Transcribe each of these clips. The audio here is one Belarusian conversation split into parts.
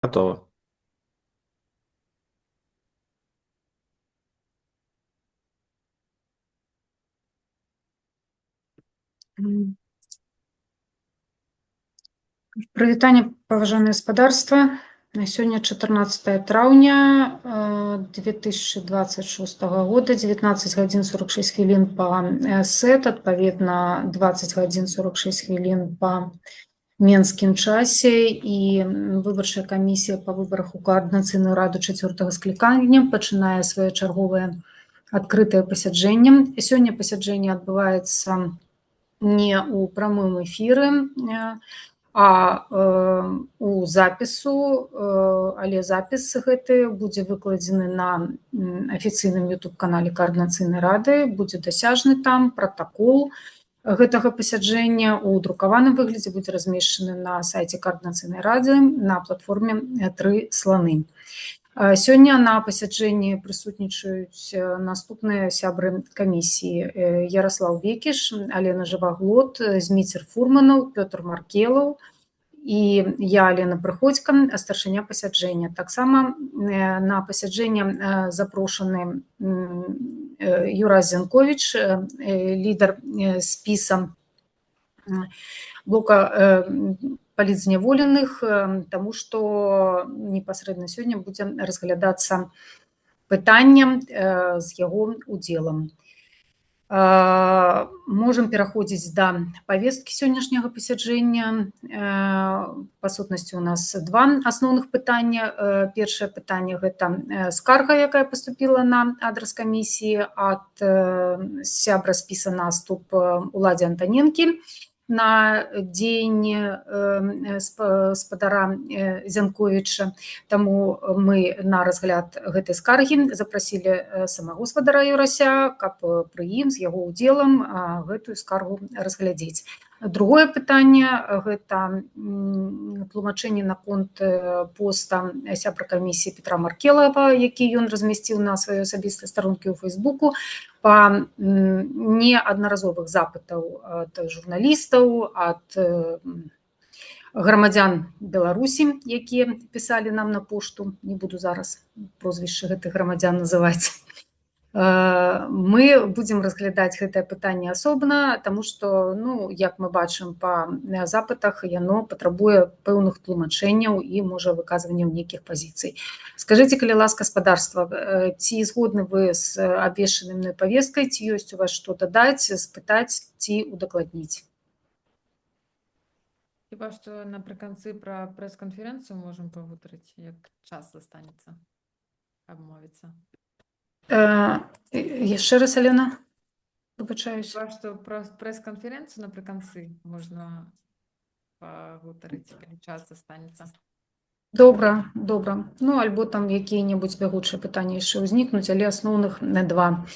Готово. Прывітанне, паважанае гаспадарства. На сёння 14 траўня 2026 года, 19 гадзін 46 хвілін па СЭТ, адпаведна 20 гадзін 46 хвілін па менскім часе, і выбарчая камісія па выбарах у Каардынацыйную раду 4-го склікання пачынае сваё чарговае адкрытае пасяджэнне. Сёння пасяджэнне адбываецца не ў прамым эфіры, у запісу, але запіс гэты будзе выкладзены на афіцыйным YouTube-канале Каардынацыйнай рады, будзе дасяжны там пратакол гэтага пасяджэння ў друкаваным выглядзе, будзе размешчаны на сайце Каардынацыйнай рады на платформе «Тры сланы». Сёння на пасяджэнні прысутнічаюць наступныя сябры камісіі: Ярослав Бекіш, Алена Жываглот, Зміцер Фурманаў, Пётр Маркелаў і я, Алена Прыходзька, старшыня пасяджэння. Таксама на пасяджэнне запрошаны Юрас Зянковіч, лідар спіса блока палітзняволеных, таму што непасрэдна сёння будзе разглядацца пытанне з яго удзелам. Можам пераходзіць да павесткі сённяшняга пасяджэння. Па сутнасці у нас два асноўных пытання. Першае пытанне – гэта скарга, якая паступіла на адрас камісіі ад сябра спіса «Наступ» Уладзі Антаненкі на дзеянне спадара Зянковіча. Таму мы на разгляд гэтай скаргі запрасілі самого спадара Юрася, каб пры ім з яго удзелам гэтую скаргу разглядзець. Другое пытанне – гэта тлумачэнне наконт поста сябра камісіі Петра Маркелава, які ён размясціў на сваёй асабістай старонкі ў Фейсбуку па неаднаразовых запытаў ад журналістаў, ад грамадзян Беларусі, якія пісалі нам на пошту. Не буду зараз прозвішчы гэтых грамадзян называць. Мы будзем разглядаць гэтае пытанне асобна, таму што, як мы бачым па запытах, яно патрабуе пэўных тлумачэнняў і, можа, выказванняў нейкіх пазіцый. Скажыце, калі ласка, гаспадарства, ці згодны вы з абвешчанай мной павесткай, ці ёсць у вас што дадаць, спытаць ці удакладніць? Хіба што напрыканцы пра прэс-канферэнцыю можам пагутарыць, як час застанецца, каб мовіцца. Яшчэ раз, Алена, выбачаюсь. Хіба што пра прэс-канферэнцыю напрыканцы можна пагутарыць, калі час застанецца. Добра. Альбо там якія-небудзь бягучыя пытанні яшчэ ўзнікнуць, але асноўных два.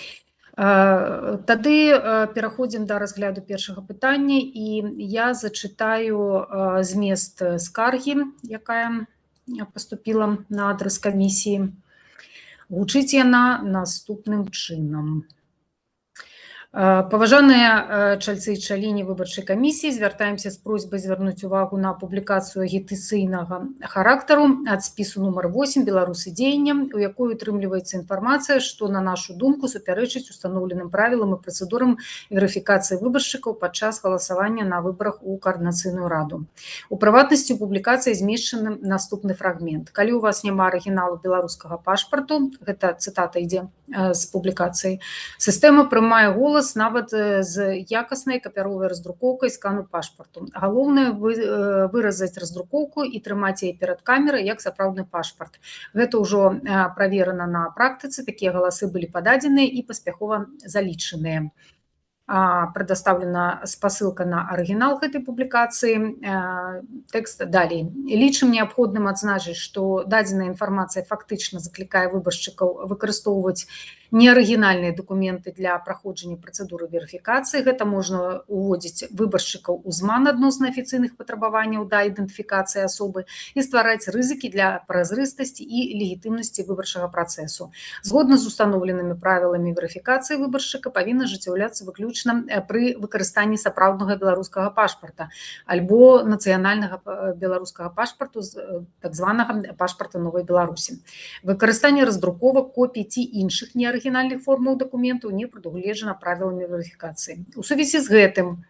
Тады пераходзім да разгляду першага пытання, і я зачытаю змест скаргі, якая паступіла на адрас камісіі. Гучыць яна наступным чынам. Паважаныя чальцы і чаліні выбарчай камісіі, звяртаемся з просьбай звярнуць увагу на публікацыю агітацыйнага характару ад спісу нумар 8 «Беларусы дзеяння», у якой утрымліваецца інфармацыя, што, на нашу думку, супярэчыць устаноўленым правілам і працэдурам верыфікацыі выбаршчыкаў падчас галасавання на выбарах у Каардынацыйную раду. У прыватнасці, у публікацыі змешчаны наступны фрагмент. Калі у вас няма арыгіналу беларускага пашпарту, гэта цытата ідзе з публікацыі, сістэма прымае голас нават з якаснай папяровай раздрукоўкай скану пашпарту. Галоўнае выразаць раздрукоўку і трымаць яе перад камерай як сапраўдны пашпарт. Гэта ўжо праверана на практыцы, такія галасы былі пададзеныя і паспяхова залічаныя. Прадастаўлена спасылка на арыгінал гэтай публікацыі. Тэкст далей. Лічым неабходным адзначыць, што дадзеная інфармацыя фактычна заклікае выбаршчыкаў выкарыстоўваць неарыгінальныя дакументы для праходжання працэдуры верыфікацыі. Гэта можна уводзіць выбаршчыкаў у зман адносна афіцыйных патрабаванняў да ідэнтыфікацыі асобы і ствараць рызыкі для празрыстасці і легітымнасці выбарчага працэсу. Згодна з устаноўленымі правіламі верыфікацыі выбаршчыка павінна ажыццяўляцца выключна выключна пры выкарыстанні сапраўднага беларускага пашпарта альбо нацыянальнага беларускага пашпарту, так званага пашпарта Новай Беларусі. Выкарыстанне раздруковак, копій ці іншых неарыгінальных формаў дакументаў не прадугледжана правіламі верыфікацыі. У сувязі з гэтым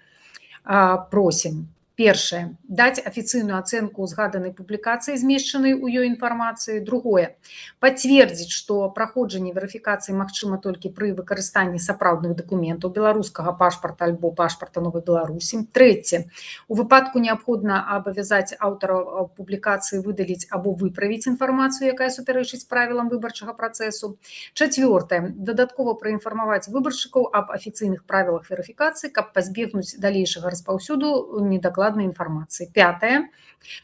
просім, першае, даць афіцыйную ацэнку згаданай публікацыі, змешчанай у ёй інфармацыі. Другое, пацвердзіць, што праходжанне верыфікацыі магчыма толькі пры выкарыстанні сапраўдных дакументаў беларускага пашпарта альбо пашпарта Новай Беларусі. Трэцяе, у выпадку неабходна абавязаць аўтара публікацыі выдаліць або выправіць інфармацыю, якая супярэчыць правілам выбарчага працэсу. Чацвёртае, дадаткова праінфармаваць выбаршчыкаў аб афіцыйных правілах верыфікацыі, каб пазбегнуць далейшага распаўсюду недакладнай інфармацыі. Пятае,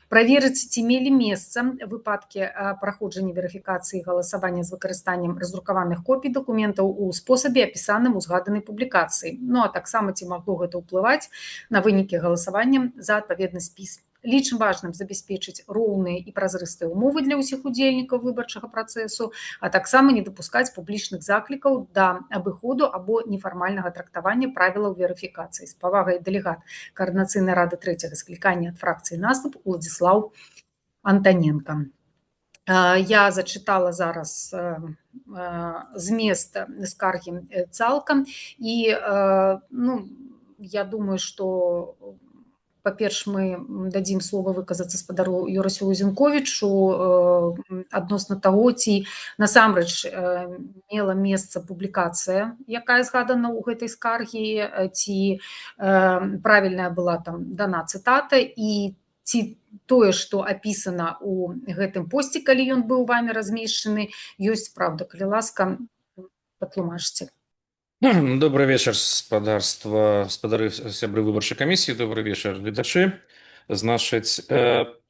праверыць, ці мелі месца выпадкі праходжання верыфікацыі галасавання з выкарыстаннем раздрукаваных копій дакументаў у спосабе, апісаным у згаданай публікацыі. Ну а таксама, ці магло гэта ўплываць на вынікі галасавання за адпаведны спіс. Лічым важным забяспечыць роўныя і празрыстыя ўмовы для ўсіх удзельнікаў выбарчага працэсу, а таксама не дапускаць публічных заклікаў да абыходу або нефармальнага трактавання правілаў верыфікацыі. З павагай, дэлегат Каардынацыйнай рады 3-го склікання ад фракцыі «Наступ» Уладзіслаў Антаненка. Я зачытала зараз змест скаргі цалкам, і я думаю, што па-перш, мы дадзім слова выказацца спадару Юрасю Лузенковічу адносна таго, ці насамрэч мела месца публікацыя, якая згадана ў гэтай скаргі, ці правільная была там дана цытата, і ці тое, што апісана ў гэтым посце, калі ён быў вамі размешчаны, ёсць праўда. Калі ласка, патлумачце. Добрый вечер, спадары сябры выбарчай камісіі, добрый вечер, гледачы. Значыць,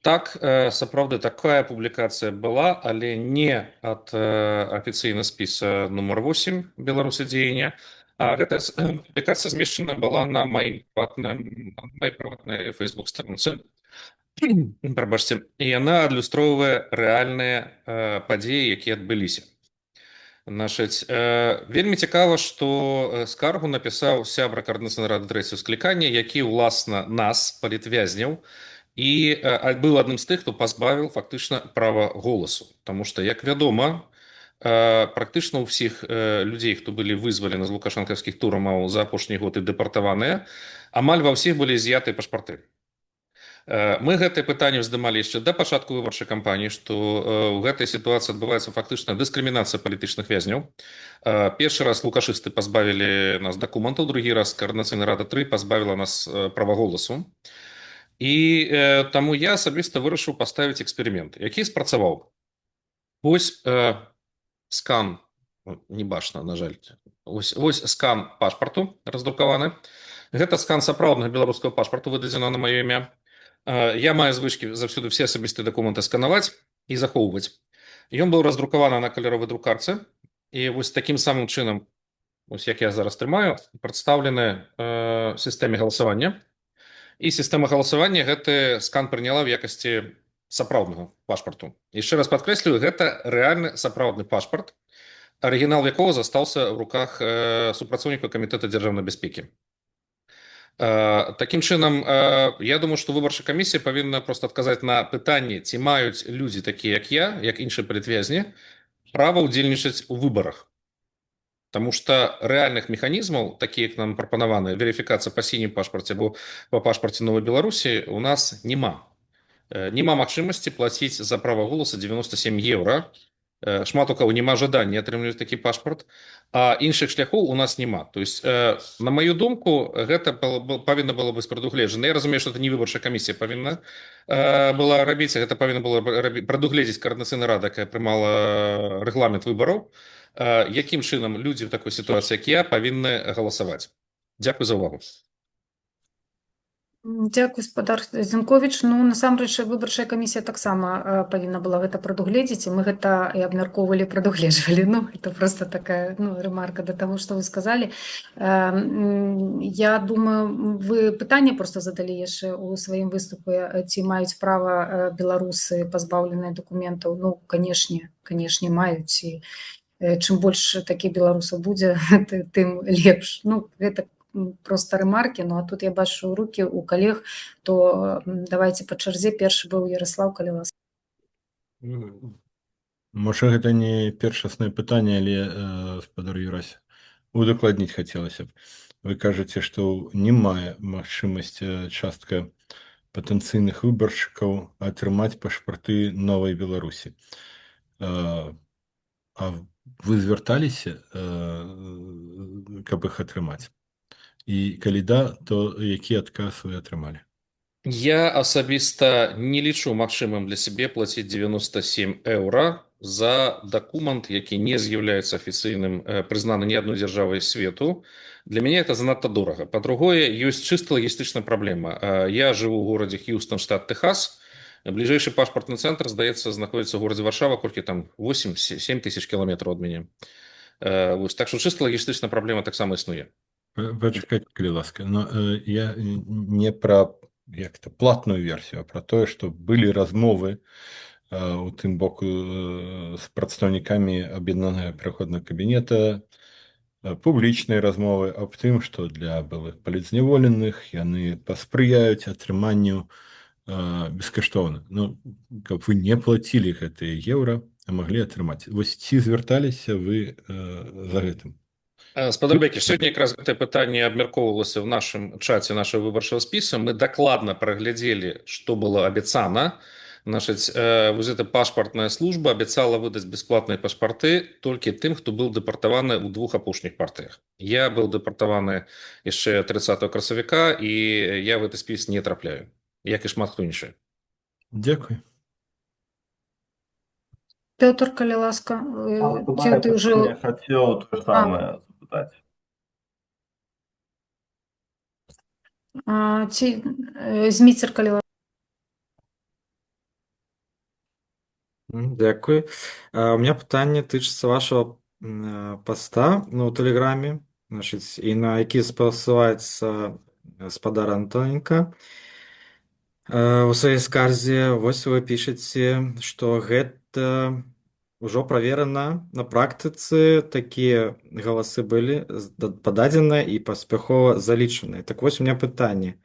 так, сапраўды такая публікацыя была, але не ад афіцыйна спіса нумар 8 Беларусы дзеяння, а гэтая публікацыя змешчана была на маёй прыватнай фэйсбук-старонцы. Прабачце, і яна адлюстроўвае рэальныя падзеі, якія адбыліся. Значыць, вельмі цікава, што скаргу напісаў сябра Каардынацыйнай рады 3-го склікання, які, уласна, нас, палітвязняў, і быў адным з тых, хто пазбавіў фактычна права голасу. Таму што, як вядома, практычна ў ўсіх людзей, хто былі вызвалены з лукашэнкаўскіх турмаў за апошні год і дэпартаваныя, амаль ва ўсіх былі з'ятыя пашпарты. Мы гэтае пытанне здымалі яшчэ да пачатку выбарчай кампаніі, што ў гэтай сітуацыі адбываецца фактычна дыскрымінацыя палітычных вязняў. Першы раз лукашысты пазбавілі нас дакументаў, другі раз Каардынацыйная рада 3 пазбавіла нас права голасу. І таму я асабіста вырашыў паставіць эксперымент, які спрацаваў. Вось скан, не бачна, на жаль, вось скан пашпарту раздрукаваны. Гэта скан сапраўднага беларускага пашпарту, выдадзена на маё імя. Я маю звычкі заўсёды все асабістыя дакументы сканаваць і захоўваць. Ён быў раздрукаваны на каляровай друкарцы, і вось такім самым чынам, вось як я зараз трымаю, прадстаўлены сістэме галасавання. І сістэма галасавання гэты скан прыняла ў якасці сапраўднага пашпарту. Яшчэ раз падкрэслюю, гэта рэальны сапраўдны пашпарт, арыгінал якога застаўся ў руках супрацоўніка камітэта дзяржаўнай бяспекі. Такім чынам, я думаю, што выбарчая камісія павінна проста адказаць на пытанне, ці маюць людзі такія, як я, як іншыя палітвязні, права ўдзельнічаць у выбарах. Таму што рэальных механізмаў, такія, як нам прапанаваныя, верыфікацыя па сінім пашпарце або па пашпарце Новай Беларусі, у нас няма. Няма магчымасці плаціць за права голаса 97 еўра. Шмат у кого няма жадання атрымліваць такі пашпарт, а іншых шляхоў у нас няма. То есть, на маю думку, гэта павінна было быць прадугледжана. Я разумею, што это не выбарчая камісія павінна была рабіць, гэта павінна было прадугледзець Каардынацыйная рада, якая прымала рэгламент выбараў, якім чынам людзі ў такой сітуацыі, як я, павінны галасаваць. Дзякуй за ўвагу. Дзякуй, спадар Зінковіч. Ну, насамрэч, выбарчая камісія таксама павінна была гэта прадугледзець, і мы гэта і абмяркоўвалі, прадугледжвалі. Ну, это просто такая ремарка да таго, што вы сказалі. Я думаю, вы пытанне просто задалі яшчэ ў сваім выступе, ці маюць права беларусы, пазбаўленыя дакументаў. Ну, канешне, маюць. І чым больш такіх беларусаў будзе, тым лепш. Ну, гэта просто ремарки, ну а тут я бачу руки у колег, то давайте по чарзе. Першы быў Ярослаў Калілас. Можа, гэта не першаснае пытанне, але спадар Юрась, удакладніць хацелася б. Вы кажаце, што не мае магчымасць частка патэнцыйных выбаршчыкаў атрымаць пашпарты Новай Беларусі. А вы звярталіся, каб іх атрымаць? І калі да, то які адказ вы атрымалі? Я асабіста не лічу магчымым для сябе плаціць 97 еўра за дакумент, які не з'яўляецца афіцыйным, прызнаны ні адной дзяржавай свету. Для мяне это занадта дорага. Па-другое, ёсць чыста лагістычная праблема. Я жыву ў горадзе Хьюстон, штат Тэхас. Бліжэйшы пашпартны цэнтр, здаецца, знаходзіцца ў горадзе Варшава, колькі там 8-7 тысяч кіламетраў ад мяне. Так што чыста лагістычная праблема таксама існуе. Пачакайце, калі ласка. Я не пра як-то платную версію, а пра тое, што былі размовы у тым боку з прадстаўнікамі аб'яднанага пераходнага кабінета, публічныя размовы аб тым, што для былых палітзняволеных яны паспрыяюць атрыманню бескаштоўна. Каб вы не плацілі гэтыя еўра, а маглі атрымаць. Вось ці звярталіся вы за гэтым? Спадар Бекіш, сёння якраз гэтае пытанне абмяркоўвалася ў нашым чаце нашага выбарчага спісу. Мы дакладна праглядзелі, што было абяцана. Значыць, вось эта пашпартная служба абяцала выдаць бясплатныя пашпарты толькі тым, хто быў дэпартаваны ў 2 апошніх партыях. Я быў дэпартаваны яшчэ 30 красавіка, і я в гэты спіс не трапляю, як і шмат хто іншы. Дзякуй. Пётр, калі ласка, ці ты ўжо... Я хотел то же самое запытать. Ці Зміцер, калі ласка. Дякую. У меня пытанне тычыцца вашего поста у Тэлеграме, і на які спасылаецца спадар Антоненко. У сваёй скарзе вось вы пішаце, што гэта ўжо праверана на практыцы, такія галасы былі пададзеныя і паспяхова залічаныя. Так вось у меня пытанне.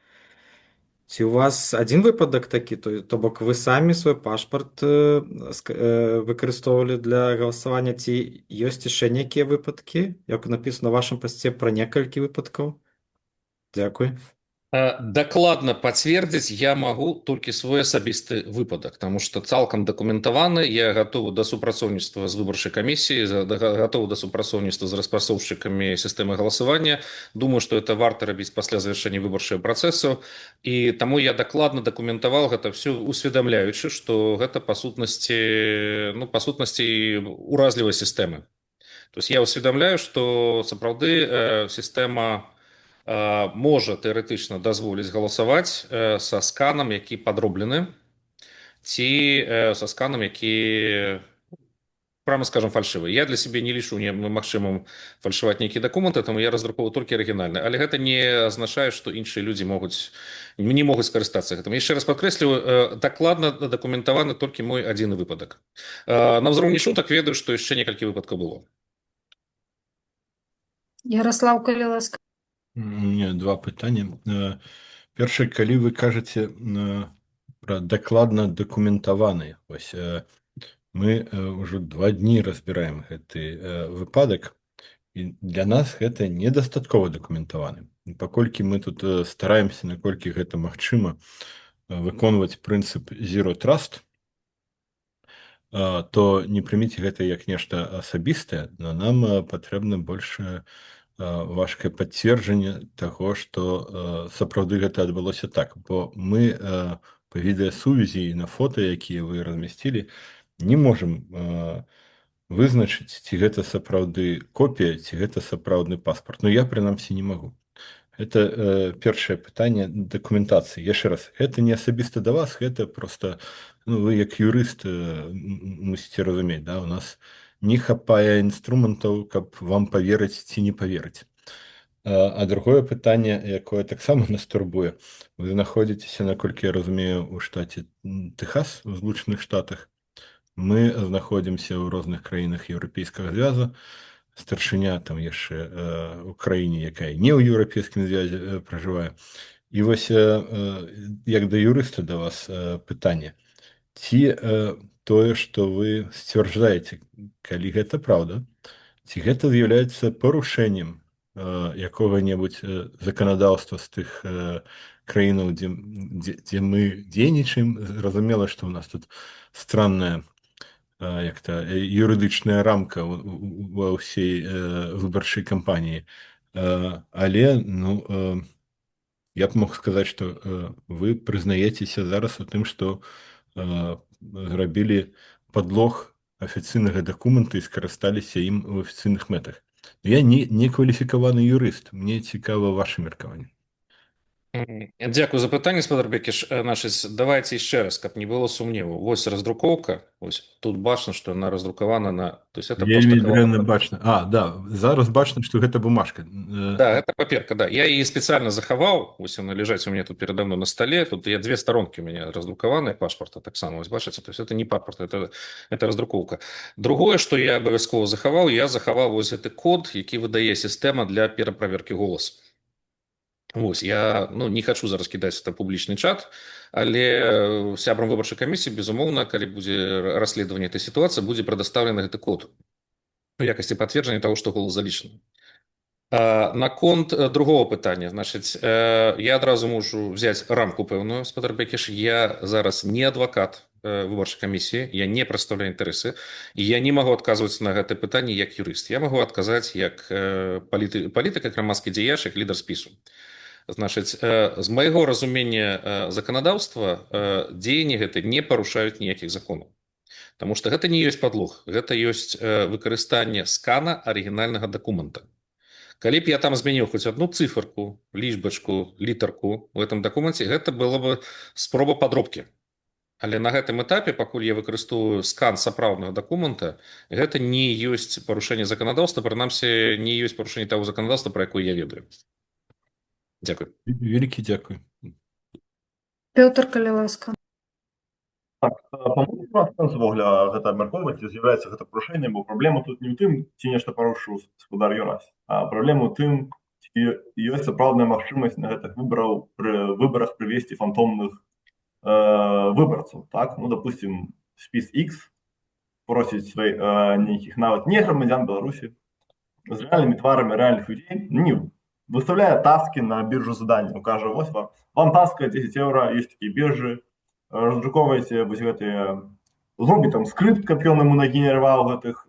Ці у вас адзін выпадак такі, то бок вы самі свой пашпарт выкарыстоўвалі для галасавання, ці ёсць яшчэ нейкія выпадкі, як напісана ў вашым пасце пра некалькі выпадкаў? Дзякуй. Дакладна пацвердзіць я магу толькі свой асабісты выпадак, таму што цалкам дакументаваны. Я гатовы да супрацоўніцтва з выбарчай камісіяй, гатовы да супрацоўніцтва з распрацоўшчыкамі сістэмы галасавання. Думаю, што это варта рабіць пасля завяршэння выбарчага працэсу, і таму я дакладна дакументаваў гэта ўсё, усведамляючы, што гэта па сутнасці уразлівай сістэмы. То есть я усведамляю, што сапраўды сістэма можа тэарэтычна дазволіць галасаваць са сканам, які падроблены, ці са сканам, які, прямо скажем, фальшывы. Я для сябе не лічу магчымым фальшываць нейкія дакументы, таму я раздрукоўваю толькі арыгінальны. Але гэта не азначае, што іншыя людзі не могуць скарыстацца гэтым. Яшчэ раз падкрэсліваю, дакладна дакументаваны толькі мой адзіны выпадак. На ўзроўні шутак ведаю, што яшчэ некалькі выпадкаў было. Ярослаў, калі ласка. У меня 2 пытання. Першае, калі вы кажаце пра дакладна дакументаваны, вось мы ўжо 2 дні разбіраем гэты выпадак, і для нас гэта недастаткова дакументаваны. Паколькі мы тут стараемся, наколькі гэта магчыма, выконваць прынцып Zero Trust, то не прыміце гэта як нешта асабістае, но нам патрэбна больш важкае пацверджанне таго, што сапраўды гэта адбылося так. Бо мы па відэасувязі і на фота, якія вы размясцілі, не можам вызначыць, ці гэта сапраўды копія, ці гэта сапраўдны паспарт. Я, прынамсі, не магу. Это першае пытанне дакументацыі. Яшчэ раз, гэта не асабіста да вас, гэта проста вы як юрыст мусіце разумець, да, у нас не хапае інструментаў, каб вам паверыць ці не паверыць. А другое пытанне, якое таксама нас турбуе. Вы знаходзіцеся, наколькі я разумею, у штаце Тэхас, у Злучаных Штатах. Мы знаходзімся ў розных краінах Еўрапейскага звязу. старшыня там яшчэ ў краіне, якая не ў еўрапейскім звязе пражывае. І вось як да юрыста да вас пытанне. Ці тое, што вы сцвярджаеце, калі гэта праўда, ці гэта з'яўляецца парушэннем якога-небудзь заканадаўства з тых краінаў, дзе мы дзейнічаем. Зразумела, што ў нас тут странная як-то юрыдычная рамка ва ўсей выбарчай кампаніі. Але, ну, я б мог сказаць, што вы прызнаецеся зараз у тым, што зрабілі падлог афіцыйнага дакумента і скарысталіся ім у афіцыйных мэтах. Я не кваліфікаваны юрыст, мне цікава ваша меркаванне. Дзякую за пытанне, спадар Бекіш. Значыць, давайце яшчэ раз, каб не было сумневу. Вось раздрукоўка, вось тут бачна, што яна раздрукавана на... То есть это Вельмі просто дрэнна бачна. Да, зараз бачна, што гэта бумажка. Да, это паперка, да. Я її специально захаваў, ось она лежаць у меня тут передо мной на столе. Тут я две сторонки у меня раздрукаваныя пашпарта таксама, вось бачыце, то есть это не паспорт, это раздрукоўка. Другое, што я абавязкова захаваў, я захаваў вось гэты код, які выдае сістэма для пераправеркі голасу. Вось, я не хочу зараз кідаць это публічны чат, але сябрам выбарчай камісіі, безумоўна, калі будзе расследаванне этой сітуацыі, будзе прадастаўлены гэты код у якасці пацверджання того, што голас залічаны. Наконт другого пытання, значыць, я адразу можу взять рамку пэўную, спадар Бекіш. Я зараз не адвакат выбарчай камісіі, я не прадстаўляю інтарэсы, і я не магу адказваць на гэтае пытанне як юрыст. Я магу адказаць як палітык, як грамадскі дзеяч, як лідар спісу. Значыць, з майго разумення заканадаўства дзеянні гэты не парушаюць ніякіх законаў. Таму што гэта не ёсць падлог, гэта ёсць выкарыстанне скана арыгінальнага дакумента. Калі б я там змяніў хоць одну циферку, лічбачку, літарку в этом дакуменце, гэта было бы спроба падробкі. Але на гэтым этапе, пакуль я выкарыстоўваю скан сапраўднага дакумента, гэта не ёсць парушэнне заканадаўства, прынамсі не ёсць парушэнне таго заканадаўства, пра якое я ведаю. Дзякуй. Вялікі дзякуй. Пётр, калі ласка. Так, по-моему, сэнс увогуле гэта абмяркоўваць і з'яўляецца гэта парушэннем, бо праблема тут не ў тым, ці нешта парушыў спадар Юрась, а праблема ў тым, ці ёсць сапраўдная магчымасць на гэтых выбарах прывесці фантомных выбарцаў. Так? Ну, допустим, спіс X просіць нейкіх нават не грамадзян Беларусі з рэальнымі тварамі рэальных людзей, выставляе таски на біржу заданняў, кажа, вось вам таска 10 евро, есть такія біржы, раздруковваеце вось гэтыя, зробі там скрипт, каб ён яму нагенерываў гэтых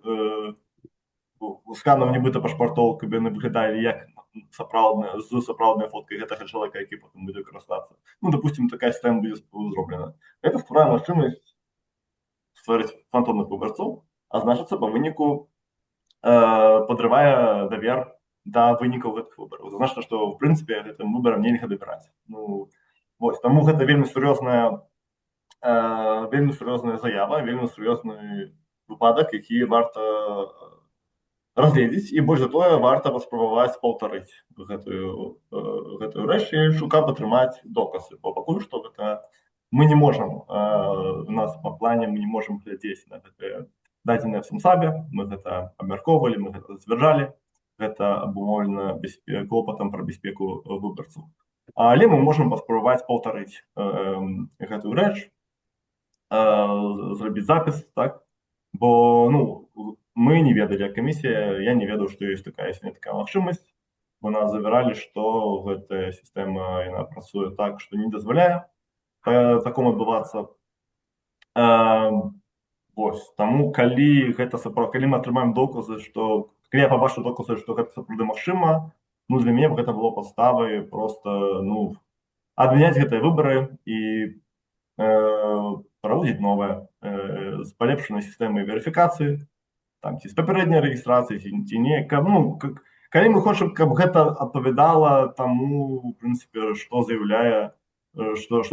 сканаў нібыта пашпартоў, каб яны выглядалі як з сапраўднай фоткай гэтага чалавека, які потым будзе карыстацца. Ну, допустим, такая сістэма будзе зроблена. Гэта стварае магчымасць стварыць фантомных выбарцоў, а значыцца па выніку падрывае давер да вынікаў гэтых выбараў. Значыцца, што в прынцыпе гэтым выбарам нельга давяраць. Ну, вось, таму гэта вельмі сур'ёзная заява, вельмі сур'ёзны выпадак, які варта разгледзець, і больш за тое варта паспрабаваць паўтарыць гэтую рэч і шукаць атрымаць доказы. Бо пакуль што гэта мы не можам, у нас па плане мы не можам глядзець на гэтыя дадзеныя в Сумсабе, мы гэта абмяркоўвалі, мы гэта зацвярджалі, гэта абумоўлена клопатам пра бяспеку выбарцаў. Але мы можам паспрабаваць паўтарыць гэтую рэч, зрабіць запіс, так? Бо, мы не ведалі, як камісія, я не ведаў, што ёсць такая магчымасць, бо нас завяралі, што гэтая сістэма, яна працуе так, што не дазваляе такому адбывацца. Вось, таму, калі мы атрымаем доказы, калі я пабачу доказы, што гэта сапраўды магчыма, для мяне гэта было падставай проста, адмяняць гэтыя выбары і праводзіць новыя з палепшанай сістэмай верыфікацыі, ці з папярэдняй рэгістрацыі, ці не. Калі мы хочам, каб гэта адпавядала таму, в прынцыпе, што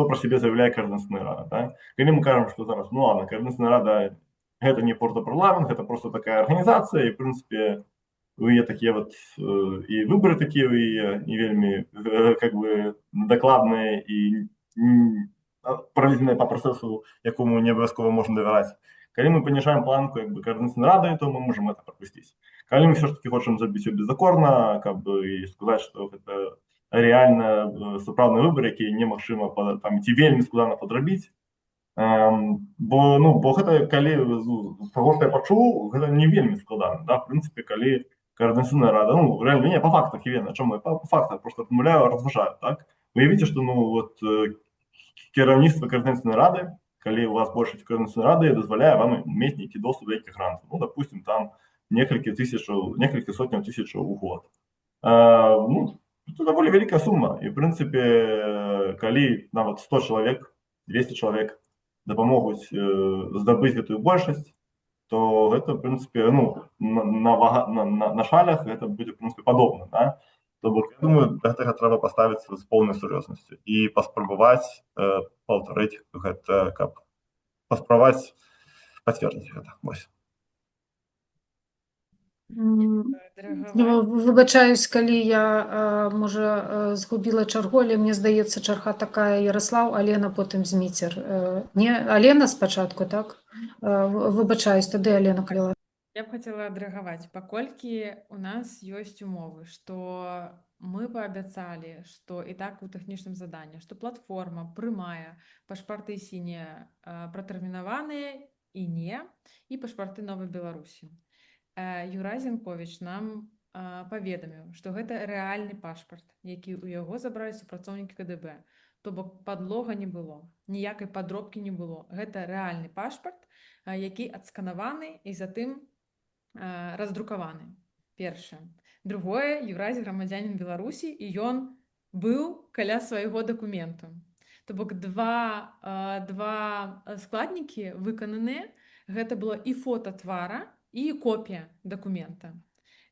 пра сябе заяўляе Каардынацыйная рада. Калі мы кажам, што зараз, Каардынацыйная рада гэта не партапарламент, гэта проста такая арганізацыя, і, в прынцыпе, є такія і выбары такія, і не вельмі дакладныя і праведзеныя па працэсу, якому не абавязкова можна давяраць. Калі мы паніжаем планку як бы каардынацыйнай рады, то мы можам это прапусціць. Калі мы ўсё ж таки хочам зрабіць усё бездакорна, каб бы і сказаць, што гэта рэальна сапраўдны выбар, які немагчыма там ці вельмі складана падрабіць. Бо гэта калі з таго, што я пачуў, гэта не вельмі складана, да? В прынцыпе, калі каардынацыйная рада, рэальна, не, па фактах, Елена, чаму? Па фактах просто адмаўляю, разважаю, так? Уявіце, што, кіраўніцтва каардынацыйнай рады, калі у вас большасць каардынацыйнай рады дазваляе вам мець нейкі доступ да нейкіх грантаў. Допустим, там некалькі сотняў тысячаў у год. Це даволі вялікая сума. І, в прынцыпе, калі нават 100 чалавек, 200 чалавек дапамогуць здабыць гэтую большасць, то гэта, в прынцыпе, на шалях гэта будзе, в прынцыпе, падобна, да? То бок, я думаю, да гэтага трэба паставіцца з поўнай сур'ёзнасцю і паспрабаваць паўтарыць гэта, каб паспрабаваць пацвердзіць гэта. Вось. Выбачаюсь, калі я, можа, згубіла чаргу, але мне здаецца, чарга такая: Яраслаў, Алена, потым Зміцер. Не, Алена спачатку, так? Выбачаюсь, тады Алена, калі ласка. Я б хацела адрэагаваць, паколькі у нас ёсць умовы, што мы паабяцалі, што і так у тэхнічным заданні, што платформа прымае пашпарты сінія пратэрмінаваныя і не, і пашпарты Новай Беларусі. Юрай Зенковіч нам паведаміў, што гэта рэальны пашпарт, які ў яго забралі супрацоўнікі КДБ. То бок падлога не было, ніякай падробкі не было. Гэта рэальны пашпарт, які адсканаваны і затым раздрукаваны. Першае. Другое, Юрай грамадзянін Беларусі, і ён быў каля свайго дакументу. То бок два складнікі выкананыя, гэта было і фота твара, і копія дакумента.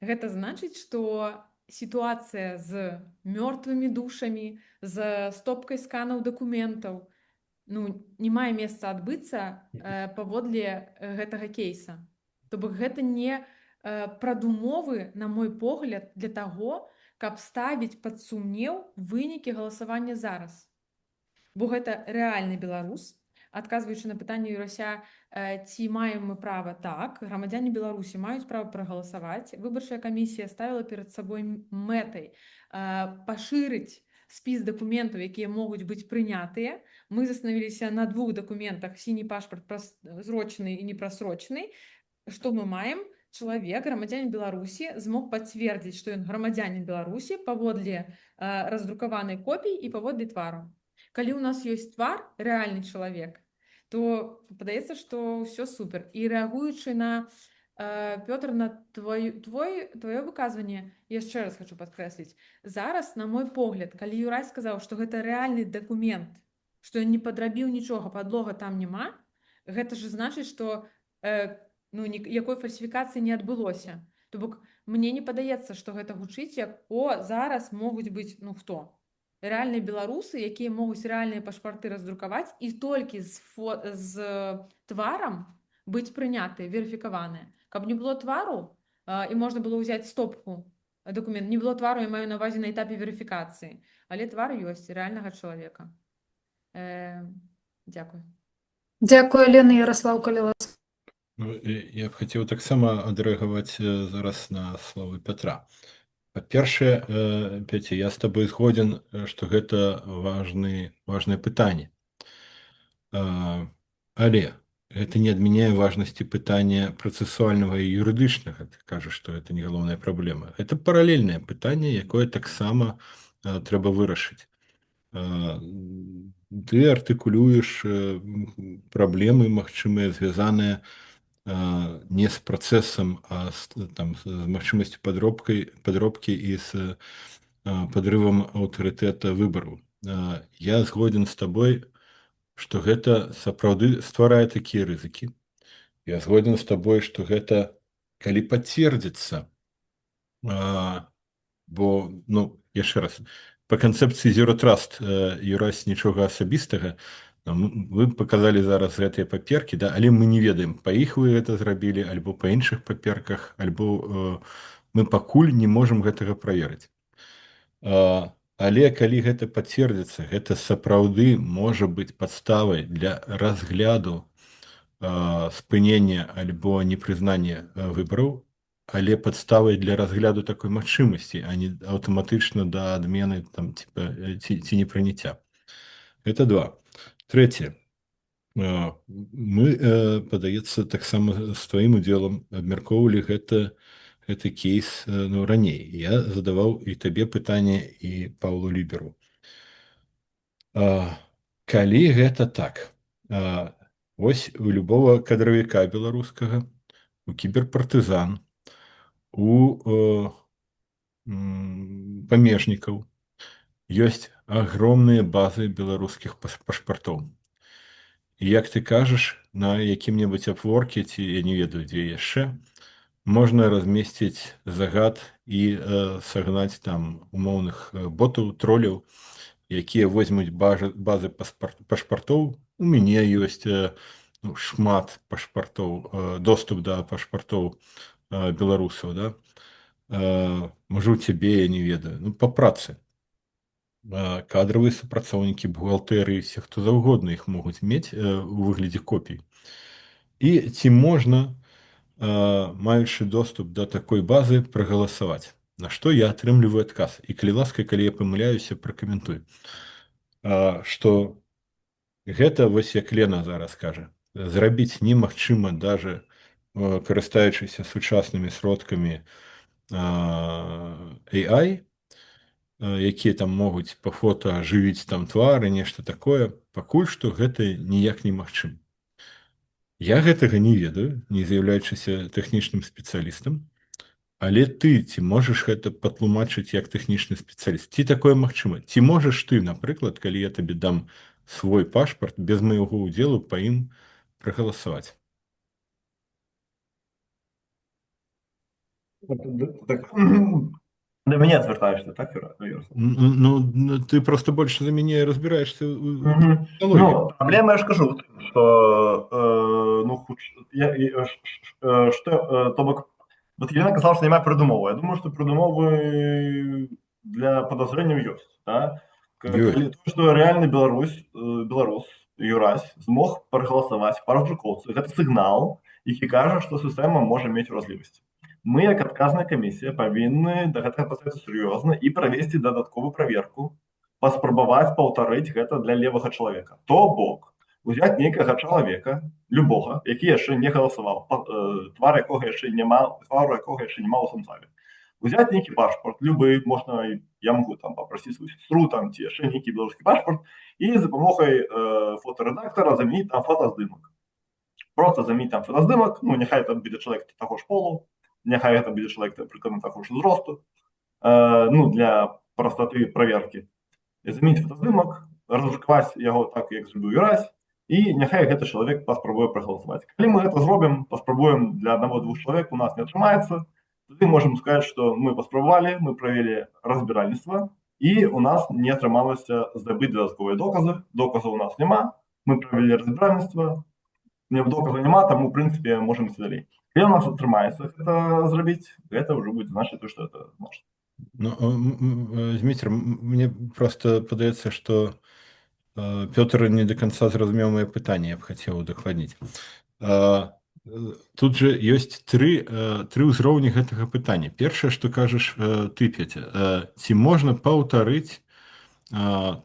Гэта значыць, што сітуацыя з мёртвымі душамі, з стопкай сканаў дакументаў, не мае месца адбыцца паводле гэтага кейса. То бок гэта не прадумовы, на мой погляд, для таго, каб ставіць пад сумнеў вынікі галасавання зараз. Бо гэта рэальны беларус. Адказваючы на пытанне Юрася, ці маем мы права, так, грамадзяне Беларусі маюць права прагаласаваць. Выбарчая камісія ставіла перад сабой мэтай пашырыць спіс дакументаў, якія могуць быць прынятыя. Мы застанавіліся на 2 дакументах: сіні пашпарт зрочны і непрасрочны. Што мы маем? Чалавек, грамадзянін Беларусі, змог пацвердзіць, што ён грамадзянін Беларусі паводле раздрукаванай копіі і паводле твару. Калі ў нас ёсць твар, рэальны чалавек, то падаецца, што ўсё супер. І рэагуючы на, Пётр, на твоё выказванне, яшчэ раз хочу падкрэсліць. Зараз, на мой погляд, калі Юрай сказаў, што гэта рэальны дакумент, што ён не падрабіў нічога, падлога там няма, гэта ж значыць, што ніякой фальсіфікацыі не адбылося. То бок, мне не падаецца, што гэта гучыць як: зараз могуць быць, хто? Рэальныя беларусы, якія могуць рэальныя пашпарты раздрукаваць і толькі з тварам быць прынятыя, верыфікаваныя. Каб не было твару, і можна было ўзяць стопку дакумент, не было твару, я маю на ўвазе на этапе верыфікацыі, але твар ёсць рэальнага чалавека. Дзякуй. Дзякуй, Алена. Яраслаў, калі ласка. Я б хацеў таксама адрэагаваць зараз на словы Пятра. Па-першае, Петя, я з табой згодзін, што гэта важнае пытанне. Але гэта не адмяняе важнасці пытання працэсуальнага і юрыдычнага. Ты кажаш, што гэта не галоўная праблема. Гэта паралельнае пытанне, якое таксама трэба вырашыць. Ты артыкулюеш праблемы магчымыя, звязаныя не з працэсам, а з магчымасцю падробкі і з падрывам аўтарытэта выбару. Я згоден з табой, што гэта сапраўды стварае такія рызыкі. Я згоден з табой, што гэта, калі пацвердзіцца, бо, яшчэ раз, па канцэпцыі Zero Trust, Юрась, нічога асабістага. Вы паказалі зараз гэтыя паперкі, да? Але мы не ведаем, па іх вы гэта зрабілі, альбо па іншых паперках, альбо мы пакуль не можам гэтага праверыць. Але калі гэта пацвердзіцца, гэта сапраўды можа быць падставай для разгляду спынення альбо непрызнання выбараў, але падставай для разгляду такой магчымасці, а не аўтаматычна да адмены там ці непрыняцця. Это два. Трэцяе. Мы, падаецца, таксама з тваім удзелам абмяркоўвалі гэты кейс раней. Я задаваў і табе пытанне, і Паўлу Ліберу. Калі гэта так, вось у любого кадравіка беларускага, у кіберпартызан, у памежнікаў ёсць агромныя базы беларускіх пашпартоў. І як ты кажаш, на якім-небудзь апворке, ці я не ведаю, дзе яшчэ, можна размесціць загад і сагнаць там умоўных ботаў, троляў, якія возьмуць базы пашпартоў. У мяне ёсць шмат пашпартоў, доступ да пашпартоў беларусаў, да? Можа, у цябе, я не ведаю, па працы. Кадравыя супрацоўнікі, бухгалтэрыі, все хто заўгодна іх могуць мець у выглядзе копій. І ці можна, маючы доступ да такой базы, прагаласаваць? На што я атрымліваю адказ. І калі ласка, калі я памыляюся, пракаментуй. Што гэта, вось як Лена зараз кажа, зрабіць немагчыма даже карыстаючыся сучаснымі сродкамі AI, якія там могуць па фота ажывіць там твары, нешта такое, пакуль што гэта ніяк немагчыма. Я гэтага не ведаю, не з'яўляючыся тэхнічным спецыялістам, але ты ці можаш гэта патлумачыць як тэхнічны спецыяліст? Ці такое магчыма? Ці можаш ты, напрыклад, калі я табе дам свой пашпарт, без майго ўдзелу па ім прагаласаваць? До меня звертаешься, так, Ярослав? Ты просто больше за меня разбираешься в технологии. Ну, проблема, я ж кажу, что, то бок, вот Елена казала, что немає передумови. Я думаю, що передумови для подозрення ёсць, да? То, что реальный беларус, Юрась, змог прагаласаваць па раздрукоўцы, гэта сігнал, які кажа, што сістэма можа мець уразлівасці. Мы, як адказная камісія, павінны да гэтага паставіцца сур'ёзна і правесці дадатковую праверку, паспрабаваць паўтарыць гэта для левага чалавека. То бок, узяць нейкага чалавека, любога, які яшчэ не галасаваў, твару якога яшчэ няма ў самсаве. Узяць нейкі пашпарт, любы, можна, я могу там попросіць свою сестру, там, ці яшчэ нейкі беларускі пашпарт, і за дапамогай фотарэдактара замяніць там фотаздымак. Просто замяніць там фотаздымак, няхай там будзе чалавек таго ж полу, няхай гэта будзе чалавек прыкладна таго ж узросту, для простоты праверкі. Замяніць фотаздымак, раздрукаваць яго так, як зробіў Юрась, і няхай гэты чалавек паспрабуе прагаласаваць. Калі мы гэта зробім, паспрабуем для аднаго-двух чалавек, у нас не атрымаецца, тады можам сказаць, што мы паспрабавалі, мы правялі разбіральніцтва, і у нас не атрымалася здабыць дадатковыя доказы, доказаў у нас няма, мы правялі разбіральніцтва, доказаў няма, таму, ў прынцыпе, можам ісці далей. Калі у нас атрымаецца гэта зрабіць, гэта ўжо будзе значыць, што гэта можна. Дмитрий, мне просто падаецца, што Пётр не до конца зразумеў маё пытанне, я б хацеў удакладніць. Тут же ёсць тры ўзроўні гэтага пытання. Першае, што кажаш ты, Петя, ці можна паўтарыць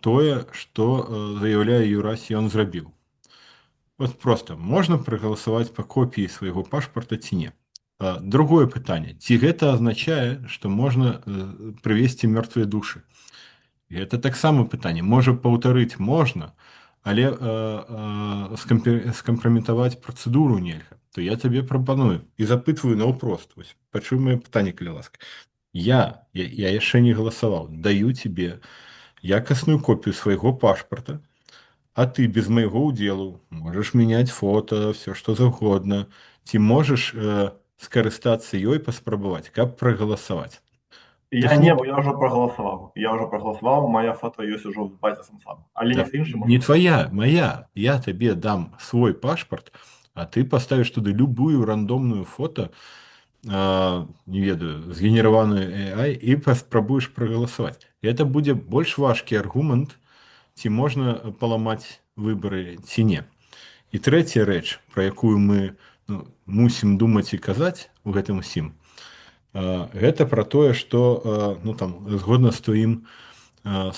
тое, што заяўляе Юрась, ён зрабіў? Вот просто, можна прагаласаваць па копіі свайго пашпарта ці не? Другое пытанне, ці гэта азначае, што можна прывесці мёртвыя душы? Гэта таксама пытанне. Можа, паўтарыць можна, але скампраметаваць працэдуру нельга. То я табе прапаную і запытваю наўпрост. Пачуй маё пытанне, калі ласка. Я яшчэ не галасаваў. Даю тебе якасную копію свайго пашпарта, а ты без майго ўдзелу можаш мяняць фота, все што заўгодна. Ці можаш скарыстацца ёй, паспрабаваць, каб прагаласаваць? Я ўжо прагаласаваў, моя фото ёсць ужо в базе самсам. Але не твоя, моя. Я табе дам свой пашпарт, а ты паставіш туды любую рандомную фото, не ведаю, згенераваную AI, і паспрабуеш прагаласаваць. Гэта будзе больш важкі аргумент, ці можна паламаць выбары, ці не. І трэцяя рэч, пра якую мы мусім думаць і казаць у гэтым усім, гэта пра тое, што згодна з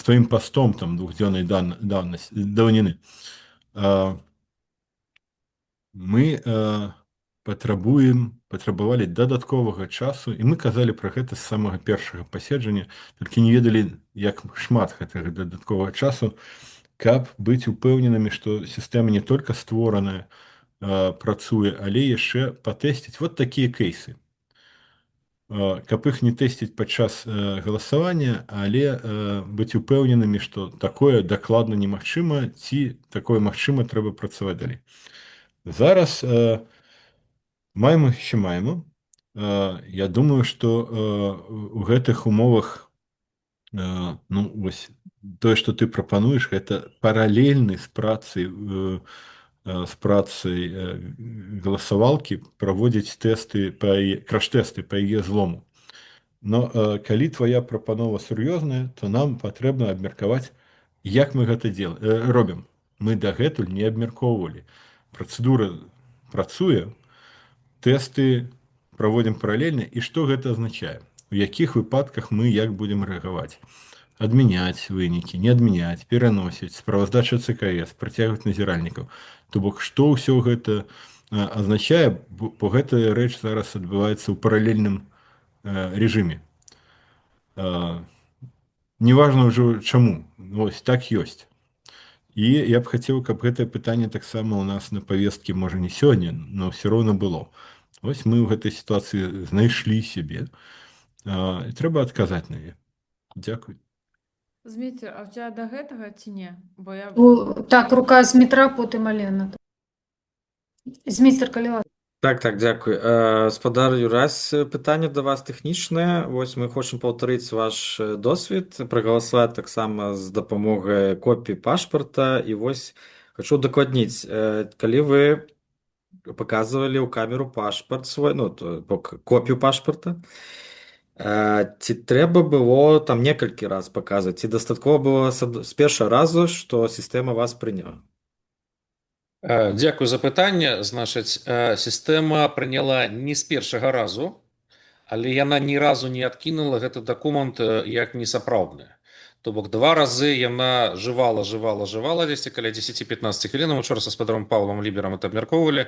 тваім пастом двухдзённай даўніны, мы патрабавалі дадатковага часу, і мы казалі пра гэта з самага першага паседжання, толькі не ведалі, як шмат гэтага дадатковага часу, каб быць упэўненымі, што сістэма не толькі створаная, працуе, але яшчэ патэсціць вот такія кейсы. Каб іх не тэсціць падчас галасавання, але быць упэўненымі, што такое дакладна немагчыма, ці такое магчыма, трэба працаваць далей. Зараз маємо, що маємо. Я думаю, що у гэтых умовах тое, што ты прапануеш, гэта паралельны з працай галасавалкі праводзіць краш-тэсты па яе злому. Но калі твоя прапанова сур'ёзная, то нам патрэбна абмеркаваць, як мы гэта робім. Мы дагэтуль не абмяркоўвалі. Працэдура працуе, тэсты праводзім паралельна, і што гэта азначае? У якіх выпадках мы як будзем рэагаваць? Адмяняць вынікі, не адмяняць, пераносіць, справаздача ЦКС, працягваць назіральнікаў. То бок, што ўсё гэта азначае, бо гэтая рэч зараз адбываецца ў паралельным рэжыме. Неважна ўжо чаму, вось так ёсць. І я б хацеў, каб гэтае пытанне таксама ў нас на павесткі, можа, не сёння, но ўсё роўна было. Вось мы ў гэтай сітуацыі знайшлі сябе, і трэба адказаць на яе. Дзякуй. Зміцер, а ў цябе да гэтага ці не? Бо я... Так, рука з Дмітра, потым Алена. Зміцер, калі ласка. Так, дзякуй. Спадар Юрась, пытанне да вас тэхнічнае. Вось мы хочам паўтарыць ваш досвед, прагаласаваць таксама з дапамогай копіі пашпарта. І вось хачу удакладніць, калі вы паказвалі ў камеру пашпарт свой, копію пашпарта, ці трэба было там некалькі раз паказваць, ці дастаткова было з першага разу, што сістэма вас прыняла? Дзякуй за пытанне. Значыць, сістэма прыняла не з першага разу, але яна ні разу не адкінула гэты дакумент як несапраўдны. То бок 2 разы яна жывала дзесьці каля 10-15 хвілінаў. Учора са спадаром Павлам Ліберам это абмяркоўвалі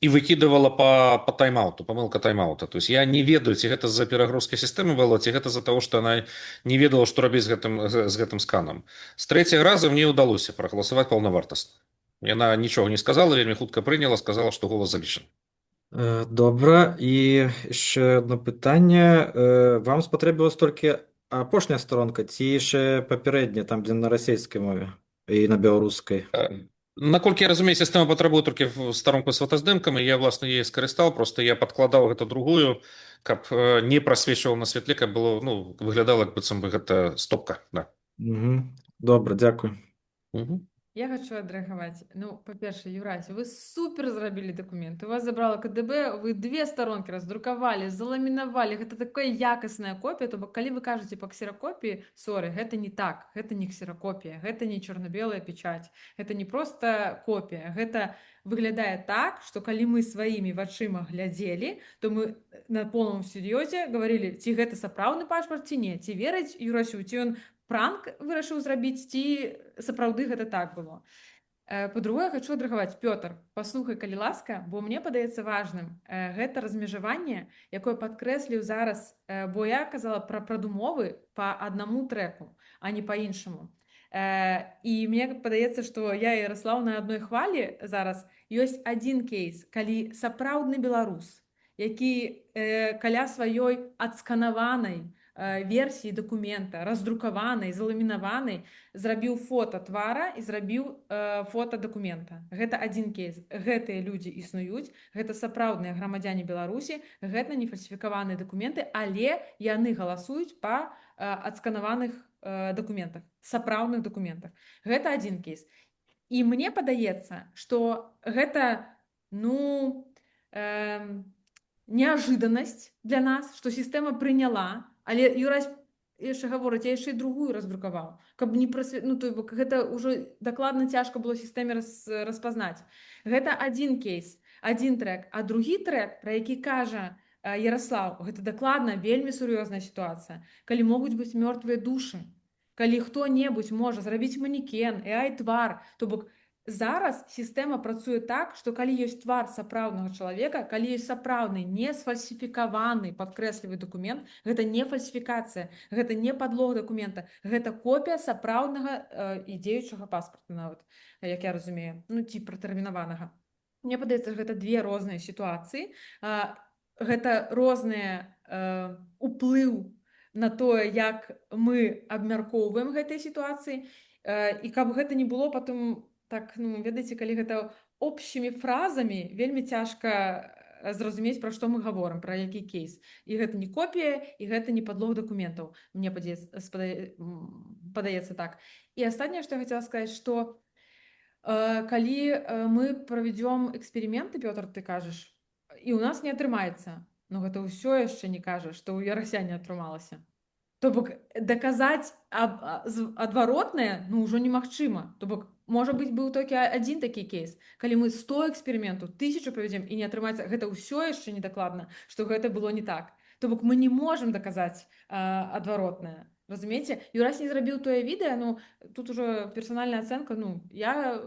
і выкідывала па тайм-ауту, памылка тайм-аута. То есть я не ведаю, ці гэта з-за перагрузкі сістэмы было, ці гэта з-за таго, што яна не ведала, што рабіць з гэтым сканам. З 3-го разу мне ўдалося прагаласаваць паўнавартасна. Яна нічога не сказала, вельмі хутка прыняла, сказала, што голас залічаны. Добра, і яшчэ одно пытанне. Вам спатрэбілася толькі апошняя старонка, ці яшчэ папярэдняя, там, дзе на расейскай мове і на беларускай? Наколькі я разумею, сістэма патрабуе толькі старонку з фотаздымкамі, я, власна, яе скарыстаў, проста я падкладаў гэта другую, каб не прасвечваў на святле, каб было, выглядала, як быццам бы гэта стопка. Да. Добра, дзякуй. Я хочу адрэагаваць. Па-першае, Юрась, вы супер зрабілі дакументы. У вас забрала КДБ, вы 2 старонкі раздрукавалі, заламінавалі. Гэта такая якасная копія. То бок, калі вы кажаце па ксеракопіі, сорі, гэта не так. Гэта не ксеракопія, гэта не чорна-белая печаць. Гэта не проста копія. Гэта выглядае так, што калі мы сваімі вачыма глядзелі, то мы на поўным сур'ёзе гаварылі, ці гэта сапраўдны пашпарт, ці не. Ці верыць Юрасю, ці ён пранк вырашыў зрабіць, ці сапраўды гэта так было. Па-другое, хочу адрэагаваць. Пётр, паслухай, калі ласка, бо мне падаецца важным гэта размежаванне, якое падкрэсліў зараз, бо я казала пра прадумовы па аднаму трэку, а не па іншаму. І мне падаецца, што я і Яраслаў на адной хвалі зараз. Ёсць адзін кейс, калі сапраўдны беларус, які каля сваёй адсканаванай версіі дакумента, раздрукаванай, заламінаванай, зрабіў фота твара і зрабіў фота дакумента. Гэта адзін кейс. Гэтыя людзі існуюць, гэта сапраўдныя грамадзяне Беларусі, гэта не фальсіфікаваныя дакументы, але яны галасуюць па адсканаваных дакументах, сапраўдных дакументах. Гэта адзін кейс. І мне падаецца, што гэта, неажыданасць для нас, што сістэма прыняла. Але, Юрась, яшчэ гаворыць, я яшчэ і другую раздрукаваў, каб не ну, то бок гэта ўжо дакладна цяжка было сістэме распазнаць. Гэта адзін кейс, адзін трэк, а другі трэк, пра які кажа Яраслаў, гэта дакладна вельмі сур'ёзная сітуацыя, калі могуць быць мёртвыя душы, калі хто-небудзь можа зрабіць манекен, AI-твар, то бок зараз сістэма працуе так, што калі ёсць твар сапраўднага чалавека, калі ёсць сапраўдны, не сфальсіфікаваны падкрэслівы дакумент, гэта не фальсіфікацыя, гэта не падлог дакумента, гэта копія сапраўднага і дзеючага паспарта нават, як я разумею, ну ці пратэрмінаванага. Мне падаецца, гэта две розныя сітуацыі, гэта розныя уплыў на тое, як мы абмяркоўваем гэтыя сітуацыі, і каб гэта не было потым так, ну, ведаеце, калі гэта общымі фразамі, вельмі цяжка зразумець, пра што мы гаворым, пра які кейс. І гэта не копія, і гэта не падлог дакументаў, мне падаецца так. І астатняе, што я хацела сказаць, што калі мы правядзём эксперыменты, Пётр, ты кажаш, і ў нас не атрымаецца, но гэта ўсё яшчэ не кажа, што ў Ярася не атрымалася. То бок даказаць адваротнае, ну, ўжо немагчыма. То бок, можа быць, быў толькі адзін такі кейс. Калі мы 100 эксперыментаў, 1000 правядзем і не атрымаецца, гэта ўсё яшчэ не дакладна, што гэта было не так. То бок, мы не можам даказаць адваротнае. Разумееце? Юрась не зрабіў тое відэа, ну, тут ужо персанальная ацэнка, ну, я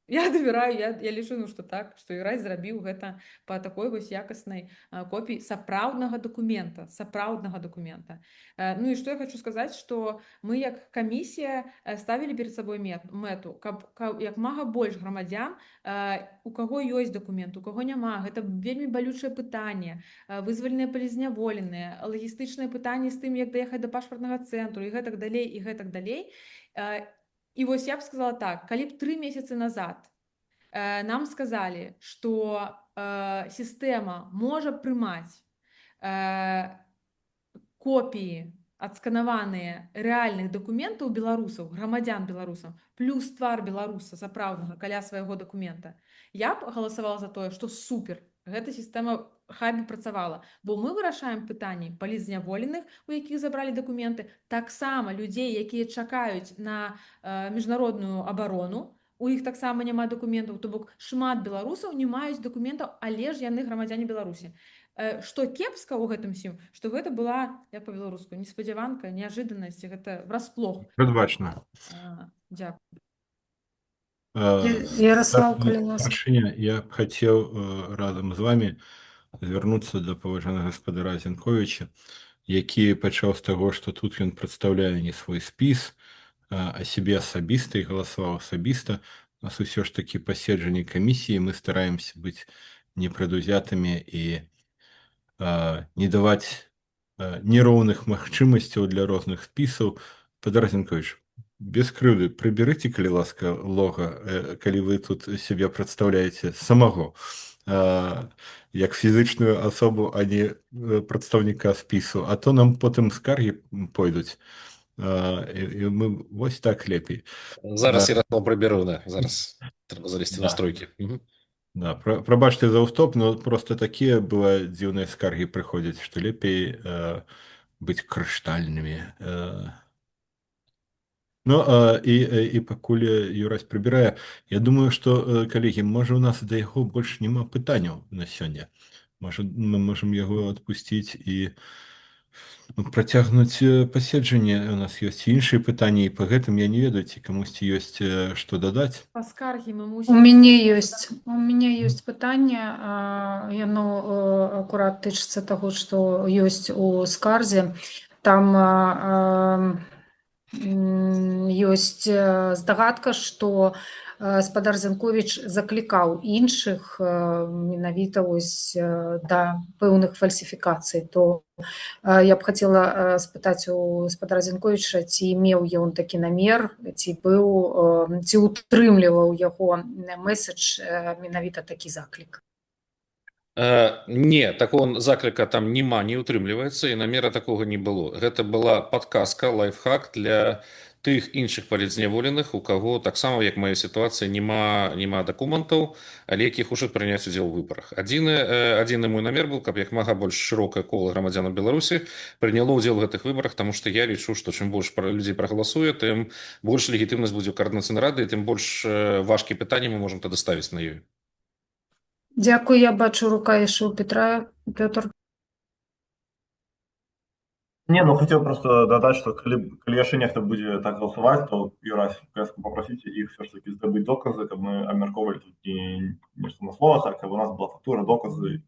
давяраю, я лічу, ну, што так, што Юрась зрабіў гэта па такой вось якаснай копіі сапраўднага дакумента. Ну і што я хочу сказаць, што мы як камісія ставілі перад сабой мэту, каб як мага больш грамадзян, у каго ёсць дакумент, у каго няма, гэта вельмі балючае пытанне, вызваленыя палізняволеныя, лагістычныя пытанні з тым, як даехаць да пашпартнага цэнтру і гэтак далей. І вось я б сказала так, калі б 3 месяцы назад нам сказалі, што сістэма можа прымаць копіі адсканаваныя рэальных дакументаў беларусаў, грамадзян беларусаў, плюс твар беларуса сапраўднага каля свайго дакумента, я б галасавала за тое, што супер, гэта сістэма хай бы працавала, бо мы вырашаем пытанні палізняволеных, у якіх забралі дакументы, таксама людзей, якія чакаюць на міжнародную абарону, у іх таксама няма дакументаў, то бок шмат беларусаў не маюць дакументаў, але ж яны грамадзяне Беларусі. Што кепска ў гэтым сім, што гэта была, як па-беларуску, неспадзяванка, неажыданасць, гэта врасплох. Прадбачна. Дзякую. Ярослав, калі ласка. Я б хацеў разам з вами звярнуцца да паважанага гаспадара Зянковіча, які пачаў з таго, што тут ён прадстаўляе не свой спіс, а сябе асабіста і галасаваў асабіста. У нас усё ж такі паседжанні камісіі, мы стараемся быць непрадузятымі і не даваць нероўных магчымасцяў для розных спісаў. Спадар Зянковіч, без крыўды, прыбярыце, калі ласка, лога, калі вы тут сябе прадстаўляеце самого, як фізычную асобу, а не прадстаўніка спісу, а то нам потым скаргі пойдуць. І мы вось так лепей. Зараз Ярослав прыбяру, да, зараз трэба залезці в настройкі. Да, прабачце за ўстоп, но просто такія бывае дзіўныя скаргі прыходзяць, што лепей быць крыштальнымі. Ну, і пакуль Юрась прыбірае, я думаю, што, калегі, можа, у нас да яго больш няма пытанняў на сёння. Можа, мы можам яго адпусціць і працягнуць паседжанне. У нас ёсць іншыя пытанні, і па гэтым я не ведаю, ці камусьці ёсць што дадаць. Па скаргі мы У мусім... мяне ёсць пытанне, яно акурат тычыцца таго, што ёсць у скарзе. Там ёсць здагадка, што спадар Зянковіч заклікаў іншых менавіта вось да пэўных фальсіфікацый. То я б хацела спытаць у спадара Зянковіча, ці меў ён такі намер, ці утрымліваў яго месседж менавіта такі заклік. Не, такого закліка там не ўтрымліваецца, і намера такога не было. Гэта была падказка, лайфхак для тых іншых палітзняволеных, у каго таксама, як мая сітуацыя, няма дакументаў, але які хочуць прыняць удзел у выбарах. Адзіны мой намер быў, каб як мага больш шырокае кола грамадзянаў Беларусі прыняло ўдзел у гэтых выбарах, таму што я лічу, што чым больш людзей прагаласуе, тым больш легітымнасць будзе ў Коардынацыйнай рады, і тым больш важкія пытанні мы можам тады ставіць на ёй. Дякую, я бачу, рука яшчэ ў Петра. Пётр. Не, ну хотел просто додать, что коли яшчэ нехта будзе так галасаваць, то Юрась, попросите іх все ж таки здабыць доказы, каб мы абмяркоўвалі тут не нешта на словах, а каб у нас была фактура, доказы.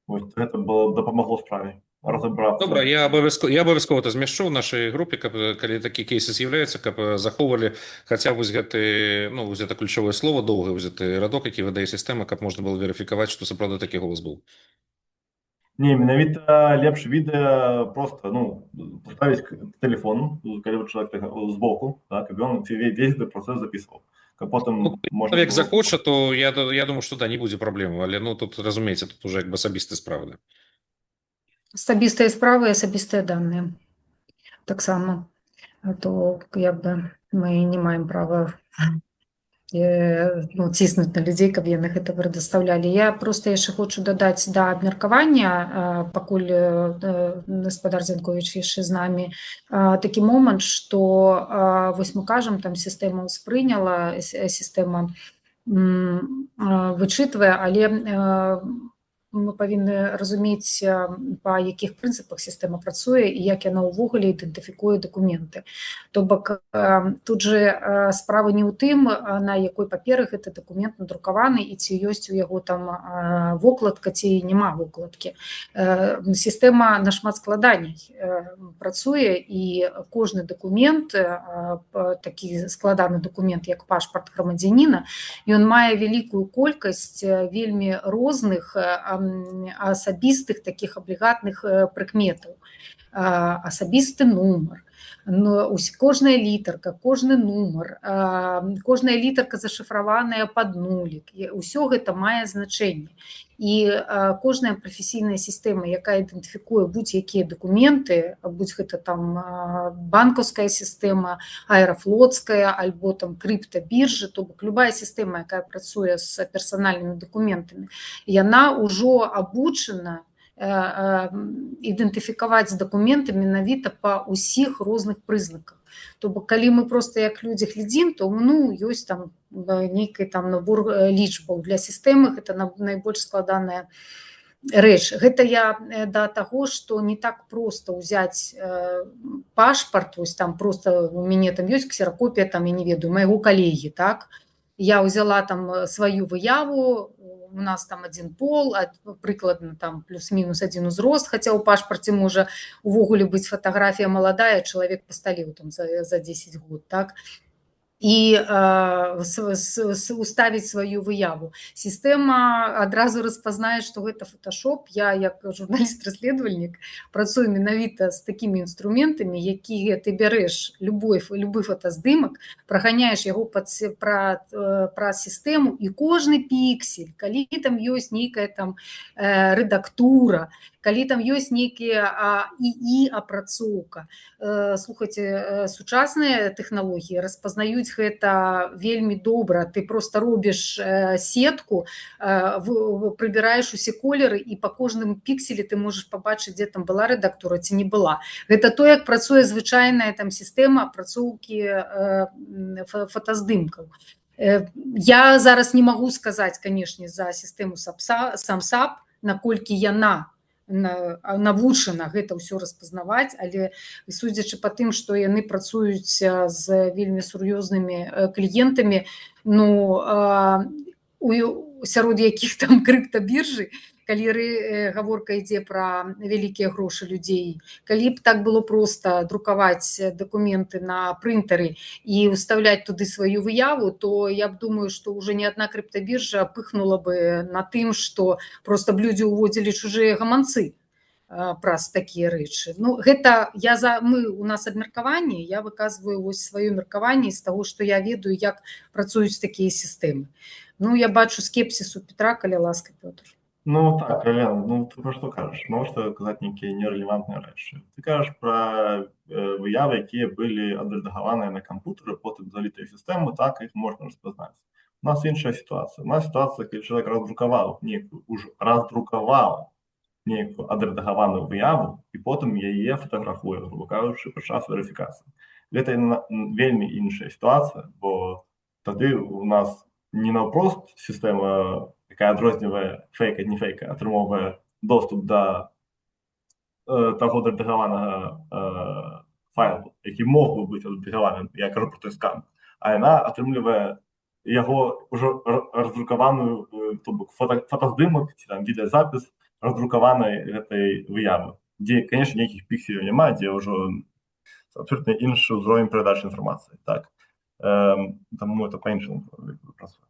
Вось гэта дапамагло справе разабрацца. Добра, я абавязкова это змяшчу ў нашай групе, каб калі такі кейсы з'яўляюцца, каб захоўвалі хаця вось гэты, ну, вось гэта ключавое слово, доўгі вось гэты радок, які выдае сістэма, каб можна было верыфікаваць, што сапраўды такі голас быў. Не, менавіта лепш відэа просто, ну, поставіць телефон, калі чалавек збоку, так, каб ён весь гэты працэс запісваў. Каб потым можна Чалавек захоча, то я думаю, што да, не будзе праблемы, але ну тут, разумееце, тут уже як бы асабістыя справы. Асабістыя справы і асабістыя даныя. Таксама. А то як бы мы не маем права ціснуць на людзей, каб яны гэта прадастаўлялі. Я проста яшчэ хочу дадаць да абмеркавання, пакуль гаспадар Зянковіч яшчэ з намі, такі момант, што вось мы кажам, там сістэма ўспрыняла, сістэма вычытвае, але мы павінны разумець, па якіх прынцыпах сістэма працуе і як яна ўвогуле ідэнтыфікуе дакументы. То бок тут же справа не ў тым, на якой паперы гэты дакумент надрукаваны і ці ёсць у яго там вокладка, ці няма вокладкі. Сістэма нашмат складаней працуе, і кожны дакумент, такі складаны дакумент, як пашпарт грамадзяніна, ён мае вялікую колькасць вельмі розных асабістых такіх аблігатных прыкметаў. Асабісты нумар, кожная літарка, кожны нумар, кожная літарка зашыфраваная пад нулік. Усё гэта мае значэнне. І кожная прафесійная сістэма, якая ідэнтыфікуе будь-якія дакументы, будь гэта там банкаўская сістэма, аэрафлотская, альбо там крыптабіржа, то бок любая сістэма, якая працуе з персанальнымі дакументамі, яна ўжо абучана ідэнтыфікаваць дакументы менавіта па ўсіх розных прызнаках. То бок калі мы просто як людзі глядзім, то ну ёсць там нейкі там набор лічбаў. Для сістэмы гэта найбольш складаная рэч. Гэта я да таго, што не так проста ўзяць пашпарт, вось там просто у мяне там ёсць ксеракопія, там я не ведаю, майго калегі, так? Я ўзяла там сваю выяву, у нас там один пол, прыкладна там плюс-мінус один узрост, хаця ў пашпарце можа увогуле быць фатаграфія маладая, чалавек пасталеў там за 10 год, так? І уставіць сваю выяву. Сістэма адразу распазнае, што гэта фотошоп. Я, як журналіст-расследавальнік, працую менавіта з такімі інструментамі, якія ты бярэш любы фотаздымак, праганяеш яго праз сістэму, і кожны піксель, калі там ёсць нейкая там рэдактура, калі там ёсць нейкія ІІ апрацоўка. Слухайце, сучасныя тэхналогіі распазнаюць гэта вельмі добра. Ты просто робіш сетку, прыбіраеш усе колеры, і па кожным пікселі ты можаш пабачыць, дзе там была рэдактура ці не была. Гэта то, як працуе звычайная там сістэма апрацоўкі фотаздымкаў. Я зараз не магу сказаць, канешне, за сістэму SAMSAP, наколькі яна навучана гэта ўсё распазнаваць, але судзячы па тым, што яны працуюць з вельмі сур'ёзнымі кліентамі, ну, сярод якіх там крыптабіржы, калі гаворка ідзе пра вялікія грошы людзей, калі б так было проста друкаваць дакументы на прынтары і ўстаўляць туды сваю выяву, то я б думаю, што ўжо ні адна крыптабіржа пыхнула бы на тым, што проста б людзі ўводзілі чужыя гаманцы праз такія рэчы. Ну, гэта у нас абмеркаванне, я выказваю вось сваё меркаванне з таго, што я ведаю, як працуюць такія сістэмы. Ну, я бачу скепсіс у Петра, калі ласка, Пётр. Ну так, Лен, ну ты про што кажаш? Навошта казаць нейкія нерэлевантныя рэчы? Ты кажаш пра выявы, якія былі адрэдагаваныя на кампутары, потым залітыя ў сістэму, так іх можна распазнаць. У нас іншая сітуацыя. У нас сітуацыя, калі чалавек раздрукаваў нейкую адрэдагаваную выяву і потым яе фатаграфуе, грубо кажучы, падчас верыфікацыі. Гэта вельмі іншая сітуацыя, бо тады у нас не наўпрост сістэма, якая адрознівае фейк ад нефейка, атрымоўвае доступ да таго адрэдагаванага файлу, які мог бы быць адрэдагаваным, я кажу про той скан, а яна атрымлівае яго ўжо раздрукаваную, то бок фотаздымак ці там відэазапіс раздрукаванай гэтай выявы, дзе, конечно, нейкіх пікселяў няма, дзе ўжо абсолютно іншы ўзровень перадачы інфармацыі, так. Таму это па-іншаму працуе.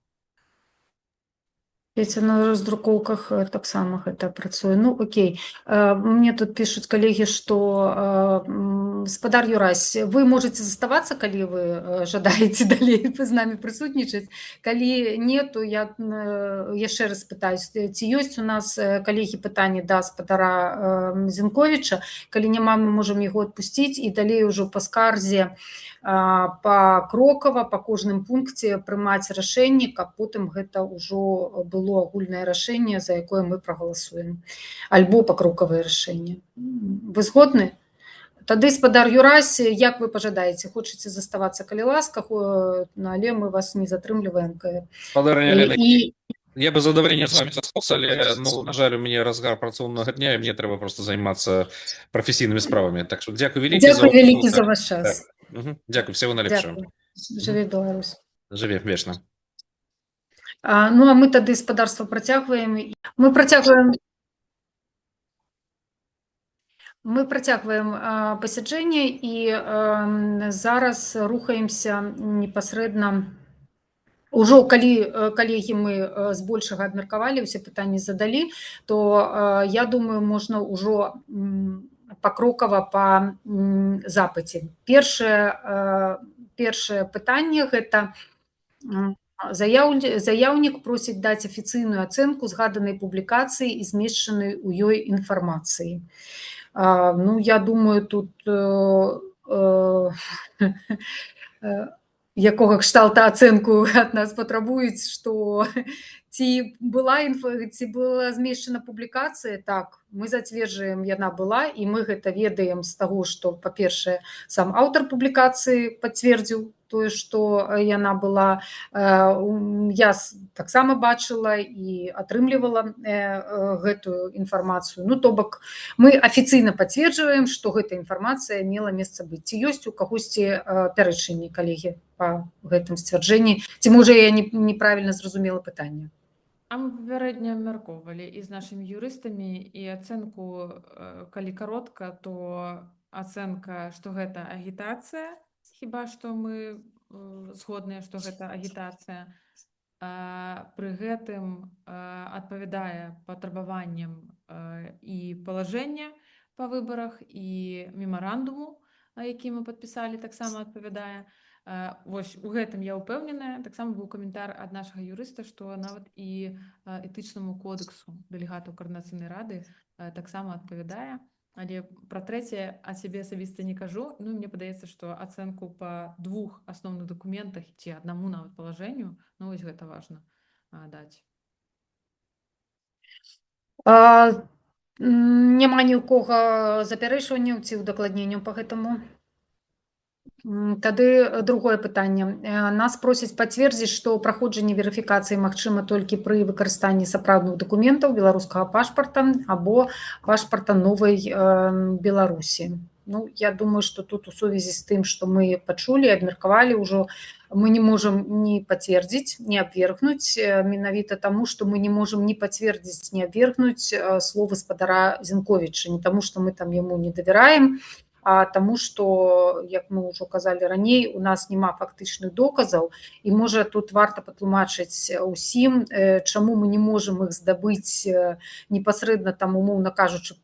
Веця, на раздрукоўках таксама гэта працуе. Ну, окей. Мне тут пішуць калегі, што спадар Юрась, вы можете заставацца, калі вы жадаеце далей з намі прысутнічаць. Калі не, то я яшчэ раз пытаюсь, ці ёсць у нас, калегі, пытанні да спадара Зінковіча. Калі няма, мы можам яго адпусціць і далей ужо па скарзе пакрокава, па кожным пункце прымаць рашэнне, каб потым гэта ўжо было агульнае рашэнне, за якое мы прагаласуем. Альбо пакрокавае рашэнне. Вы згодны? Тады, спадар Юрась, як вы пажадаеце? Хочаце заставацца, калі ласка, але мы вас не затрымліваем. Спадарня Лена, я бы задаволення з вами застаўся, але, ну, на жаль, у мяне разгар працоўнага дня, і мне трэба просто займацца прафесійнымі справамі. Так што дзякуй вялікі за ваш час. Дзякуй, всего найлепшага. Жыве Беларусь. Жыве вечна. Ну, а мы тады спадарства працягваем. Мы працягваем пасяджэнне і зараз рухаемся непасрэдна. Ужо калі калегі мы збольшага абмеркавалі, ўсе пытанні задалі, то я думаю, можна ўжо пакрокава па запыце. Першае пытанне гэта заяўнік просіць даць афіцыйную ацэнку згаданай публікацыі і змешчанай у ёй інфармацыі. Ну, я думаю, тут якога кшталта ацэнку ад нас патрабуюць, што ці была змешчана публікацыя, так, мы зацверджаем, яна была, і мы гэта ведаем з таго, што, па-першае, сам аўтар публікацыі пацвердзіў тое, што яна была. Я таксама бачыла і атрымлівала гэтую інфармацыю. Ну, то бок, мы афіцыйна пацверджваем, што гэта інфармацыя мела месца быць. Ці ёсць у кагосьці пярэчанні, калегі, па гэтым сцвярджэнні? Ці, можа, я неправільна зразумела пытанне? А мы папярэдне абмяркоўвалі і з нашымі юрыстамі, і ацэнку, калі каротка, то ацэнка, што гэта агітацыя, хіба што мы згодныя, што гэта агітацыя. Пры гэтым адпавядае патрабаванням і палажэння па выбарах, і мемарандуму, які мы падпісалі, таксама адпавядае. Вось у гэтым я ўпэўненая. Таксама быў каментар ад нашага юрыста, што нават і этычнаму кодексу дэлегатаў Коордынацыйнай рады таксама адпавядае. Але пра трэцяе ад сябе асабіста не кажу. Ну, мне падаецца, што ацэнку па двух асноўных дакументах ці аднаму нават палажэнню, ну, вось гэта важна даць. Няма ні ў кога запярэчванняў ці ўдакладненняў па гэтаму? Тады другое пытанне. Нас просяць пацвердзіць, што праходжанне верыфікацыі магчыма толькі пры выкарыстанні сапраўдных дакументаў беларускага пашпарта або пашпарта Новай Беларусі. Ну, я думаю, што тут у сувязі з тым, што мы пачулі, абмеркавалі ўжо, мы не можам ні пацвердзіць, ні абвергнуць, менавіта таму, што мы не можам ні пацвердзіць, ні абвергнуць словы спадара Зінковіча, не таму, што мы там яму не давяраем, а таму, што, як мы ўжо казалі раней, у нас няма фактычных доказаў, і, можа, тут варта патлумачыць усім, чаму мы не можам іх здабыць непасрэдна, там, умоўна кажучы,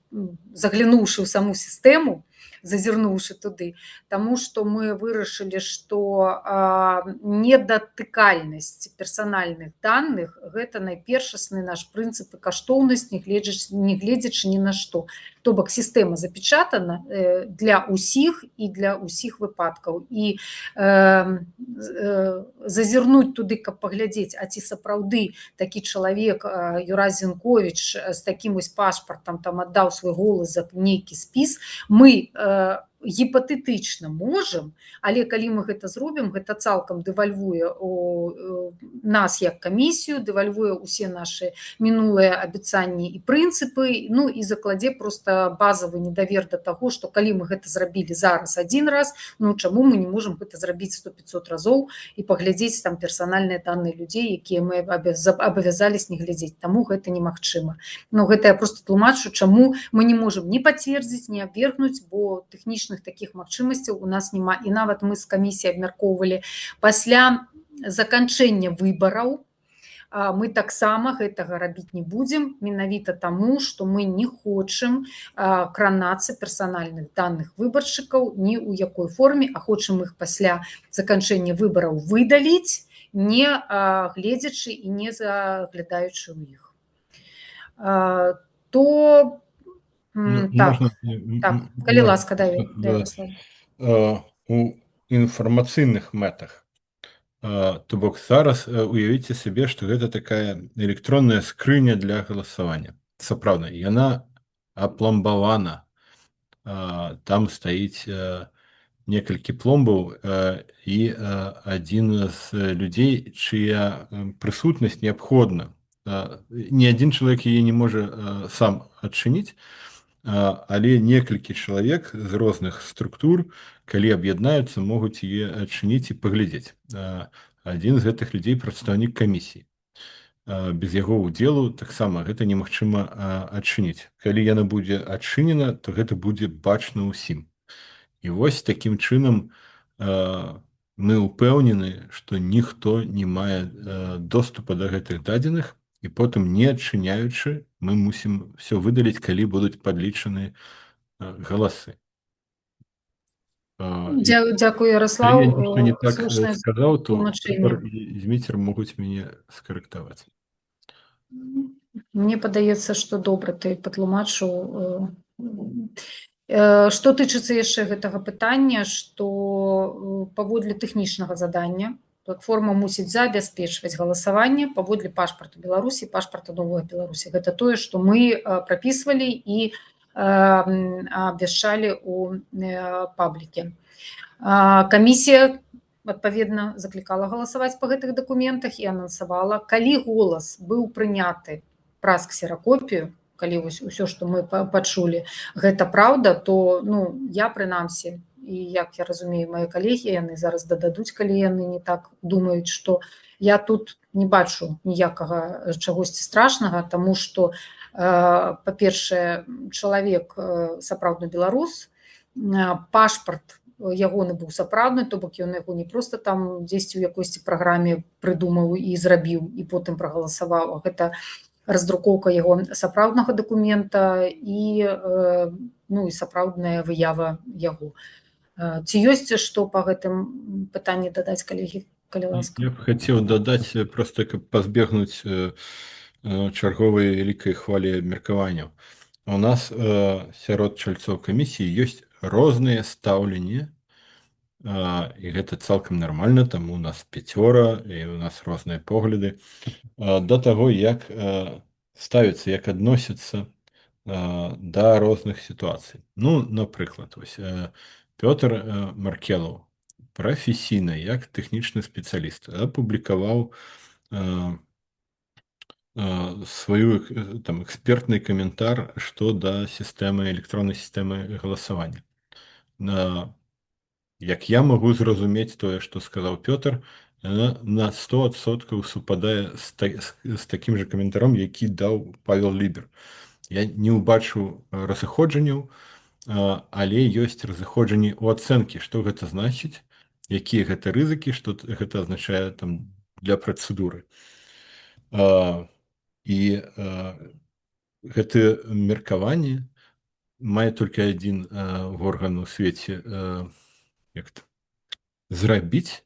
заглянуўшы ў саму сістэму, зазірнуўшы туды, таму што мы вырашылі, што недатыкальнасць персанальных даных гэта найпершасны наш прынцып і каштоўнасць, не гледзячы ні на што. То бок сістэма запечатана для ўсіх і для ўсіх выпадкаў. І зазірнуць туды, каб паглядзець, а ці сапраўды такі чалавек Юрась Зінковіч з такім вось пашпартам там аддаў свой голас за нейкі спіс, мы гіпатэтычна можам, але калі мы гэта зробім, гэта цалкам дэвальвуе нас як камісію, дэвальвуе ўсе нашы мінулыя абяцанні і прынцыпы, ну і закладзе проста базавы недавер да таго, што калі мы гэта зрабілі зараз адзін раз, ну чаму мы не можам гэта зрабіць 100-500 разоў і паглядзець там персанальныя даныя людзей, якія мы абавязались не глядзець. Таму гэта немагчыма. Ну гэта я проста тлумачу, чаму мы не можам ні пацвердзіць, ні абвергнуць, бо тэхнічных такіх магчымасцяў у нас няма. І нават мы з камісіяй абмяркоўвалі пасля заканчэння выбараў, мы таксама гэтага рабіць не будзем, менавіта таму, што мы не хочам кранацца персанальных даных выбаршчыкаў ні ў якой форме, а хочам іх пасля заканчэння выбараў выдаліць, не гледзячы і не заглядаючы ў іх. То так, калі ласка, дай Ярослав. У інфармацыйных мэтах, то бок зараз уявіце сабе, што гэта такая электронная скрыня для галасавання. Сапраўдна, яна апламбавана, там стаіць некалькі пломбаў і адзін з людзей, чыя прысутнасць неабходна. Ні адзін чалавек яе не можа сам адчыніць, але некалькі чалавек з розных структур, калі аб'яднаюцца, могуць яе адчыніць і паглядзець. Адзін з гэтых людзей прадстаўнік камісіі. Без яго ўдзелу таксама гэта немагчыма адчыніць. Калі яна будзе адчынена, то гэта будзе бачна ўсім. І вось такім чынам мы ўпэўнены, што ніхто не мае доступа да гэтых дадзеных, і потым, не адчыняючы, мы мусім все выдаліць, калі будуць падлічаны галасы. Дзякую, Ярослав. Калі я нешта не так Слушнае сказаў, то тлумачэнне. Зміцер могуць мяне скарэктаваць. Мне падаецца, што добра ты патлумачыў. Што тычыцца яшчэ гэтага пытання, што паводле тэхнічнага задання платформа мусіць забяспечваць галасаванне паводле пашпарту Беларусі, пашпарта Новая Беларусі. Гэта тое, што мы прапісвалі і абвяшчалі ў пабліке. Камісія, адпаведна, заклікала галасаваць па гэтых дакументах і анансавала. Калі голас быў прыняты праз ксеракопію, калі вось усё, што мы пачулі, гэта праўда, то я, прынамсі, і як я разумею, мае калегі, яны зараз дададуць, калі яны не так думаюць, што я тут не бачу ніякага чагосьці страшнага, таму што, па-першае, чалавек сапраўдны беларус, пашпарт ягоны быў сапраўдны, то бок ён яго не проста там дзесьці ў якойсьці праграме прыдумаў і зрабіў, і потым прагаласаваў, а гэта раздрукоўка яго сапраўднага дакумента і сапраўдная выява яго. Ці ёсць што па гэтым пытанні дадаць, калегі, калі ласка? Я б хацеў дадаць, проста каб пазбегнуць чарговай вялікай хвалі абмеркаванняў. У нас сярод чальцоў камісіі ёсць розныя стаўленні, і гэта цалкам нармальна, таму у нас 5, і у нас розныя погляды да таго, як ставіцца, як адносяцца да розных сітуацый. Напрыклад, вось Пётр Маркелаў прафесійна, як тэхнічны спецыяліст, апублікаваў сваю экспертны каментар што да сістэмы, электроннай сістэмы галасавання. Як я магу зразумець тое, што сказаў Пётр, на 100% супадае з такім жа каментаром, які даў Павел Лібер. Я не ўбачыў разыходжанняў, але ёсць разыходжанні ў ацэнкі, што гэта значыць, якія гэта рызыкі, што гэта азначае для працэдуры. І гэтыя меркаванні мае толькі адзін орган у свеце зрабіць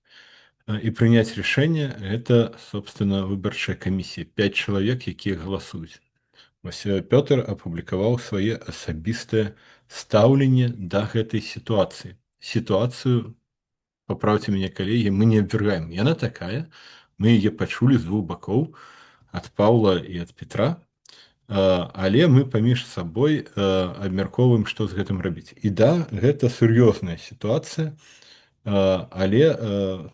і прыняць рашэнне, гэта, собственно, выбарчая камісія. 5 чалавек, якія галасуюць. Вось Пётр апублікаваў свае асабістае стаўленне да гэтай сітуацыі. Сітуацыю, паправце мяне, калегі, мы не абвяргаем. Яна такая, мы яе пачулі з двух бакоў, ад Паўла і ад Петра, але мы паміж сабой абмяркоўваем, што з гэтым рабіць. І да, гэта сур'ёзная сітуацыя, але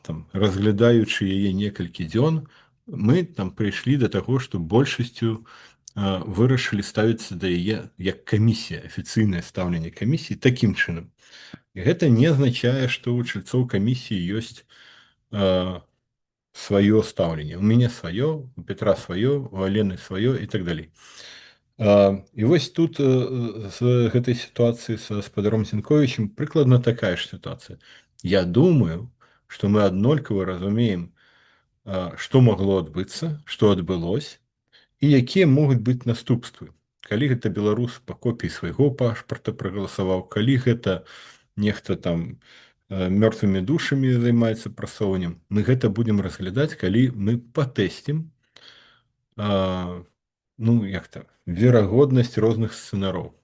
там, разглядаючы яе некалькі дзён, мы там прыйшлі да таго, што большасцю вырашылі ставіцца да яе як камісія, афіцыйнае стаўленне камісіі такім чынам. І гэта не азначае, што ў чальцоў камісіі ёсць сваё стаўленне. У мяне сваё, у Петра сваё, у Алены сваё і так далей. І вось тут з гэтай сітуацыі са спадаром Зінковічем прыкладна такая ж сітуацыя. Я думаю, што мы аднолькава разумеем, што магло адбыцца, што адбылось, і якія могуць быць наступствы. Калі гэта беларус па копіі свайго пашпарта прагаласаваў, калі гэта нехта там мёртвымі душамі займаецца прасоўваннем, мы гэта будзем разглядаць, калі мы патэсцім верагоднасць розных сцэнароў.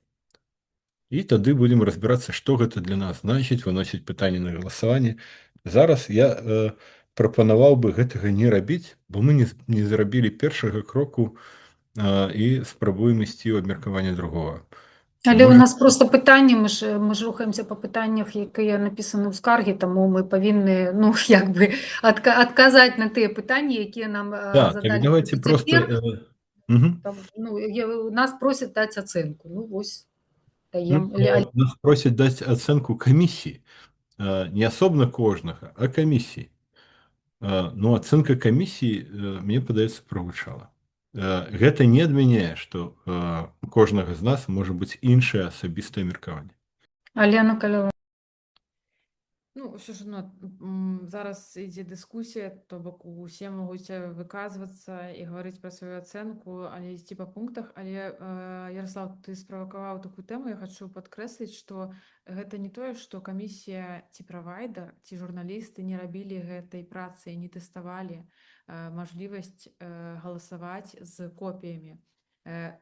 І тады будзем разбірацца, што гэта для нас значыць, выносіць пытанне на галасаванне. Зараз я прапанаваў бы гэтага не рабіць, бо мы не зрабілі першага кроку і спрабуем ісці ў абмеркаванне другога. Але ў нас просто пытанне, мы ж рухаемся па пытаннях, якія напісаны ў скаргі, таму мы павінны адказаць на тыя пытанні, якія нам задалі. Давайте просто... Нас просяць даць ацэнку. Вось даем. Нас просяць даць ацэнку камісіі. Не асобна кожнага, а камісіі. Ацэнка камісіі, мне падаецца, прагучала. Гэта не адмяняе, што у кожнага з нас можа быць іншае асабістае меркаванне. Алена Калёва. Що ж, зараз ідзе дыскусія, то бок усе могуць выказвацца і гаварыць пра сваю ацэнку, але ісці па пунктах. Але, Ярослав, ты справакаваў такую тэму, я хачу падкрэсліць, што гэта не тое, што камісія ці правайдар, ці журналісты не рабілі гэтай працы, не тэставалі мажлівасць галасаваць з копіямі.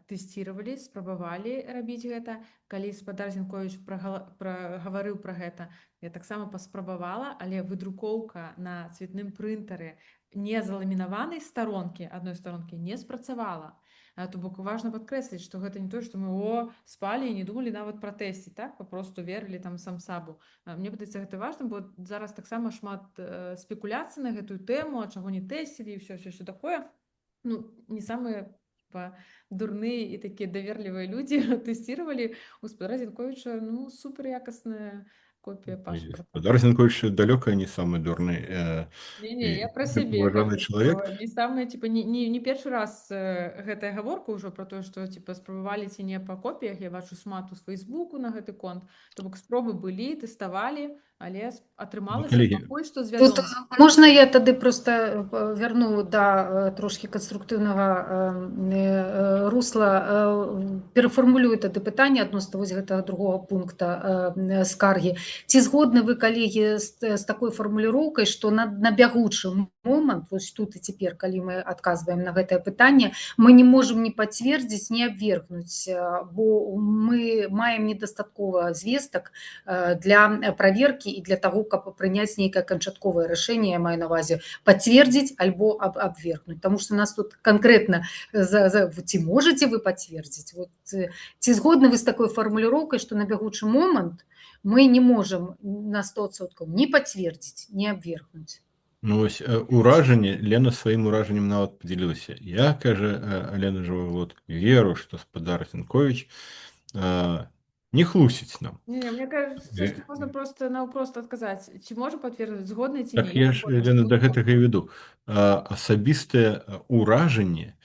Тэсціравалі, спрабавалі рабіць гэта. Калі спадар Зінковіч гаварыў пра гэта, я таксама паспрабавала, але выдрукоўка на цветным прынтары не заламінаванай старонкі, адной старонкі, не спрацавала. То бок важна падкрэсліць, што гэта не тое, што мы спалі і не думалі нават пра тэсціць, так? Папросту верылі там сам-сабу. Мне падаецца, гэта важна, бо зараз таксама шмат спекуляцый на гэтую тэму, а чаго не тэсцілі і ўсё такое. Не самыя дурныя і такія даверлівыя людзі тэсціравалі у спадара Зінковіча супер якасная копія пашпарта. Спадар Зінковіч далёка не самы дурны. Не, я пра сябе. Не самая, не першы раз гэтая гаворка ўжо пра тое, што спрабавалі ці не па копіях. Я бачу шмат у Фейсбуку на гэты конт. То бок спробы былі, тэставалі, але атрымалася пакуль што з вядомых. Можна я тады проста вярну да трошкі канструктыўнага русла, перафармулюю тады пытанне адносна вось гэтага другога пункта скаргі. Ці згодны вы, калегі, з такой фармуліроўкай, што на бягучы момант, вось тут і цяпер, калі мы адказваем на гэтае пытанне, мы не можам ні пацвердзіць, ні абвергнуць, бо мы маем недастаткова звестак для праверкі і для таго, каб прыняць нейкае канчатковае рашэнне, я маю на ўвазе пацвердзіць альбо абвергнуць. Таму што нас тут канкрэтна ці можаце вы пацвердзіць? Ці згодны вы з такой фармуліроўкай, што на бягучы момант мы не можам на 100% ні пацвердзіць, ні абвергнуць? Вось уражанне, Лена сваім уражаннем нават падзялілася. Я, кажа Алена Жывавод, веру, што спадар Зінковіч не хлусіць нам. Не, мне кажется, што можна проста наўпрост адказаць. Ці можа пацвердзіць, згодны ці не? Так я ж, Лена, да гэтага і веду. Асабістае ўражанне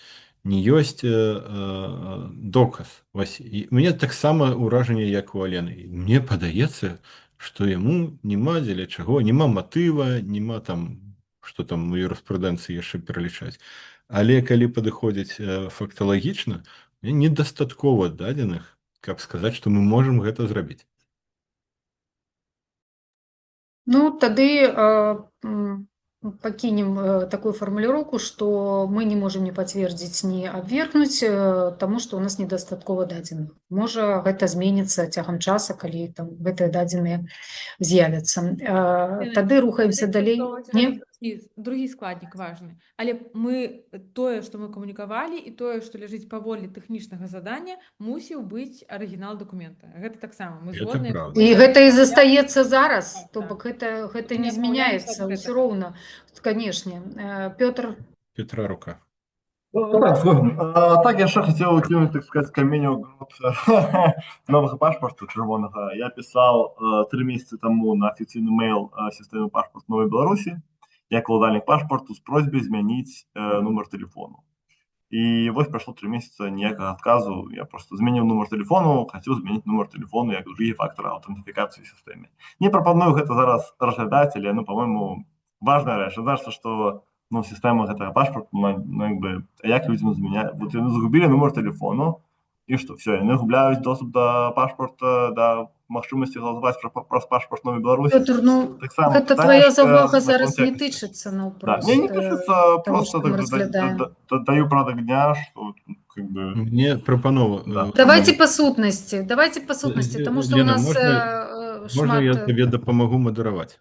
не ёсць доказ. У мяне таксама ўражанне, як у Алены. Мне падаецца, што яму няма дзеля чаго, няма матыва, няма там, што там у юрыспрудэнцыі яшчэ пералічаць. Але калі падыходзіць факталагічна, недастаткова дадзеных каб сказаць, што мы можам гэта зрабіць. Ну, тады пакінем такую фармуліроўку, што мы не можам ні пацвердзіць, ні абвергнуць, таму што ў нас недастаткова дадзеных. Можа, гэта зменіцца цягам часа, калі там гэтыя дадзеныя з'явяцца. Тады рухаемся далей. Не? Другі складнік важны. Але мы тое, што мы камунікавалі, і тое, што ляжыць паводле тэхнічнага задання, мусіў быць арыгінал дакумента. Гэта таксама. Мы Гэта згодныя. правда. І гэта і застаецца зараз, то Так. бок гэта Не не адмаўляемся змяняецца ад ўсё гэтага. роўна. Канешне. Пётр, Петра рука. Так, згоден. Так, я ще хотів кинути, так сказати, камінь у ґрунт нового паспорту червоного. Я писав 3 місяці тому на офіційний мейл системи паспорт Нової Білорусі, як вкладальник паспорту, з просьбою змінити номер телефону. І ось пройшло 3 місяці, ніякого відказу. Я просто змінив номер телефону, хотів змінити номер телефону як другий фактор аутентифікації в системі. Не пропоную це зараз розглядати, але, ну, по-моєму, важна річ. Знаєте, що ну, система гэтага пашпарту, ну, якби, як людям змяняць? Вот яны загубілі нумар телефону, і што, все, яны губляюць доступ да пашпарта, да магчымасці галасаваць праз пашпарт Новай Беларусі. Пётр, ну, Таксама гэта пытанне, твоя што завага наконт зараз не якасці. тычыцца, ну, Да, просто не тычыцца, того, просто што мы так разглядаем. даю порядок дня, што, как бы... Мне прапанова. Да. Давайте по сутнасці, таму што ў Лена, нас можна я шмат... табе дапамагу мадэраваць?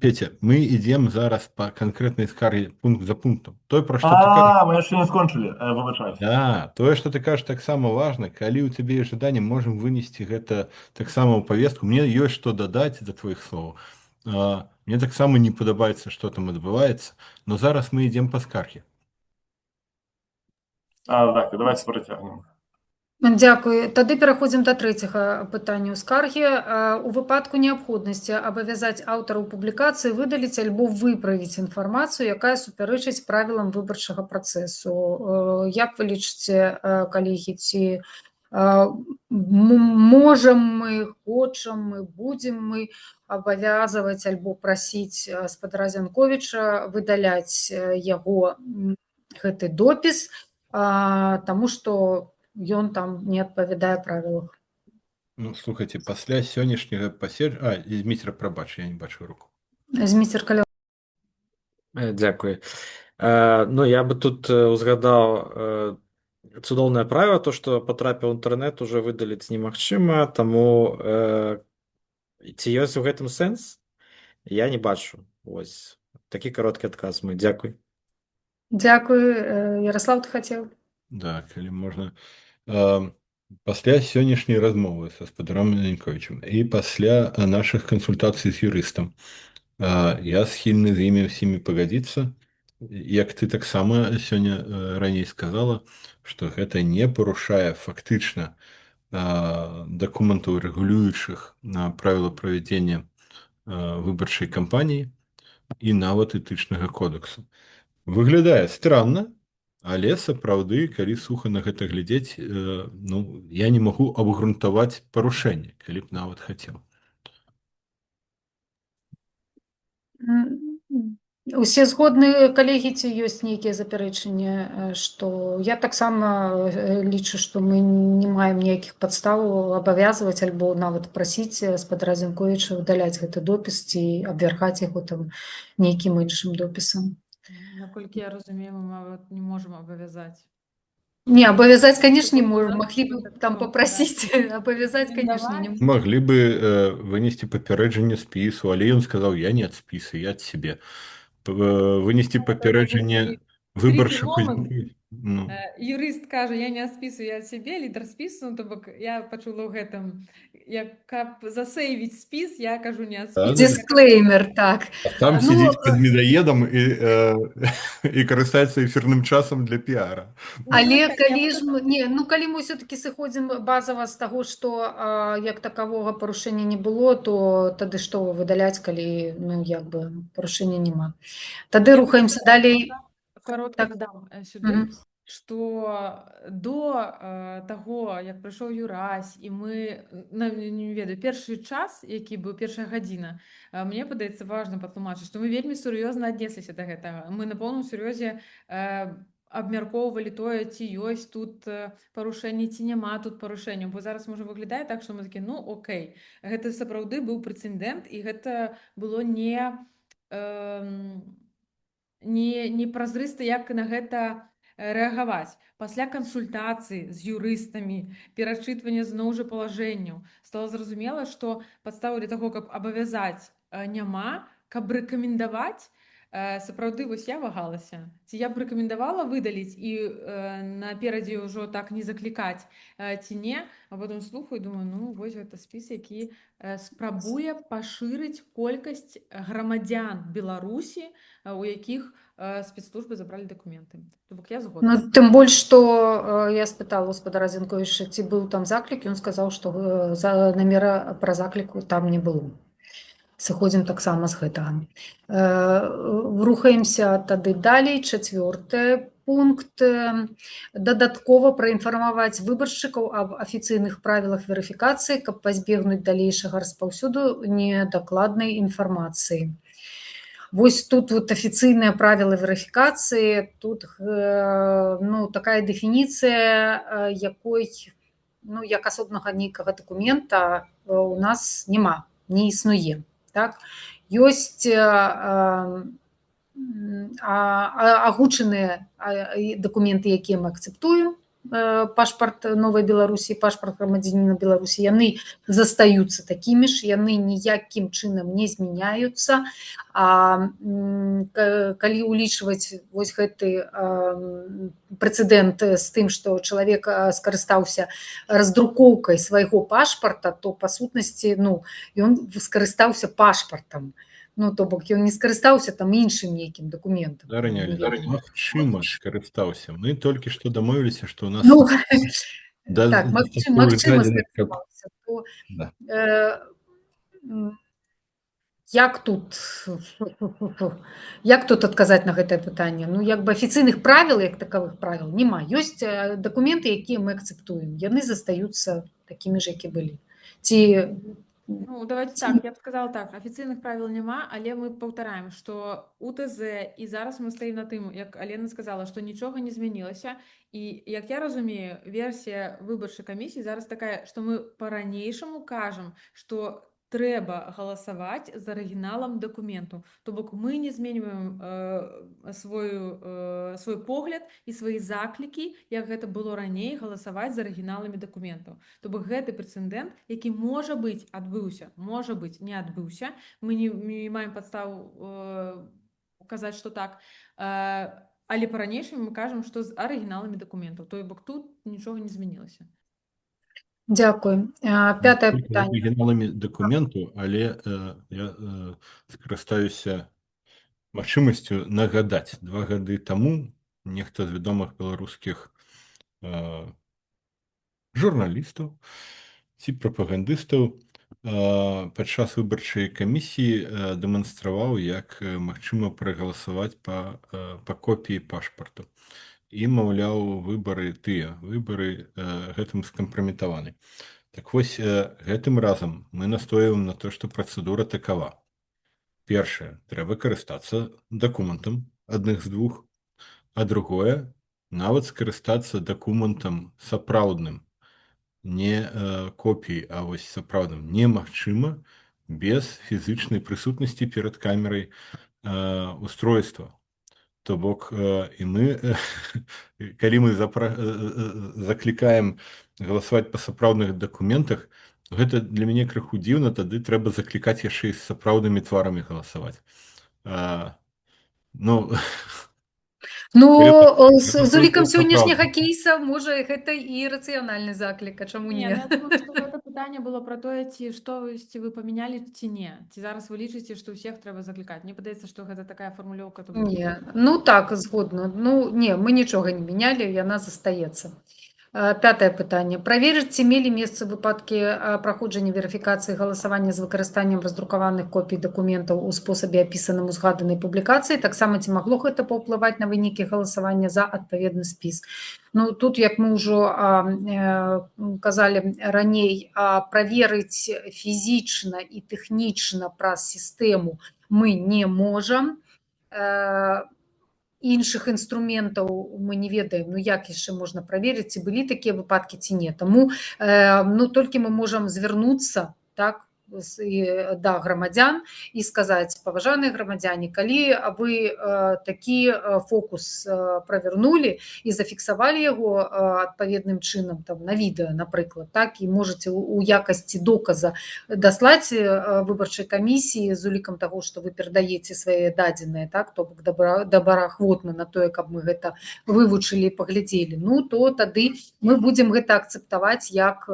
Петя, мы ідзем зараз па канкрэтнай скаргі пункт за пунктам. Тое, пра што ты кажаш. Мы яшчэ не скончылі, выбачайце. Да, тое, што ты кажаш, таксама важна. Калі ў цябе ёсць жаданне, можам вынесці гэта таксама ў павестку. Мне ёсць што дадаць да твоіх слоў. Мне таксама не падабаецца, што там адбываецца, но зараз мы ідзем па скаргі. Так, давайте працягнем. Дзякуй. Тады пераходзім да трэцяга пытання ў скаргі. У выпадку неабходнасці абавязаць аўтараў публікацыі выдаліць альбо выправіць інфармацыю, якая супярэчыць правілам выбарчага працэсу. Як вы лічыце, калегі, ці можам мы, хочам мы, будзем мы абавязваць альбо прасіць спадара Зянковіча выдаляць яго гэты допіс, таму што ён там не адпавядае правілах. Ну, слухайте, пасля сённяшняга паседжання... Зміцер, прабач, я не бачу руку. Зміцер Каля. Дзякуй. Ну, я бы тут узгадаў цудоўнае правіла, то, што патрапіў у інтэрнэт, уже выдаліць немагчыма, таму ці ёсць у гэтым сэнс? Я не бачу. Вось. Такі кароткі адказ мой. Дзякуй. Дзякуй. Яраслаў, ты хацеў? Да, калі можна. Пасля сённяшняй размовы са спадаром Янковічам і пасля нашых кансультацый з юрыстам я схільны з імі ўсімі пагадзіцца, як ты таксама сёння раней сказала, што гэта не парушае фактычна дакументаў, рэгулюючых правіла правядзення выбарчай кампаніі і нават этычнага кодексу. Выглядае странна, але сапраўды, калі суха на гэта глядзець, ну, я не магу абгрунтаваць парушэнне, калі б нават хацеў. Усе згодныя, калегі, ці ёсць нейкія запярэчанні, што я таксама лічу, што мы не маем ніякіх падстаў абавязваць альбо нават прасіць спадара Зянковіча выдаляць гэты допіс ці абвяргаць яго там нейкім іншым допісам. Наколькі я разумею, мы не можам абавязаць. Не, абавязаць, канешне, маглі б там папрасіць, абавязаць, канешне, не можам. Маглі бы вынесці папярэджанне спісу, але ён сказаў, я не ад спісу, я ад сябе. Вынесці папярэджанне выбаршчыку. Юрыст кажа, я не ад спісу, я ад сябе, лідар спісу, то бок я пачула ў гэтым, каб засейвіць спіс, я кажу не ад спісу. Дисклеймер, так. Там сидзіць пад медаедам і карыстаецца эфірным часам для піара. Але калі ж калі мы ўсё-такі сыходзім базава з таго, што як такавога парушэння не было, то тады што выдаляць, калі як бы парушэння няма. Тады рухаемся далей. Каротка дадам сюды, што до таго, як прыйшоў Юрась, і мы, не ведаю, першы час, які быў, першая гадзіна, мне падаецца важна патлумачыць, што мы вельмі сур'ёзна аднесліся да гэтага. Мы на поўным сур'ёзе абмяркоўвалі тое, ці ёсць тут парушэнне, ці няма тут парушэнняў. Бо зараз можа выглядае так, што мы такі, ну окей, гэта сапраўды быў прэцэдэнт, і гэта было не празрыста, як на гэта рэагаваць. Пасля кансультацый з юрыстамі, перачытвання зноў жа палажэнняў, стала зразумела, што падставы для таго, каб абавязаць, няма, каб рэкамендаваць, сапраўды вось я вагалася. Ці я б рэкамендавала выдаліць і наперадзе ўжо так не заклікаць, ці не, а потым слухаю, думаю, ну вось гэта спіс, які спрабуе пашырыць колькасць грамадзян Беларусі, у якіх спецслужбы забралі дакументы. То бок я згодна. Ну, тым больш, што я спытала гаспадара Зінковіча, ці быў там заклік, ён сказаў, што намера пра закліку там не было. Сыходзім таксама з гэтага. Рухаемся тады далей. 4 пункт. Дадаткова праінфармаваць выбаршчыкаў аб афіцыйных правілах верыфікацыі, каб пазбегнуць далейшага распаўсюду недакладнай інфармацыі. Вось тут вот афіцыйныя правілы верыфікацыі, тут ну, такая дэфініцыя, якой, ну, як асобнага нейкага дакумента у нас няма, не існуе. Так? Ёсць агучаныя дакументы, якія мы акцэптуем, пашпарт Новай Беларусі, пашпарт грамадзяніна Беларусі, яны застаюцца такімі ж, яны ніякім чынам не змяняюцца. А калі улічваць вось гэты прэцэдэнт з тым, што чалавек скарыстаўся раздрукоўкай свайго пашпарта, то па сутнасці, ну, ён скарыстаўся пашпартам. Ну, то бок ён не скарыстаўся там іншым нейкім дакументам. Дарыня, магчыма, скарыстаўся. Мы толькі што дамовіліся, што ў нас Ну, так, магчыма скарыстаўся. Як тут адказаць на гэтае пытанне? Ну, як бы афіцыйных правіл, як такавых правіл, няма. Ёсць дакументы, якія мы акцэптуем. Яны застаюцца такімі ж, які былі. Ці... Ну, давайте так, я б сказала так, афіцыйных правіл няма, але мы паўтараем, што у ТЗ, і зараз мы стаім на тым, як Алена сказала, што нічога не змянілася, і, як я разумею, версія выбарчай камісіі зараз такая, што мы па-ранейшаму кажам, што трэба галасаваць з арыгіналам дакументу. То бок мы не зменьваем свой погляд і свае заклікі, як гэта было раней, галасаваць з арыгіналамі дакументаў. То бок гэты прэцэдэнт, які можа быць адбыўся, можа быць не адбыўся, мы не маем падстаў казаць, што так, але па-ранейшаму мы кажам, што з арыгіналамі дакументаў. То бок тут нічога не змянілася. Дзякуй. 5-е пытанне. Арыгіналамі дакументу, але я скарыстаюся магчымасцю нагадаць. 2 гады таму нехта з вядомых беларускіх журналістаў ці прапагандыстаў падчас выбарчай камісіі дэманстраваў, як магчыма прагаласаваць па копіі пашпарту. І, маўляў, выбары гэтым скампраметаваны. Так вось, гэтым разам мы настоім на то, што працэдура такава. Першае, трэба карыстацца дакументам адных з двух, а другое, нават скарыстацца дакументам сапраўдным, не копіі, а вось сапраўдным, немагчыма без фізычнай прысутнасці перад камерай устройства. То бок, і мы, калі мы заклікаем галасаваць па сапраўдных дакументах, гэта для мяне крыху дзіўна, тады трэба заклікаць яшчэ і з сапраўднымі тварамі галасаваць. З улікам сённяшняга кейса, можа, гэта і рацыянальны заклік, а чаму не? Я думаю, што гэта пытанне было пра тое, ці вы памянялі, ці не. Ці зараз вы лічыце, што ўсіх трэба заклікаць. Мне падаецца, што гэта такая фармулёўка. Не, ну так, згодна. Ну, не, мы нічога не мянялі, яна застаецца. 5-е пытанне. Праверыць, ці мелі месца выпадкі праходжання верыфікацыі галасавання з выкарыстаннем раздрукаваных копій дакументаў у спосабе, апісаным у згаданай публікацыі. Таксама ці магло гэта паўплываць на вынікі галасавання за адпаведны спіс. Ну, тут, як мы ўжо казалі раней, праверыць фізічна і тэхнічна праз сістэму мы не можам. іншых інструментаў мы не ведаем, ну як яшчэ можна праверыць, ці былі такія выпадкі ці не. Таму ну толькі мы можам звярнуцца, так, да грамадзян і сказаць: паважаныя грамадзяне, калі вы такі фокус правернулі і зафіксавалі яго адпаведным чынам там на відэа, напрыклад, так, і можаце у якасці доказа даслаць выбарчай камісіі з улікам таго, што вы перадаеце свае дадзеныя, так, то бок добраахвотна на тое, каб мы гэта вывучылі і паглядзелі, ну то тады мы будзем гэта акцэптаваць як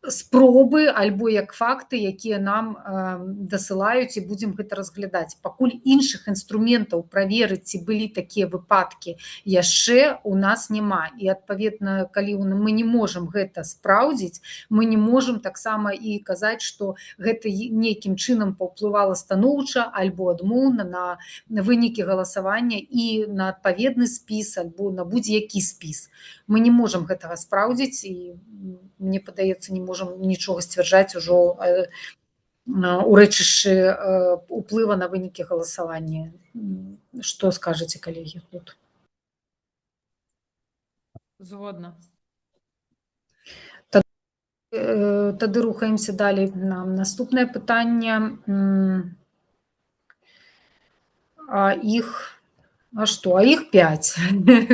спробы альбо як факты, якія нам дасылаюць, і будзем гэта разглядаць. Пакуль іншых інструментаў праверыць, ці былі такія выпадкі, яшчэ у нас няма. І адпаведна, калі мы не можам гэта спраўдзіць, мы не можам таксама і казаць, што гэта нейкім чынам паўплывала станоўча альбо адмоўна на вынікі галасавання і на адпаведны спіс альбо на будзе-які спіс. Мы не можам гэтага спраўдзіць, і мне падаецца, не можам нічога сцвярджаць ужо у рэчышчы уплыва на вынікі галасавання. Што скажаце, калегі, тут? Згодна. Тады рухаемся далей на наступнае пытанне. Іх 5.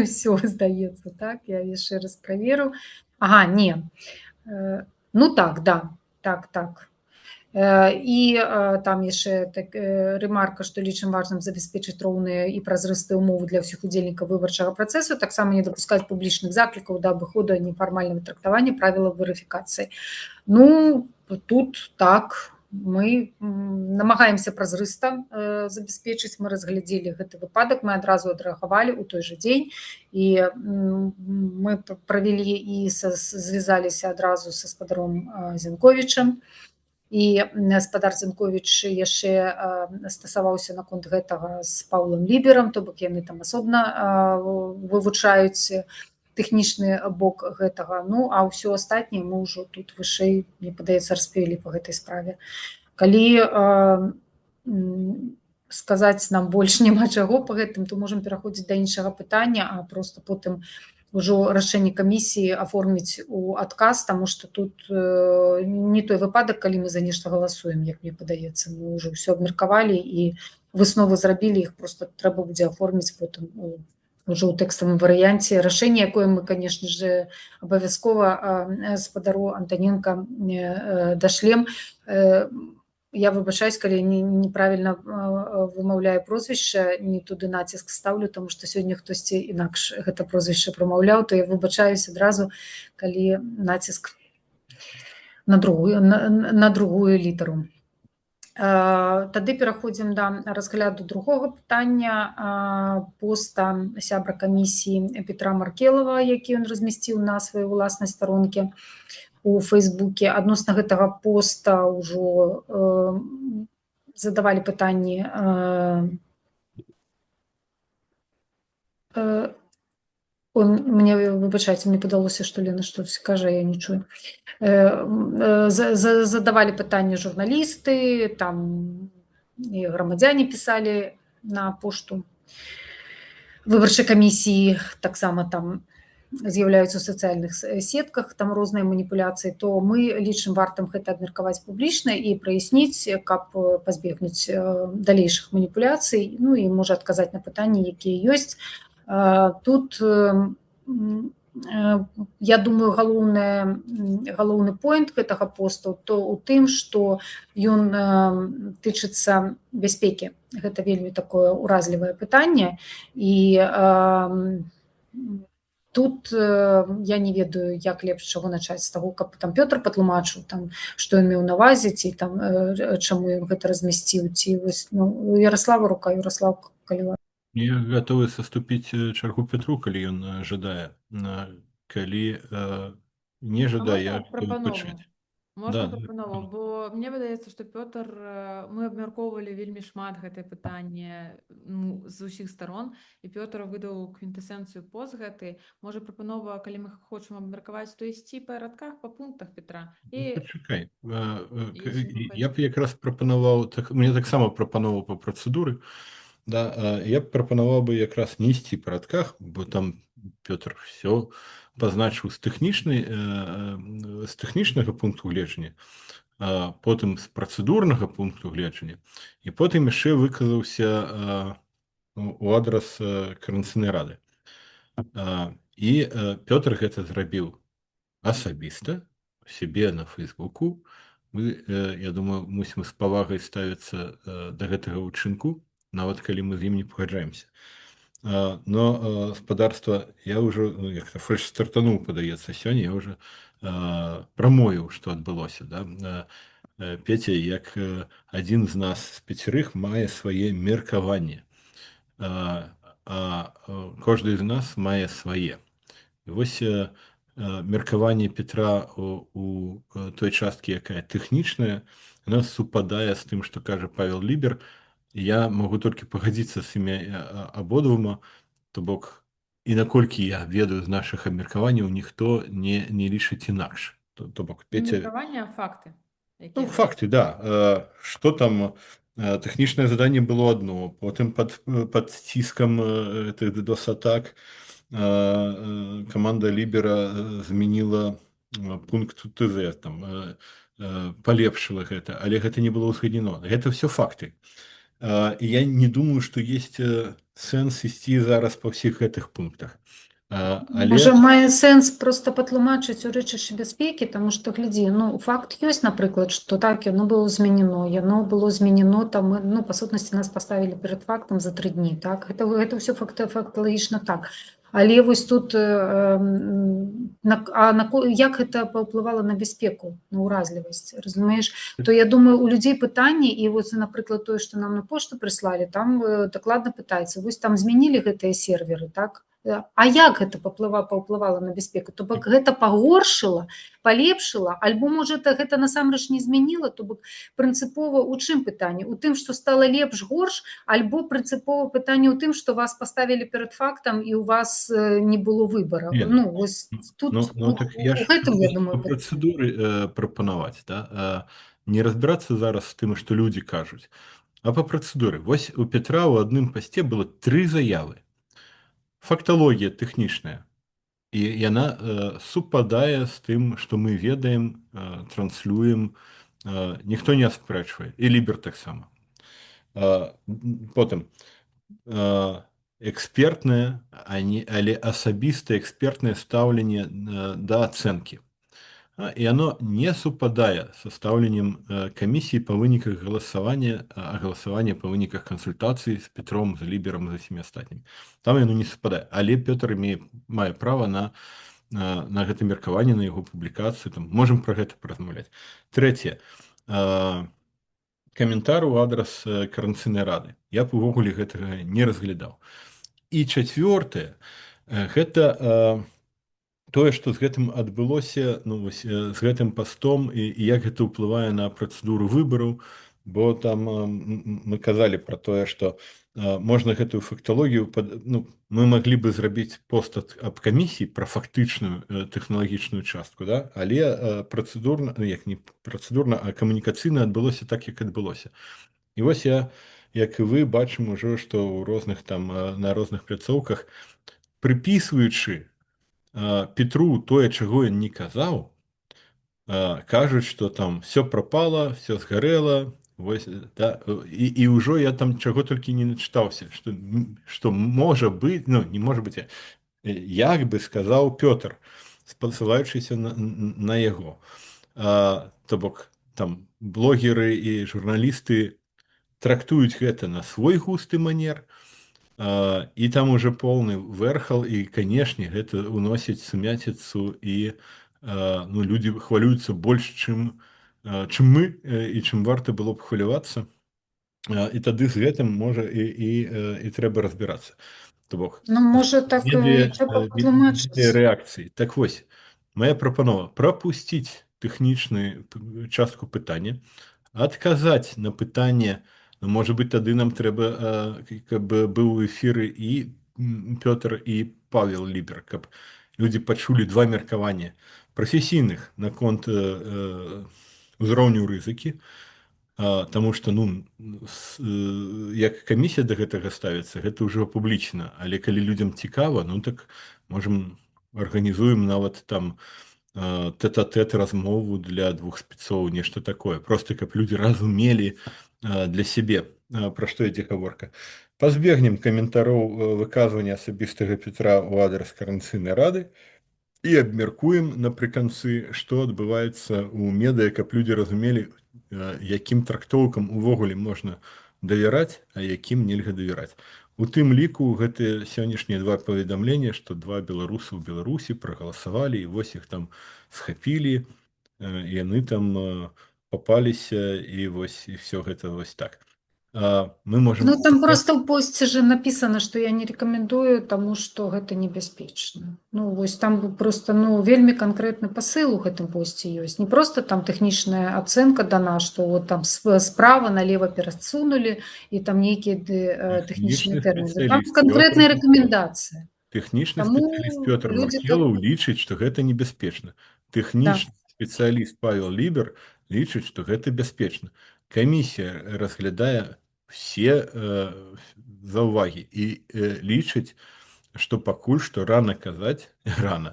Все, здаецца, так? Я яшчэ раз праверыў. Ага, не. Ну так, да. Так. І там яшчэ ремарка, што лічым важным забяспечыць роўныя і празрыстыя ўмовы для ўсіх удзельнікаў выбарчага працэсу, таксама не дапускаць публічных заклікаў да абыходу нефармальнага трактавання правілаў верыфікацыі. Ну, тут так, мы намагаемся празрыста забяспечыць, мы разглядзелі гэты выпадак, мы адразу адрэагавалі ў той жа дзень, і мы правялі і звязаліся адразу са спадаром Зенковічам, і спадар Зенковіч яшчэ стасаваўся наконт гэтага з Паўлам Ліберам, то бок яны там асобна вывучаюць тэхнічны бок гэтага. Ну, а ўсё астатняе мы ўжо тут вышэй, мне падаецца, распавялі па гэтай справе. Калі сказаць нам больш няма чаго па гэтым, то можам пераходзіць да іншага пытання, а проста потым ўжо рашэнне камісіі аформіць у адказ, таму што тут не той выпадак, калі мы за нешта галасуем, як мне падаецца. Мы ўжо ўсё абмеркавалі і высновы зрабілі, іх проста трэба будзе аформіць потым ўжо ў тэкставым варыянце. Рашэнне, якое мы, канешне ж, абавязкова спадару Антоненка дашлем. Я выбачаюсь, калі неправільна вымаўляю прозвішча, не туды націск ставлю, таму што сёння хтосьці інакш гэта прозвішча прамаўляў, то я выбачаюсь адразу, калі націск на другую літару. Тады пераходзім да разгляду другога пытання поста сябра камісіі Петра Маркелова, які ён размясціў на сваёй уласнай старонке у Фейсбуке. Адносна гэтага поста ўжо задавалі пытанні мне, выбачайце, мне падалося, што Лена штось кажа, я не чую. Задавалі пытанні журналісты, там і грамадзяне пісалі на пошту выбарчай камісіі, таксама там з'яўляюцца ў сацыяльных сетках, там розныя маніпуляцыі, то мы лічым вартым гэта абмеркаваць публічна і праясніць, каб пазбегнуць далейшых маніпуляцый, ну і можа адказаць на пытанні, якія ёсць. Тут, я думаю, галоўны поінт гэтага посту то ў тым, што ён тычыцца бяспекі. Гэта вельмі такое ўразлівае пытанне, і тут я не ведаю, як лепш чаго начаць з таго, каб там Пётр патлумачыў, там, што ён меў на ўвазе, ці там, чаму ён гэта размясціў, ці вось, ну, Ярослава рука, Ярослав, калі ласка. Я гатовы саступіць чаргу Петру, калі ён жадае. Калі не жадае, я гатовы пачаць. Можна прапанову, бо мне выдаецца, што Пётр, мы абмяркоўвалі вельмі шмат гэтае пытанне з усіх старон, і Пётр выдаў квінтэсенцыю пост гэты. Можа, прапанова, калі мы хочам абмеркаваць, то ісці па радках, па пунктах Петра. Пачакай, я б якраз прапанаваў, мне таксама прапанову па працэдуры. Да, я б прапанаваў бы якраз не ісці па радках, бо там Пётр все пазначыў з тэхнічнага пункту гледжання, потым з працэдурнага пункту гледжання, і потым яшчэ выказаўся у адрас Коардынацыйнай рады. І Пётр гэта зрабіў асабіста сябе на Фейсбуку. Мы, я думаю, мусім з павагай ставіцца да гэтага ўчынку, нават калі мы з ім не пагаджаемся. Но спадарства я ўжо як-то фальш стартануў, падаецца, сёння я ўжо прамовіў, што адбылося. Да? Петя, як адзін з нас з 5 мае свае меркаванне, кожны з нас мае свае. І вось меркаванне Петра у той часткі, якая тэхнічная, яна супадае з тым, што кажа Павел Лібер. Я могу толькі пагадзіцца з імі абодвума, то бок, і наколькі я ведаю з нашых абмеркаванняў, ніхто не лічыць інакш. То бок, Не Петя... меркаванне, а факты. Ну, факты, да. Што там, тэхнічнае заданне было адно, потым пад ціскам гэтых DDoS-атак каманда Лібера змяніла пункт ТЗ, там, палепшыла гэта, але гэта не было ўзгаднено. Гэта ўсё факты. І я не думаю, што ёсць сэнс ісці зараз па ўсіх гэтых пунктах. Але... Можа, мае сэнс проста патлумачыць у рэчышчы бяспекі, таму што, глядзі, ну, факт ёсць, напрыклад, што так, яно было зменено, там, ну, па сутнасці нас паставілі перад фактам за 3 дні, так, гэта ўсё факталагічна так. Але вось тут, як гэта паўплывала на бяспеку, на ўразлівасць, разумееш? То я думаю, у людзей пытанні, і вось, напрыклад, тое, што нам на пошту прыслалі, там дакладна пытаецца, вось там змянілі гэтыя серверы, так? А як гэта паўплывала на бяспеку? То бок гэта пагоршыла, палепшыла, альбо, можа, гэта насамрэч не змяніла, то бок прынцыпова ў чым пытанне? У тым, што стала лепш, горш, альбо прынцыпова пытанне ў тым, што вас паставілі перад фактам і ў вас не было выбара. Ну, вось тут так я у гэтым, я думаю, па працэдуры прапанаваць, да? Не разбірацца зараз з тым, што людзі кажуць, а па працэдуры. Вось у Петра ў адным пасце было 3 заявы. Факталогія тэхнічная, і яна супадае з тым, што мы ведаем, транслюем, ніхто не аспрэчвае, і Лібер таксама. Потым экспертнае, але асабістае экспертнае стаўленне да ацэнкі. І оно не супадае са стаўленнем камісіі па выніках галасавання, галасавання па выніках кансультацый з Петром, з Ліберам і з усімі астатнімі. Там яно не супадае. Але Пётр мае права на гэта меркаванне, на яго публікацыю. Можам пра гэта паразмаўляць. Трэцяе. Каментар у адрас Коардынацыйнай рады. Я б увогуле гэтага не разглядаў. І чацвёртае. Гэта... тое, што з гэтым адбылося, ну, вось, з гэтым пастом і як гэта ўплывае на працэдуру выбараў, бо там мы казалі пра тое, што можна гэтую факталогію, ну, мы маглі бы зрабіць пост аб камісіі пра фактычную тэхналагічную частку, да? Але працэдурна, як не працэдурна, а камунікацыйна адбылося так, як адбылося. І вось я, як і вы, бачым ужо, што ў розных там, на розных пляцоўках, прыпісваючы Петру тое, чаго ён не казаў, кажуць, што там все прапала, все згарэла, вось, да, і ўжо я там чаго толькі не начытаўся, што можа быць, ну, не можа быць, як бы сказаў Пётр, спасылаючыся на яго. То бок, там блогеры і журналісты трактуюць гэта на свой густы манер, і там уже полный верхал, і, канешне, гэта уносіць сумяціцу, і ну, людзі хвалююцца больш, чым мы, і чым варта было б хвалявацца. І тады з гэтым можа і трэба разбірацца. То бок, ну, можа, так трэба патлумачыць. Рэакцыі. Так вось, моя прапанова прапусціць тэхнічную частку пытання, адказаць на пытанне. Ну, можа быць, тады нам трэба, каб быў у эфіры і Пётр, і Павел Лібер, каб людзі пачулі 2 меркавання прафесійных наконт узроўню рызыкі, Таму што як камісія да гэтага ставіцца, гэта ўжо публічна, але калі людзям цікава, так можам арганізуем нават там тэт-а-тэт размову для двух спецоў, нешта такое, просто каб людзі разумелі для сябе, пра што ідзе гаворка. Пазбегнем каментароў выказвання асабістага Петра ў адрас Коардынацыйнай рады і абмяркуем напрыканцы, што адбываецца ў медыа, каб людзі разумелі, якім трактоўкам увогуле можна давяраць, а якім нельга давяраць. У тым ліку гэтыя сённяшнія два паведамлення, што два беларусы ў Беларусі прагаласавалі, і вось іх там схапілі, яны там папаліся, і вось і все гэта вось так. Мы можем... Ну, там просто ў посце же написано, што я не рэкамендую, таму што гэта небяспечна. Ну, вось там просто, вельмі канкрэтны пасыл у гэтым посце ёсць. Не просто там тэхнічная ацэнка дана, што вот там справа налево перасунулі, і там нейкія тэхнічныя тэрміны. Там канкрэтныя рэкамендацыі. Тэхнічны Таму спецыяліст Пётр людзі Маркелаў лічыць, што гэта небяспечна. Тэхнічны спецыяліст Павел Лібер лічыць, што гэта бяспечна. Камісія разглядае все заўвагі і лічыць, што пакуль што рана казаць,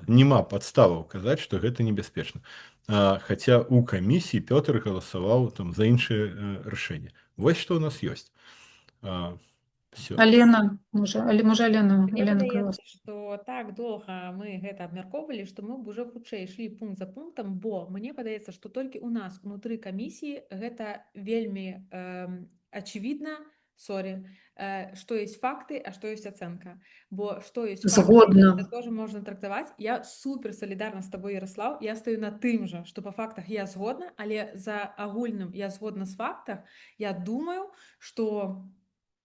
няма падставаў казаць, што гэта небяспечна. Хаця у камісіі Пётр галасаваў там за іншае рашэнне. Вось што ў нас ёсць. Алена, можа Алена Мне Крылова. падаецца, што так доўга мы гэта абмяркоўвалі, што мы б ужо хутчэй ішлі пункт за пунктам, бо мне падаецца, што толькі ў нас унутры камісіі гэта вельмі очевидно, что есть факты, а что есть оценка. Бо что есть факты, Згодна. это тоже можно трактовать. Я супер солидарна с тобой, Ярослав. Я стою на тым же, что по фактах я згодна, але за агульным я згодна с фактах. Я думаю, что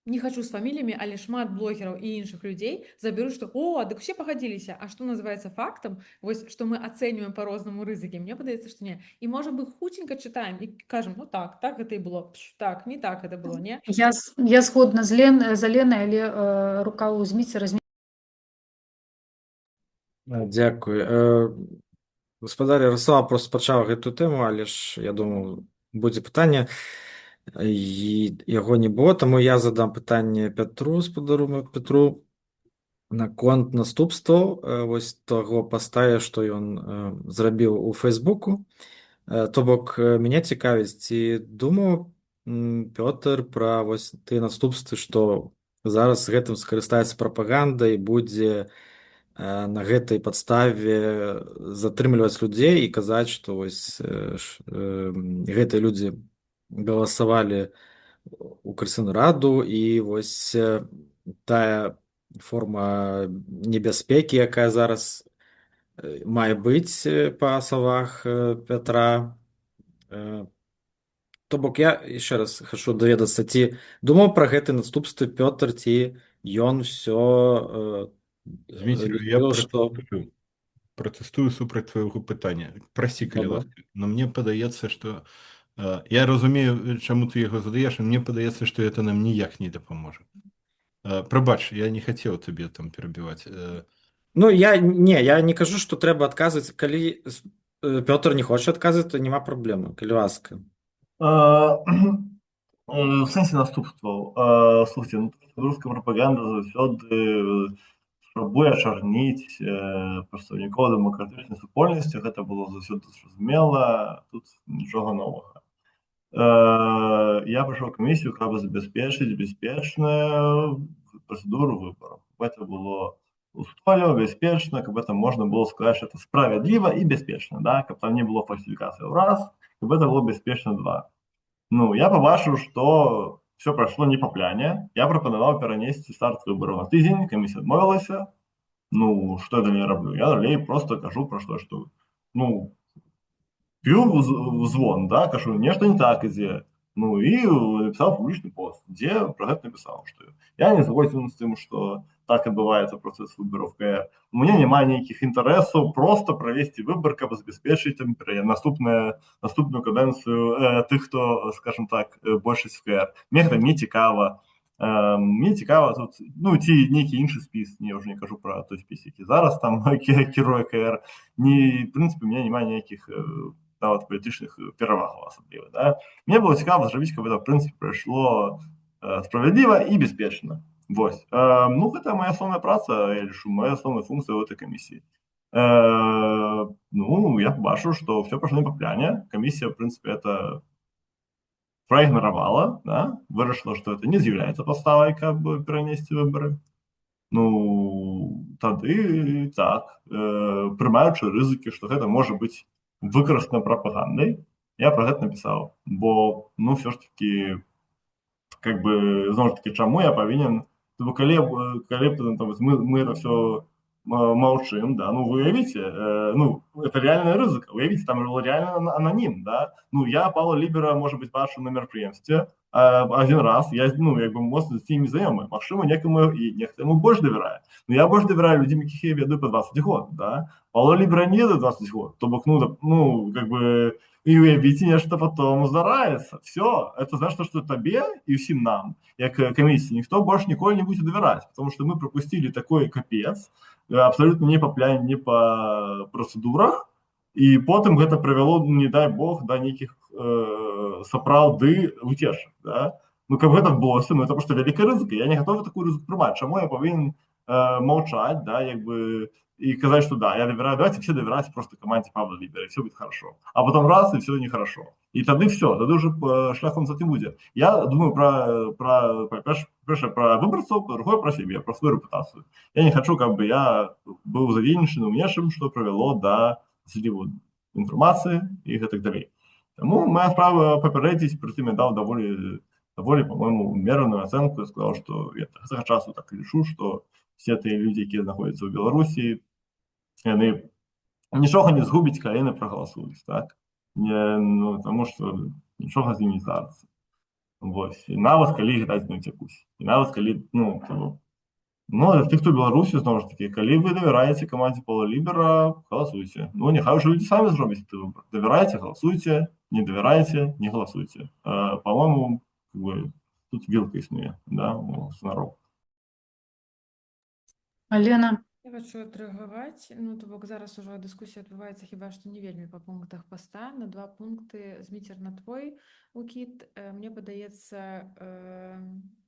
не хочу с фамилиями, але шмат блогераў і іншых людзей забяруць, што дык усе пагадзіліся, а што называецца фактам, вось што мы ацэньваем па-рознаму рызыкі, мне падаецца, што не. І можа мы хутенька чытаем і кажам, так гэта і было, так, не так гэта было, не? Я згодна з Аленай, але рука ўзьміце, Дзякуй. Гаспадар Ярослав просто пачаў гэтую тэму, але ж, я думаю, будзе пытанне, і яго не было, таму я задам пытанне спадару Петру наконт наступстваў вось таго паста, што ён зрабіў у Фейсбуку. То бок, мяне цікавіць, ці думаў Пётр пра вось тыя наступствы, што зараз гэтым скарыстаецца прапаганда і будзе на гэтай падставе затрымліваць людзей і казаць, што вось гэтыя людзі галасавалі у Коардынацыйную раду, і вось тая форма небяспекі, якая зараз мае быць па словах Пятра. То бок, я яшчэ раз хачу даведацца, ці думаў пра гэты наступствы Пётр, ці ён усё Дмитрий, я протестую супраць твайго пытання. Прасі, калі ласка. Но мне падаецца, што я разумею, чаму ты яго задаеш, і мне падаецца, што гэта нам ніяк не дапаможа. Прабач, я не хацеў табе там перабіваць. Я не кажу, што трэба адказваць. Калі Пётр не хоча адказваць, то няма праблемы, калі ласка. В сэнсе наступстваў. Слухайце, беларуская прапаганда заўсёды спрабуе ачарніць прадстаўнікоў дэмакратычнай супольнасці. Гэта было заўсёды зразумела, тут нічога новага. Я прыйшоў у камісію, каб забяспечыць бяспечную працэдуру выбараў. Гэта было устойліва, бяспечна, каб это можна было сказаць, што это справядліва і бяспечна, каб там не было фальсіфікацыі раз, каб это было бяспечна два. Я пабачыў, што все прайшло не па пляне. Я прапанаваў перанесці старт выбараў на тыдзень, камісія адмовілася. Што я далей раблю? Я далей просто кажу пра што п'ю звон, кажу, нешта не так ідзе. І напісаў публічны пост, дзе пра гэта напісаў, што я не згодзін з тым, што так адбываецца працэс выбараў КР. У мяне няма нейкіх інтарэсаў просто правесці выбар, каб забяспечыць наступную кадэнцыю тых, хто, скажем так, большасць в КР. Мне гэта не цікава. Мне цікава тут, ці нейкі іншы спіс, я ўжо не кажу пра той спіс, які зараз там кіруе КР. В прынцыпе, у мяне няма ніякіх нават палітычных перавагаў асабліва, да. Мне было цікава зрабіць, каб гэта в прынцыпе прайшло справядліва і бяспечна. Вось. Ну, гэта моя асноўная праца, я лічу, моя асноўная функцыя ў гэтай камісіі. Ну, я побачыў, што ўсё пайшло не па пляне. Камісія, в прынцыпе, это проигноровала, да, вырашила, что это не з'яўляецца падставай, каб перанесці выбары. Ну, тады так, прымаючы рызыкі, што гэта можа быць выкарыстана прапагандай, я пра гэта напісаў. Бо, ну, ўсё ж такі, как бы, зноў ж такі, чаму я павінен, калі мы это все молчим, да, ну, вы уявите, ну, это реальная рызыка, уявите, там был реально аноним, да, ну, я Павла Лібера, может быть, бачу на мерапрыемстве один раз, я, ну, як бы, моцна з імі знаёмы, магчыма, некаму і нехта яму больш давярае, но я больш давяраю людзям, якіх я ведаю па 20 год, да, Павла Лібера не ведаю 20 год, то бок, ну, как бы, и уявите, нешта потом здараецца, все, это значит, что табе и всем нам, як комиссии, никто больше ніколі не будет доверять, потому что мы пропустили такой капец, абсолютно не по пляне, не по процедурах, и потом гэта привело, не дай бог, до неких сапраўды уцешак, да. Ну, как бы гэта адбылося, ну, это просто вялікая рызыка, я не готовы такую рызыку прымаць, чаму я павінен молчать, да, як бы, и сказать, что да, я доверяю, давайте все доверять просто команде Павла Лібера, и все будет хорошо. А потом раз, и все нехорошо. И тогда все, тогда уже шляхом за тем будет. Я думаю про выборцев, по-другое про себя, про свою репутацию. Я не хочу, как бы я был задейничен умнейшим, что привело до зліву информации и так далее. Тому моя справа попередить, при этом я дал довольно, по-моему, умеренную оценку. Я сказал, что я с часу так решу, что все тыя людзі, якія знаходзяцца ў Беларусі, яны нічога не згубяць, калі яны прагаласуюць, так? Не, ну, таму што нічога з імі не здарыцца. Вось. І нават калі граць не ўцякусь. І нават калі, ну, тых, хто Беларусі, зноў ж такі, калі вы давяраеце камандзе Павла Лібера, галасуйце. Ну, няхай уже людзі самі зробяць гэты выбар. Давяраеце, галасуйце, не давяраеце, не галасуйце. Па-моему, тут вілка існуе, да, у снарок. Алена. Я хочу адрэагаваць, ну, то бок зараз ужо дыскусія адбываецца хіба што не вельмі па пунктах паста, на 2 пункты зміцер на твой укід. Мне падаецца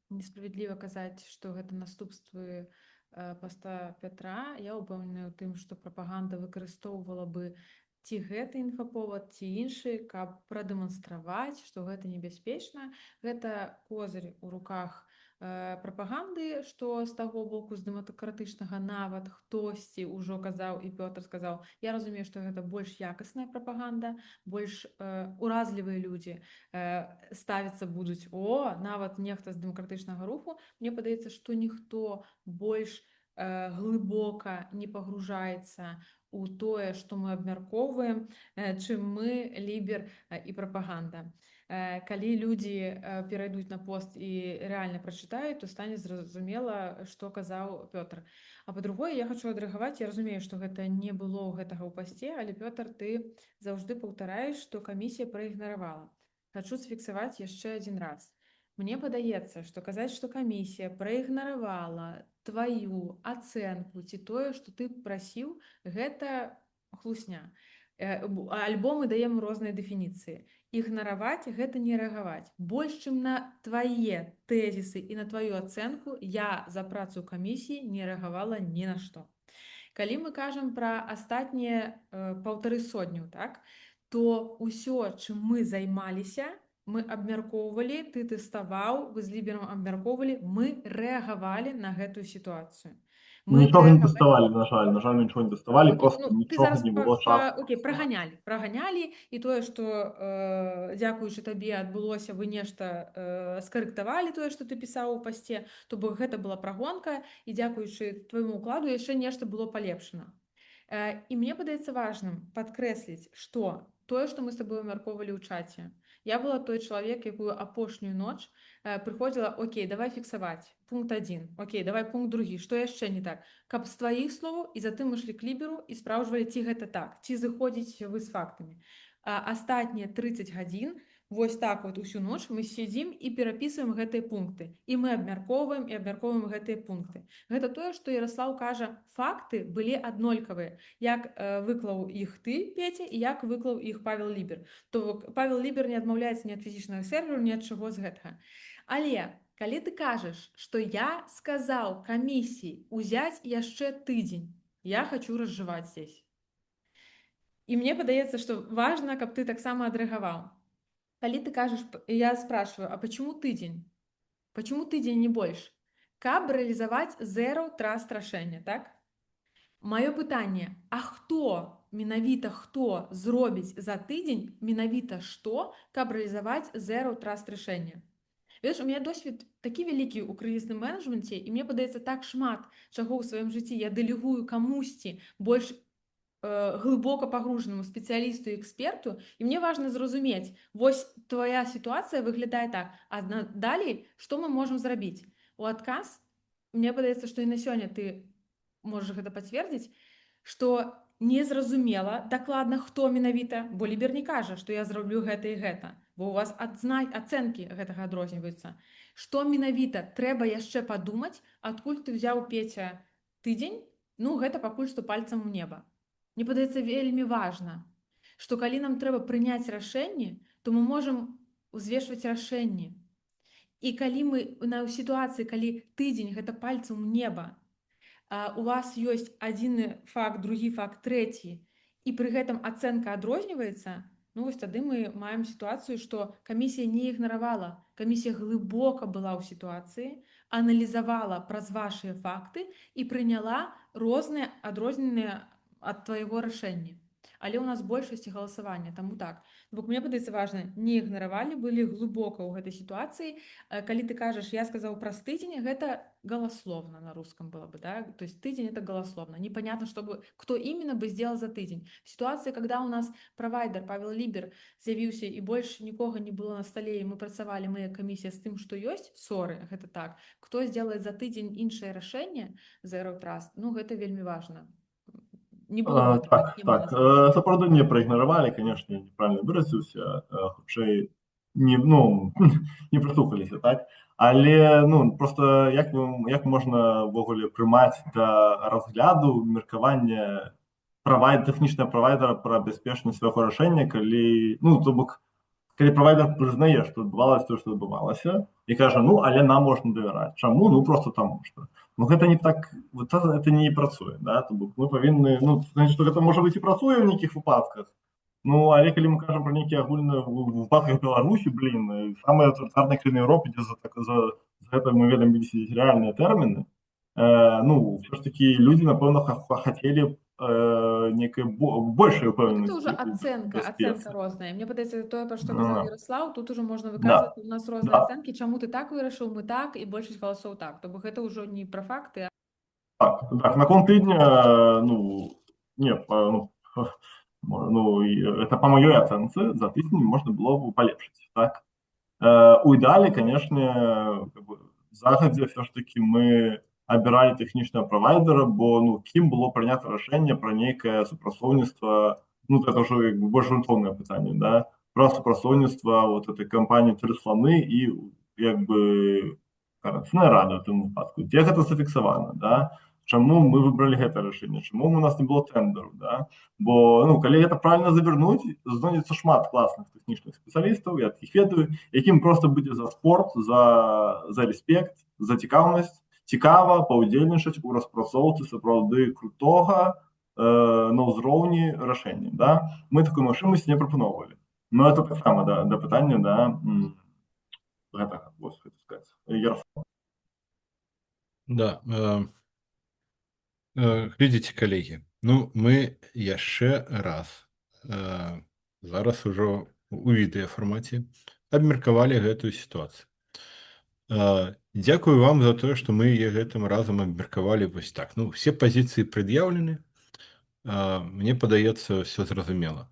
несправядліва казаць, што гэта наступствы паста Пятра. Я ўпэўненая ў тым, што прапаганда выкарыстоўвала бы ці гэты інфаповад, ці іншы, каб прадэманстраваць, што гэта небяспечна. Гэта козырь у руках прапаганды, што з таго боку, з дэмакратычнага нават хтосьці ўжо казаў, і Пётр сказаў, я разумею, што гэта больш якасная прапаганда, больш уразлівыя людзі ставіцца будуць, нават нехта з дэмакратычнага руху. Мне падаецца, што ніхто больш глыбока не пагружаецца у тое, што мы абмяркоўваем, чым мы, Лібер і прапаганда. Калі людзі перайдуць на пост і рэальна прачытаюць, то стане зразумела, што казаў Пётр. А па-другое, я хочу адрэагаваць, я разумею, што гэта не было гэтага ў пасце, але, Пётр, ты заўжды паўтараеш, што камісія праігнаравала. Хочу зафіксаваць яшчэ адзін раз. Мне падаецца, што казаць, што камісія праігнаравала тваю ацэнку ці тое, што ты прасіў, гэта хлусня. Альбо мы даем розныя дэфініцыі. Ігнараваць – гэта не рэагаваць. Больш, чым на твае тэзісы і на тваю ацэнку, я за працу камісіі не рэагавала ні на што. Калі мы кажам пра астатнія 150, так, то ўсё, чым мы займаліся, мы абмяркоўвалі, ты тэставаў, вы з Ліберам абмяркоўвалі, мы рэагавалі на гэтую сітуацыю. Нічога не тэставалі, на жаль, мы нічога не тэставалі, просто нічога не было часу. Окей, праганялі, і тое, што дзякуючы табе адбылося, вы нешта скарэктавалі тое, што ты пісаў у пасце, то бок гэта была прагонка, і дзякуючы твайму укладу яшчэ нешта было палепшана. І мне падаецца важным падкрэсліць, што тое, што мы з табой абмяркоўвалі ў чаце, я была той чалавек, якую апошнюю ноч прыходзіла, окей, давай фіксаваць, пункт 1, окей, давай пункт 2, што яшчэ не так, каб з тваіх словаў і затым ішлі к Ліберу і спраўджвалі, ці гэта так, ці зыходзіць вы з фактамі. Астатнія 30 гадзін Вось так вот усю ноч мы сядзім і перапісваем гэтыя пункты. І мы абмяркоўваем гэтыя пункты. Гэта тое, што Яраслаў кажа, факты былі аднолькавыя. Як выклаў іх ты, Петя, і як выклаў іх Павел Лібер. То бок Павел Лібер не адмаўляецца ні ад фізічнага серверу, ні ад чаго з гэтага. Але калі ты кажаш, што я сказаў камісіі узяць яшчэ тыдзень, я хочу разжываць здесь. І мне падаецца, што важна, каб ты таксама адрэагаваў. Калі ты кажаш, я спрашиваю, а почему тыдзень? Почему тыдзень не больш? Каб рэалізаваць zero trust рашэнне, так? Маё пытанне, а менавіта хто зробіць за тыдзень менавіта што, каб рэалізаваць zero trust рашэнне? Ведаеш, у меня досвед такі вялікі ў крызісным менеджменце, і мне падаецца так шмат чаго ў сваім жыцці я дэлегую камусьці больш глыбока пагружанаму спецыялісту і эксперту, і мне важна зразумець, вось твоя сітуацыя выглядае так, а далей што мы можам зрабіць? У адказ, мне падаецца, што і на сёння ты можаш гэта пацвердзіць, што незразумела дакладна, хто менавіта, бо Лібер не кажа, што я зраблю гэта і гэта, бо у вас ацэнкі гэтага адрозніваюцца. Што менавіта трэба яшчэ падумаць, адкуль ты ўзяў, Петя, тыдзень? Ну, гэта пакуль што пальцам у неба. Мне падаецца вельмі важна, што калі нам трэба прыняць рашэнне, то мы можам узвешваць рашэнне. І калі мы на сітуацыі, калі тыдзень гэта пальцам у неба, у вас ёсць адзіны факт, другі факт, трэці, і пры гэтым ацэнка адрозніваецца, ну вось тады мы маем сітуацыю, што камісія не ігнаравала, камісія глыбока была ў сітуацыі, аналізавала праз вашыя факты і прыняла розныя адрозненыя ад твайго рашэння. Але ў нас большасць галасавання, таму так. Бо мне падаецца важна, не ігнаравалі, былі глыбока ў гэтай сітуацыі. Калі ты кажаш, я сказаў праз тыдзень, гэта галасловна на русском было бы, да? То есть тыдзень это галасловно. Непонятно, кто именно бы сделал за тыдзень. Ситуация, когда у нас провайдер Павел Лібер з'явіўся і больш нікога не было на столе, і мы працавалі, мы камісія з тым, што ёсць, соры, гэта так. Кто сделает за тыдзень іншае рашэнне, Zero Trust, ну гэта вельмі важна. Не было так, сапраўды не праігнаравалі, канешне, неправільна выразіўся, хутчэй не прыслухаліся, так? Але просто як можна ўвогуле прымаць да разгляду меркавання тэхнічнага правайдера пра бяспечнасць свайго рашэння, калі правайдер прызнае, што адбывалася тое, што адбывалася, і кажа, але нам можна давяраць. Чаму? Просто таму што. Гэта не так, это не працуе, да? То бок мы павінны, значит, што гэта можа быць і працуе ў нейкіх выпадках. Але калі мы кажам пра нейкія агульныя выпадках Беларусі, самыя аўтарытарныя краіны Еўропы, дзе за гэта мы ведаем вісіць рэальныя тэрміны, ўсё ж такі людзі, напэўна, хацелі некая большая упэўненасць. Это уже ацэнка розная. Мне падаецца, тое, пра што казаў Яраслаў, тут уже можна выказваць, у нас розныя ацэнкі, чаму ты так вырашыў, мы так, і большасць галасоў так. То бок гэта ўжо не пра факты, Так, наконт тыдня, это по маёй ацэнцы, за тыдзень можна было б палепшыць, так? У ідэале, канешне, загадзя ўсё ж такі мы абіралі тэхнічнага правайдера, бо кім было прынята рашэнне пра нейкае супрацоўніцтва, это ўжо больш грунтоўнае пытанне, да, пра супрацоўніцтва вот этой кампаніі «Тры сланы» і карацыйная рада ў тым выпадку, дзе гэта зафіксавана, да? Чаму мы выбралі гэта рашэнне, чаму у нас не было тэндеру, да? Бо калі гэта правільна завярнуць, знойдзецца шмат класных тэхнічных спецыялістаў, я такіх ведаю, якім проста будзе за спорт, за рэспект, за цікаўнасць, цікава паўдзельнічаць у распрацоўцы сапраўды крутога на ўзроўні рашэння, да? Мы такой магчымасці не прапаноўвалі. Это таксама да пытання, да, гэтага, вось, хочу сказаць. Ярослав. Да, глядзіце, калегі, мы яшчэ раз зараз ужо у відэафармаце абмеркавалі гэтую сітуацыю. Дзякую вам за тое, што мы гэтым разам абмеркавалі вось так. Все пазіцыі прад'яўлены, мне падаецца, ўсё зразумела.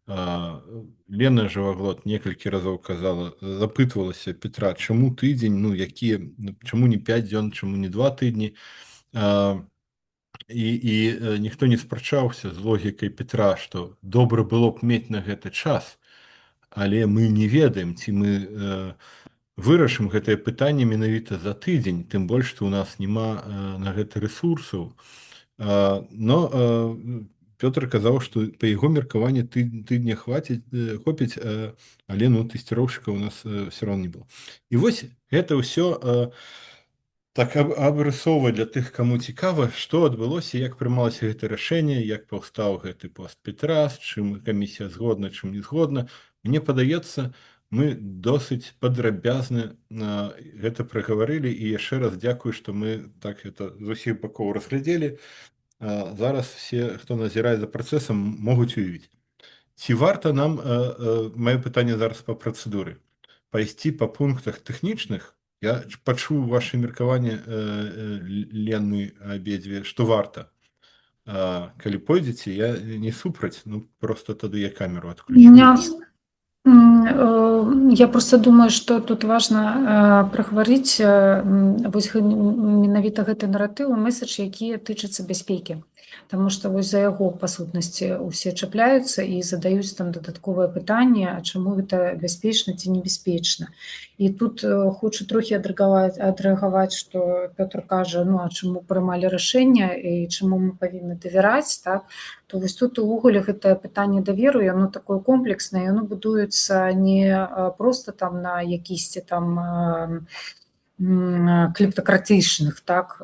Лена Жываглот некалькі разоў казала, запытвалася Петра, чаму тыдзень, чаму не 5 дзён, чаму не 2 тыдні, і ніхто не спрачаўся з логікай Петра, што добра было б мець на гэты час, але мы не ведаем, ці мы вырашым гэтае пытанне менавіта за тыдзень, тым больш, што ў нас няма на гэта рэсурсаў. Но Пётр казаў, што па яго меркаванні тыдня хопіць, але тэсціроўшчыка ў нас все роўно не было. І вось гэта ўсё так абрысоўвае для тых, каму цікава, што адбылося, як прымалася гэта рашэнне, як паўстаў гэты пост Петра, з чым камісія згодна, чым не згодна. Мне падаецца, мы досыць падрабязна гэта прагаварылі, і яшчэ раз дзякую, што мы так гэта з усіх бакоў разглядзелі. Зараз все, хто назірае за працэсам, могуць уявіць. Ці варта нам, маё пытанне зараз па працэдуры, пайсці па пунктах тэхнічных? Я пачуў вашы меркаванне, Лены абедзве, што варта. Калі пойдзеце, я не супраць, просто тады я камеру адключу. Я просто думаю, что тут важно прагаварыць вось менавіта гэты наратыў і месседж, якія тычацца бяспекі. Таму што вось за яго па сутнасці ўсе чапляюцца і задаюць там дадатковае пытанне, а чаму гэта бяспечна ці небяспечна. І тут хочу трохі адрэагаваць, што Пётр кажа, а чаму прымалі рашэнне і чаму мы павінны давяраць, так? То вось тут увогуле гэтае пытанне даверу, яно такое комплекснае, яно будуецца не проста там на якісьці там клептакратычных, так,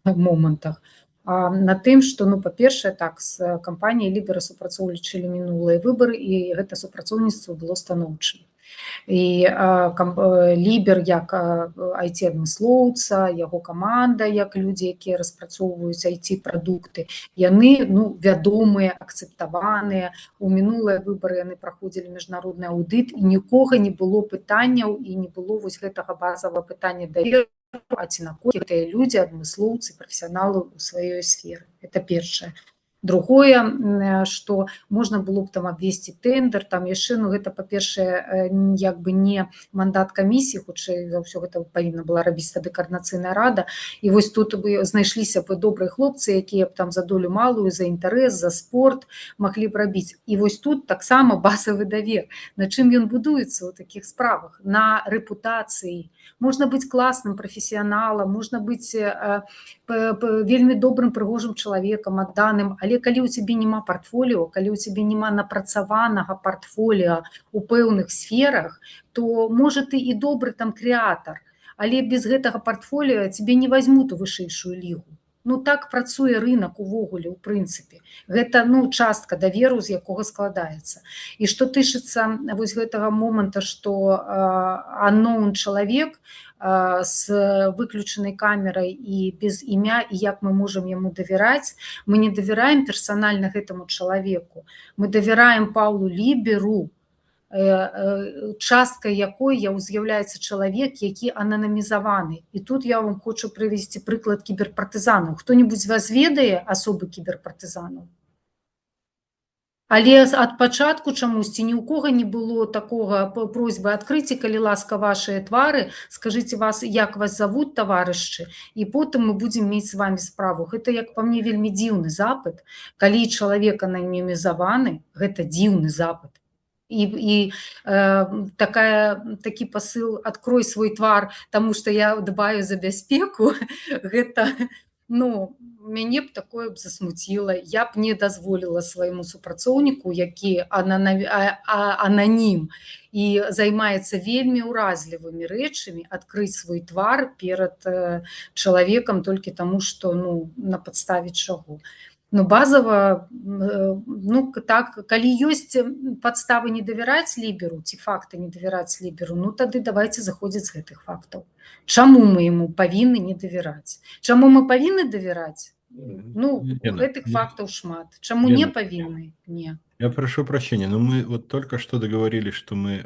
момантах, а на тым, што, па-першае, так, з кампаніяй лідара супрацоўнічалі мінулыя выбары, і гэта супрацоўніцтва было станоўчым. І Лібер як IT-адмыслоўца, яго каманда, як людзі, якія распрацоўваюць IT-прадукты, яны вядомыя, акцэптаваныя. У минулыя выбары яны праходзілі міжнародны аўдыт, і нікога не было пытанняў, і не было вось гэтага базавага пытання даверу, а ці наколькі гэтыя людзі, адмыслоўцы, прафесіяналы ў сваёй сферы. Это першае. Другое, што можна было б там абвесці тэндер, там яшчэ, гэта, па-першае, як бы не мандат камісіі, хутчэй за ўсё гэта павінна была рабіць тады каардынацыйная рада. І вось тут бы знайшліся б добрыя хлопцы, якія б там за долю малую, за інтарэс, за спорт маглі б рабіць. І вось тут таксама базавы давер. На чым ён будуецца ў такіх справах? На рэпутацыі. Можна быць класным прафесіяналам, можна быць вельмі добрым, прыгожым чалавекам, адданым, але калі ў цябе няма партфоліо, калі ў цябе няма напрацаванага партфоліо ў пэўных сферах, то, можа, ты і добры там крэатар, але без гэтага партфоліо цябе не вазьмуць у вышэйшую лігу. Так працуе рынок увогуле, у прынцыпе. Гэта, частка даверу, з якога складаецца. І што тычыцца вось гэтага моманта, што unknown чалавек з выключанай камерай і без імя, і як мы можам яму давяраць, мы не давяраем персанальна гэтаму чалавеку. Мы давяраем Паўлу Ліберу, часткай якой з'яўляецца чалавек, які ананімізаваны. І тут я вам хочу прывесці прыклад кіберпартызанаў. Хто-небудзь з вас ведае асобы кіберпартызанаў? Але ад пачатку чамусьці ні ў кога не было такога просьбы адкрыйце, калі ласка, вашыя твары, скажыце, як вас завуць, таварышы, і потым мы будзем мець з вами справу. Гэта, як па мне, вельмі дзіўны запыт. Калі чалавек ананімізаваны, гэта дзіўны запыт. І такі пасыл «адкрой свой твар, таму што я дбаю за бяспеку», гэта, мяне б такое б засмуціла. Я б не дазволіла свайму супрацоўніку, які ананім і займаецца вельмі ўразлівымі рэчамі, адкрыць свой твар перад чалавекам толькі таму, што, на падставе чаго. Базава, так, калі ёсць падставы не давяраць Ліберу, ці факты не давяраць Ліберу, тады давайце заходзіць з гэтых фактаў. Чаму мы яму павінны не давяраць? Чаму мы павінны давяраць? Гэтых фактаў шмат. Чаму не павінны? Не. Я прошу прощения, но мы вот только что договорились, что мы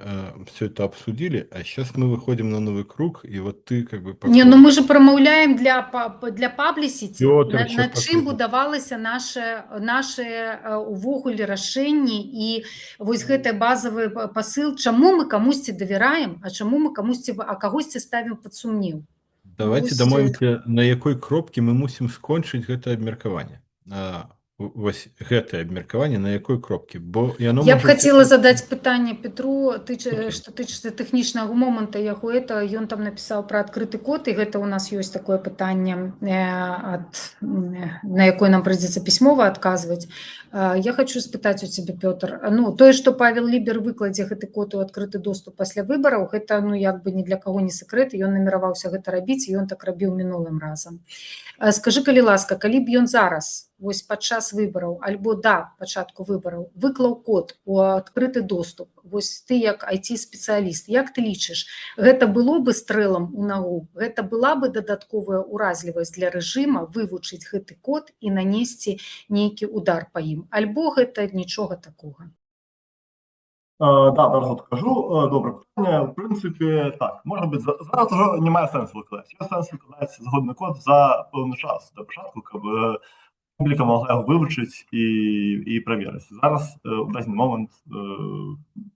все это обсудили, а сейчас мы выходим на новый круг, и вот ты как бы... Не, мы же промаўляем для паблісіці, над чым будавалася наше увогуле рашэнні, і вось гэты базавы пасыл, чаму мы камусьці давяраем, а чаму мы кагосьці ставім пад сумнеў. Давайте дамовімся, на якой кропкі мы мусім скончыць гэта абмеркаванне. вось гэтае абмеркаванне на якой кропкі, бо яно Я б можа хацела задаць пытанне Петру, Окей. што тычыцца тэхнічнага моманту яго это ён там напісаў пра адкрыты код, і гэта ў нас ёсць такое пытанне, на якое нам прыйдзецца пісьмова адказваць. Я хочу спытаць у цябе, Пётр, ну тое, што Павел Лібер выкладзе гэты код у адкрыты доступ пасля выбараў, гэта ну як бы ні для каго не сакрэт, ён намераваўся гэта рабіць, і ён так рабіў мінулым разам. Скажы, калі ласка, калі б ён зараз вось падчас выбараў альбо да пачатку выбараў выклаў код у адкрыты доступ, вось ты як IT-спецыяліст, як ты лічыш, гэта было бы стрэлам у нагу, гэта была бы дадатковая ўразлівасць для рэжыма вывучыць гэты код і нанесці нейкі удар па ім, альбо гэта нічога такога? Да, зараз скажу. Добре питання. В принципі, так, може бути, зараз вже немає сенсу викладати. Є сенс викладати згодний код за певний час до початку, щоб публіка могла його вивчити і перевірити. Зараз, в даний момент,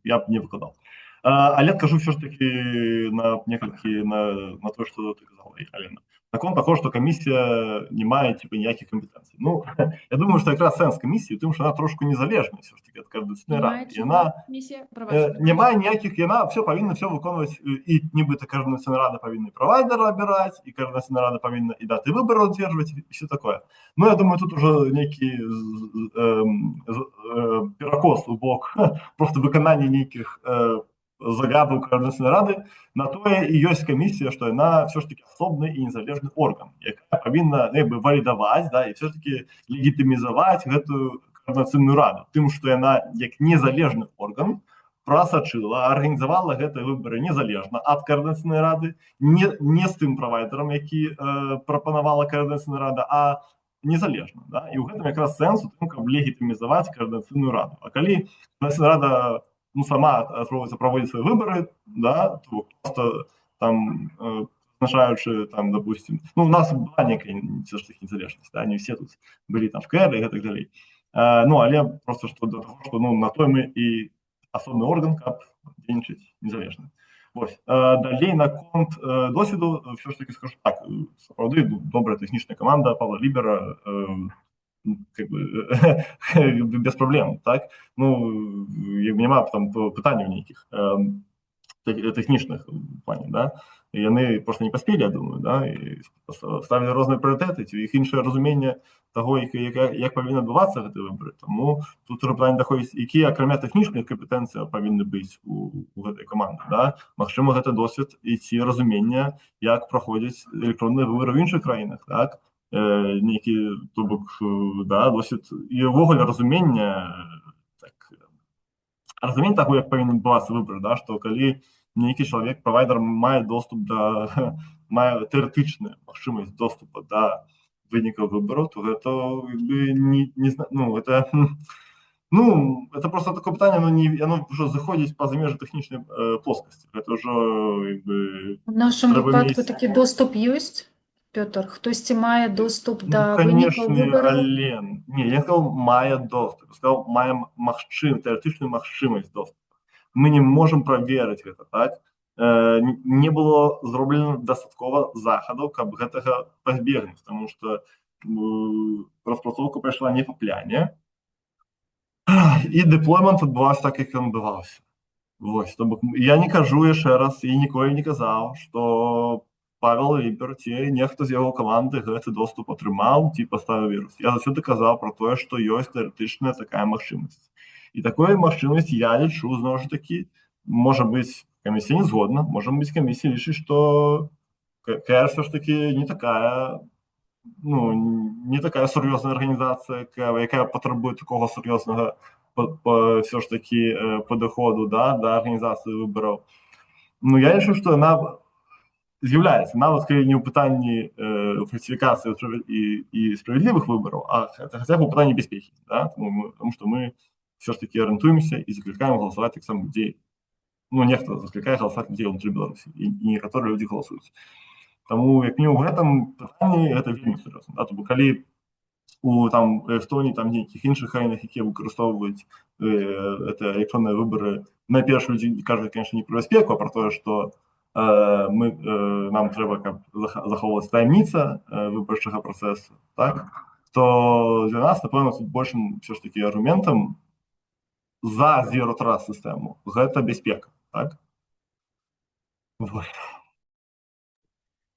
я б не викладав. Але кажу все ж таки на те, що ти казала, Аліна. Закон також, що комісія не має типу, ніяких компетенцій. Ну, я думаю, що якраз сенс комісії, тому що вона трошки незалежна все ж таки від Координаційної ради. І вона не має ніяких, і вона все повинна все виконувати, і нібито Координаційна рада повинна провайдера обирати, і Координаційна рада повинна і дати вибори утверджувати, і все таке. Ну, я думаю, тут уже некий перекос у бок просто виконання ніяких загадок Координаційної ради, на то і є комісія, що вона все ж таки особний і незалежний орган, яка повинна валідувати, да, і все ж таки легітимізувати цю Координаційну раду. Тим, що вона, як незалежний орган, просочила, організувала ці вибори незалежно від Координаційної ради, не з тим провайдером, який пропонувала Координаційна рада, а незалежно. Да? І в цьому якраз сенс у тому, щоб легітимізувати Координаційну раду. А коли Координаційна рада ну, сама проводить свої вибори, да, то просто там назначаючи, там, допустим, ну, у нас була некая все ж таки незалежність, да, не всі тут були там в КР і так далі. Ну, але просто що до того, що ну, на той ми і особний орган, як діючить незалежно. Ось. Далі на конт досвіду, все ж таки скажу так, справді добра технічна команда Павла Лібера, как бы без проблем, так? Ну, немає там питань ніяких технічних в плані, да? І вони просто не поспіли, я думаю, да? І ставили різні пріоритети, їх інше розуміння того, як повинні відбуватися ці вибори. Тому тут питання доходить, які, окрім технічних компетенцій, повинні бути у цієї команди, да? Можливо, це досвід і ці розуміння, як проходять електронні вибори в інших країнах, так? Неякі, то бок, да, досвід, і ввогуле розуміння, так, розуміння того, як повинен відбуватися вибір, да, що коли неякий чоловік, провайдер має доступ до, має теоретичну можливість доступу до виників вибору, то це, якби, ну, це, ну, це просто таке питання, воно вже заходить поза межі технічної плоскості. Це вже, якби... В нашому випадку такий доступ є? Петр, хтось має доступ до виників виборів? Ален. Ні, я сказав, має доступ. Я сказав, має теоретичну можливість доступу. Ми не можемо перевірити це, так? Не було зроблено достатково заходів, щоб цього позбігнути, тому що розпрацовка пройшла не по плані, і деплоймент відбувався так, як він відбувався. Ось, тобто, я не кажу ще раз, і ніколи не казав, що Павел Лібер, ці нехто з його команди гэты доступ атрымаў, ці паставіў вірус. Я заўсёды казаў пра тое, што ёсць тэарэтычная такая магчымасць. І такой магчымасць я лічу, зноў ж такі, можа быць, камісія не згодна, можа быць, камісія лічыць, што КР все ж таки не такая, ну, не такая сур'ёзная арганізацыя, якая патрабуе такого сур'ёзнага все ж таки падыходу, да, да арганізацыі выбараў. Ну, я лічу, што яна з'являецца, нават калі не ў пытанні фальсіфікацыі і справядлівых выбараў, а хаця б у пытанні бяспекі, да? Тому што мы все ж таки арыентуемся і заклікаем галасаваць таксама людзей. Ну, нехта заклікае галасаваць людзей ўнутры Беларусі, і некаторыя людзі галасуюць. Таму, як мінімум, у гэтым пытанні гэта вельмі сур'ёзна. Да? Тобто, калі у там Эстонії, там нейкіх іншых краінах, якія выкарыстоўваюць электронныя выбары, найперш людзі кажуць, конечно, не пра бяспеку, а пра тое, што нам трэба, каб захоўвалась таямніца выбарчага працэсу, так? то для нас, напэўна, тут большым все ж таки аргументам за Zero Trust сістэму гэта бяспека, так? Вот.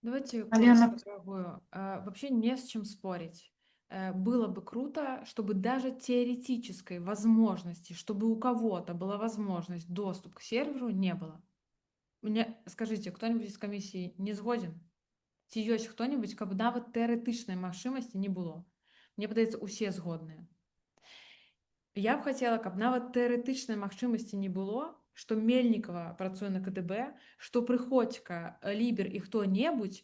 Давайте Алена. коротко попробую. Вообще не с чем спорить. Было бы круто, чтобы даже теоретической возможности, чтобы у кого-то была возможность доступ к серверу, не было. Мне скажите, кто-нибудь из комиссии не згоден? Ці ёсць хто-нибудь, каб нават тэарэтычнай магчымасці не было? Мне падаецца, усе згодныя. Я б хацела, каб нават тэарэтычнай магчымасці не было, што Мельнікава працуе на КДБ, што Прыходзька, Лібер і хто-небудзь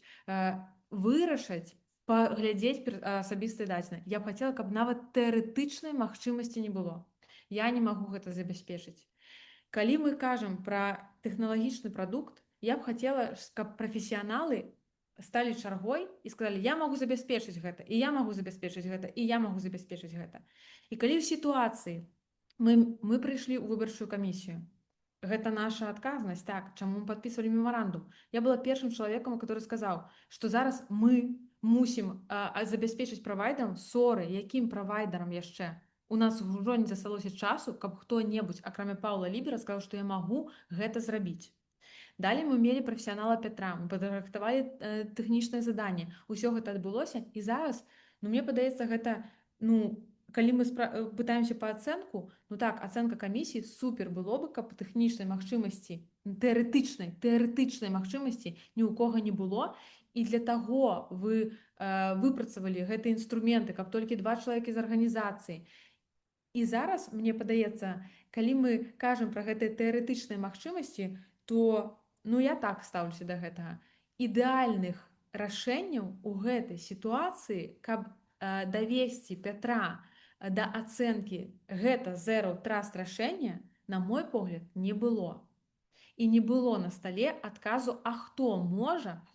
вырашаць паглядзець асабістыя дадзеныя. Я б хацела, каб нават тэарэтычнай магчымасці не было. Я не магу гэта забяспечыць. Калі мы кажам пра тэхналагічны прадукт, я б хацела, каб прафесіяналы сталі чаргой і сказалі, я магу забяспечыць гэта, і я магу забяспечыць гэта, і я магу забяспечыць гэта. І калі ў сітуацыі мы прыйшлі ў выбарчую камісію, гэта наша адказнасць, так, чаму мы падпісвалі мемарандум. Я была першым чалавекам, который сказаў, што зараз мы мусім забяспечыць правайдерам, соры, якім правайдерам яшчэ? У нас ўжо не засталося часу, каб хто-небудзь, акрамя Паўла Лібера, сказаў, што я магу гэта зрабіць. Далей мы мелі прафесіянала Пятра, мы падрыхтавалі тэхнічнае заданне. Усё гэта адбылося, і зараз, мне падаецца, гэта, калі мы пытаемся па ацэнку, так, ацэнка камісіі супер было бы, каб тэхнічнай магчымасці, тэарэтычнай магчымасці ні ў кога не было, і для таго вы выпрацавалі гэтыя інструменты, каб толькі 2 чалавекі з арганізацыі. І зараз, мне падаецца, калі мы кажам пра гэтыя тэарэтычныя магчымасці, то, я так стаўлюся да гэтага. Ідэальных рашэнняў у гэтай сітуацыі, каб давесці Пятра да ацэнкі гэта Zero Trust рашэння, на мой погляд, не было. І не было на стале адказу, а хто можа,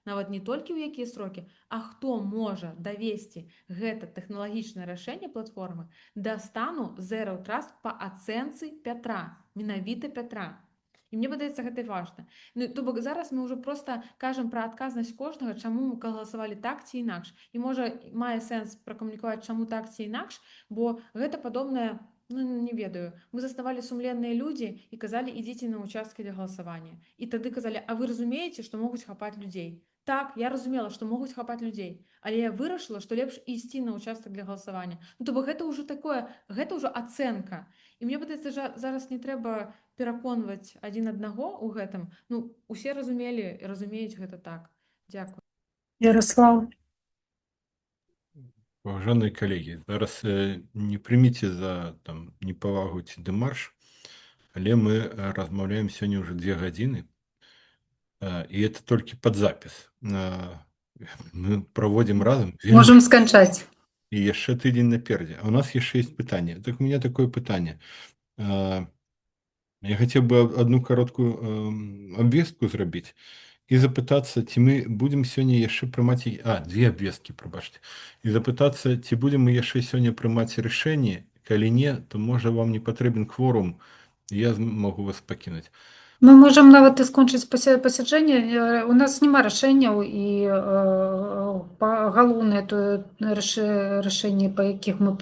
нават не толькі ў якія срокі, а хто можа давесці гэта тэхналагічнае рашэнне платформы да стану Zero Trust па ацэнцы Пятра, менавіта Пятра. І мне падаецца, гэта важна. То бок зараз мы ўжо проста кажам пра адказнасць кожнага, чаму мы галасавалі так ці інакш. І можа мае сэнс пракамунікаваць, чаму так ці інакш, бо гэта падобнае, не ведаю, мы заставалі сумленныя людзі і казалі, ідзіце на участкі для галасавання. І тады казалі, а вы разумееце, што могуць хапаць людзей? Так, я разумела, што могуць хапаць людзей, але я вырашыла, што лепш ісці на участак для галасавання. То бок гэта ўжо такое, гэта ўжо ацэнка. І мне падаецца, зараз не трэба пераконваць адзін аднаго ў гэтым. Усе разумелі і разумеюць гэта так. Дзякую. Ярослав. Уважаемые коллеги, зараз не прыміце за непавагу ці дэмарш, але мы размаўляем сёння ўжо 2 гадзіны, і это толькі пад запіс. Мы праводзім разам. Можем сканчаць. І яшчэ тыдзень наперадзе. А у нас яшчэ есть пытанне. Так у меня такое пытанне. Я хотел бы одну короткую обвестку зрабіць і запытацца, ці мы будзем сёння яшчэ прымаць... 2 абвесткі, прабачце. І запытацца, ці будзем мы яшчэ сёння прымаць рашэнне, калі не, то можа вам не патрэбен кворум, я могу вас пакінуць. Мы можам нават і скончыць пасяджэнне. У нас няма рашэнняў, і галоўнае рашэнне, па якіх мы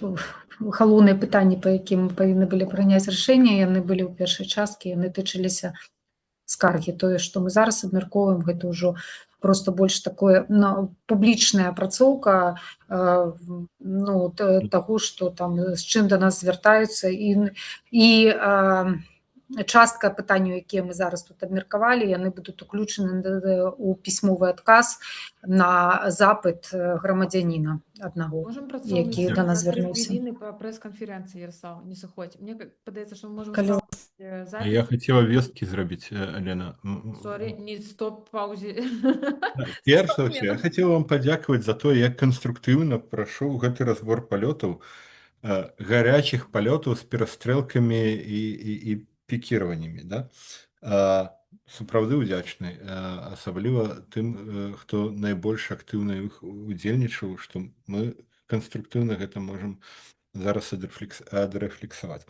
галоўныя пытанні, па якім мы павінны былі прыняць рашэнне, яны былі ў першай часткі, яны тычыліся скаргі. Тое, што мы зараз абмяркоўваем, гэта ўжо просто больш такое публічная апрацоўка таго, што там з чым да нас звяртаюцца, і частка пытанняў, якія мы зараз тут абмеркавалі, яны будуць уключаны ў пісьмовы адказ на запыт грамадзяніна аднаго, які да нас звярнуўся. Па прэс-канферэнцыі, Ярослав, не сыходзь. Мне падаецца, што мы можам запіс. Я хацела весткі зрабіць, Алена. Сорі, не стоп-паўзе. Перш за ўсё, я хацела вам падзякаваць за тое, як канструктыўна прайшоў гэты разбор палётаў, гарячых палётаў з перастрэлкамі і пікіраваннямі, да? Сапраўды ўдзячны, асабліва тым, хто найбольш актыўна іх удзельнічаў, што мы канструктыўна гэта можам зараз адрэфлексаваць.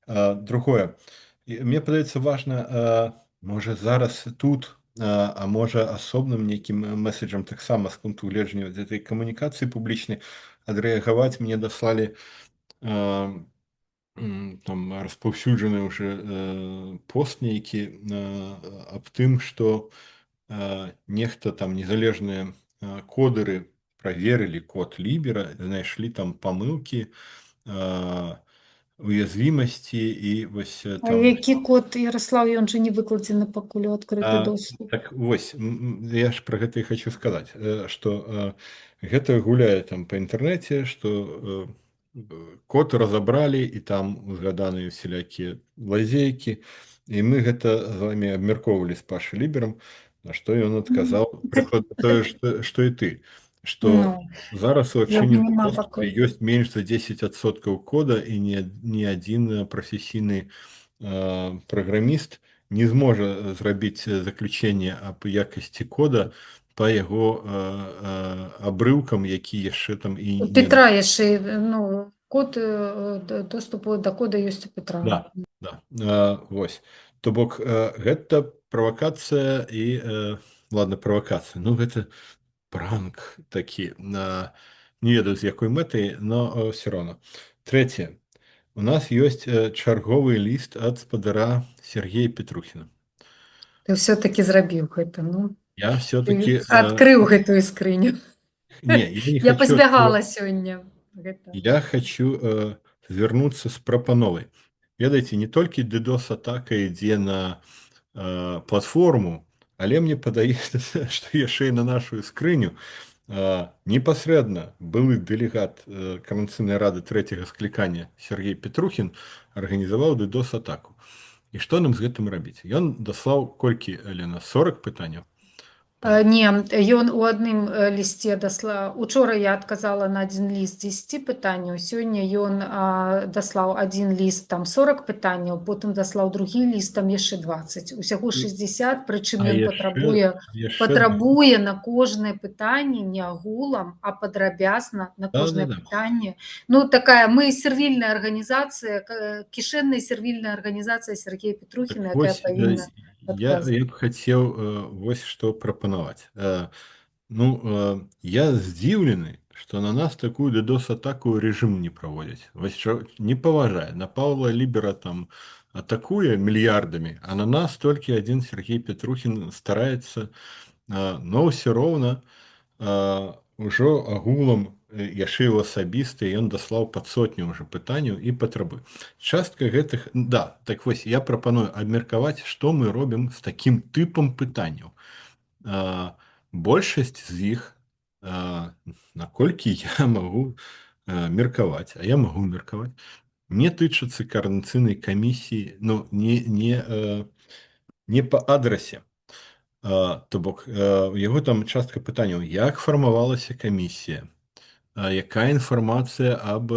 Другое, мне падаецца важна, можа зараз тут, а можа асобным нейкім меседжам таксама з пункту гледжання гэтай камунікацыі публічнай адрэагаваць, мне даслалі там распаўсюджаны ўжо пост нейкі аб тым, што нехта там незалежныя кодеры праверылі код лібера, знайшлі там памылкі, уязвімасці і вось А там які код, Ярослав, ён же не выкладзены пакуль у адкрыты доступ. так вось я ж про гэта і хочу сказаць, што гэта гуляе там па інтэрнэце, што код разабралі і там узгаданыя усялякія лазейкі, і мы гэта з вами абмяркоўвалі з Пашай Ліберам, на што ён адказаў прыкладна тое, што і ты, што Ну, зараз у яго адчыненым няма доступе пакуль. ёсць менш за 10% кода, і ні адзін прафесійны праграміст не зможа зрабіць заключэнне аб якасці кода па яго абрыўкам, які яшчэ там і У не... Петра яшчэ, ну, код доступу да кода ёсць у Петра. Да, вось. То бок гэта правакацыя і ладно, правакацыя, ну гэта пранк такі, не ведаю з якой мэтай, но все роўно. Трэцяе. У нас ёсць чарговы ліст ад спадара Сергея Петрухіна. Ты все-таки зрабіў гэта, ну. Я Ты все-таки... адкрыў гэтую скрыню. Не, я не Я хочу... пазбягала сёння гэта. Я хочу звярнуцца з прапановай. Ведаеце, не толькі DDoS-атака ідзе на платформу, але мне падаецца, што яшчэ і на нашу скрыню непасрэдна былы дэлегат Координацыйнай рады трэцяга склікання Сергей Петрухін арганізаваў DDoS-атаку. І што нам з гэтым рабіць? Ён даслаў колькі, Алена, 40 пытанняў? Не, ён у адным лісце даслаў. Учора я адказала на адзін ліст 10 пытанняў, сёння ён даслаў адзін ліст, там 40 пытанняў, потым даслаў другі ліст, там яшчэ 20. Усяго 60, прычым ён патрабуе на кожнае пытанне не агулам, а падрабязна на кожнае пытанне. Ну, такая, мы сервільная арганізацыя, кішэнная сервільная арганізацыя Сергея Петрухіна, якая павінна... Я б хацеў вось што прапанаваць. Ну, я здзіўлены, што на нас такую DDoS-атаку рэжым не праводзяць. Вось што не паважае. На Паўла Лібера там атакуе мільярдамі, а на нас толькі адзін Сергей Петрухін стараецца, но ўсё роўна ўжо агулам яшчэ ў асабіста ён даслаў пад сотню ўжо пытанняў і патрабуе. Частка гэтых, да, так вось я прапаную абмеркаваць, што мы робім з такім тыпам пытанняў. Большасць з іх, наколькі я магу меркаваць, а я магу меркаваць, не тычацца Координацыйнай камісіі, ну, не па адрасе. То бок, у яго там частка пытанняў, як фармавалася камісія, якая інфармацыя аб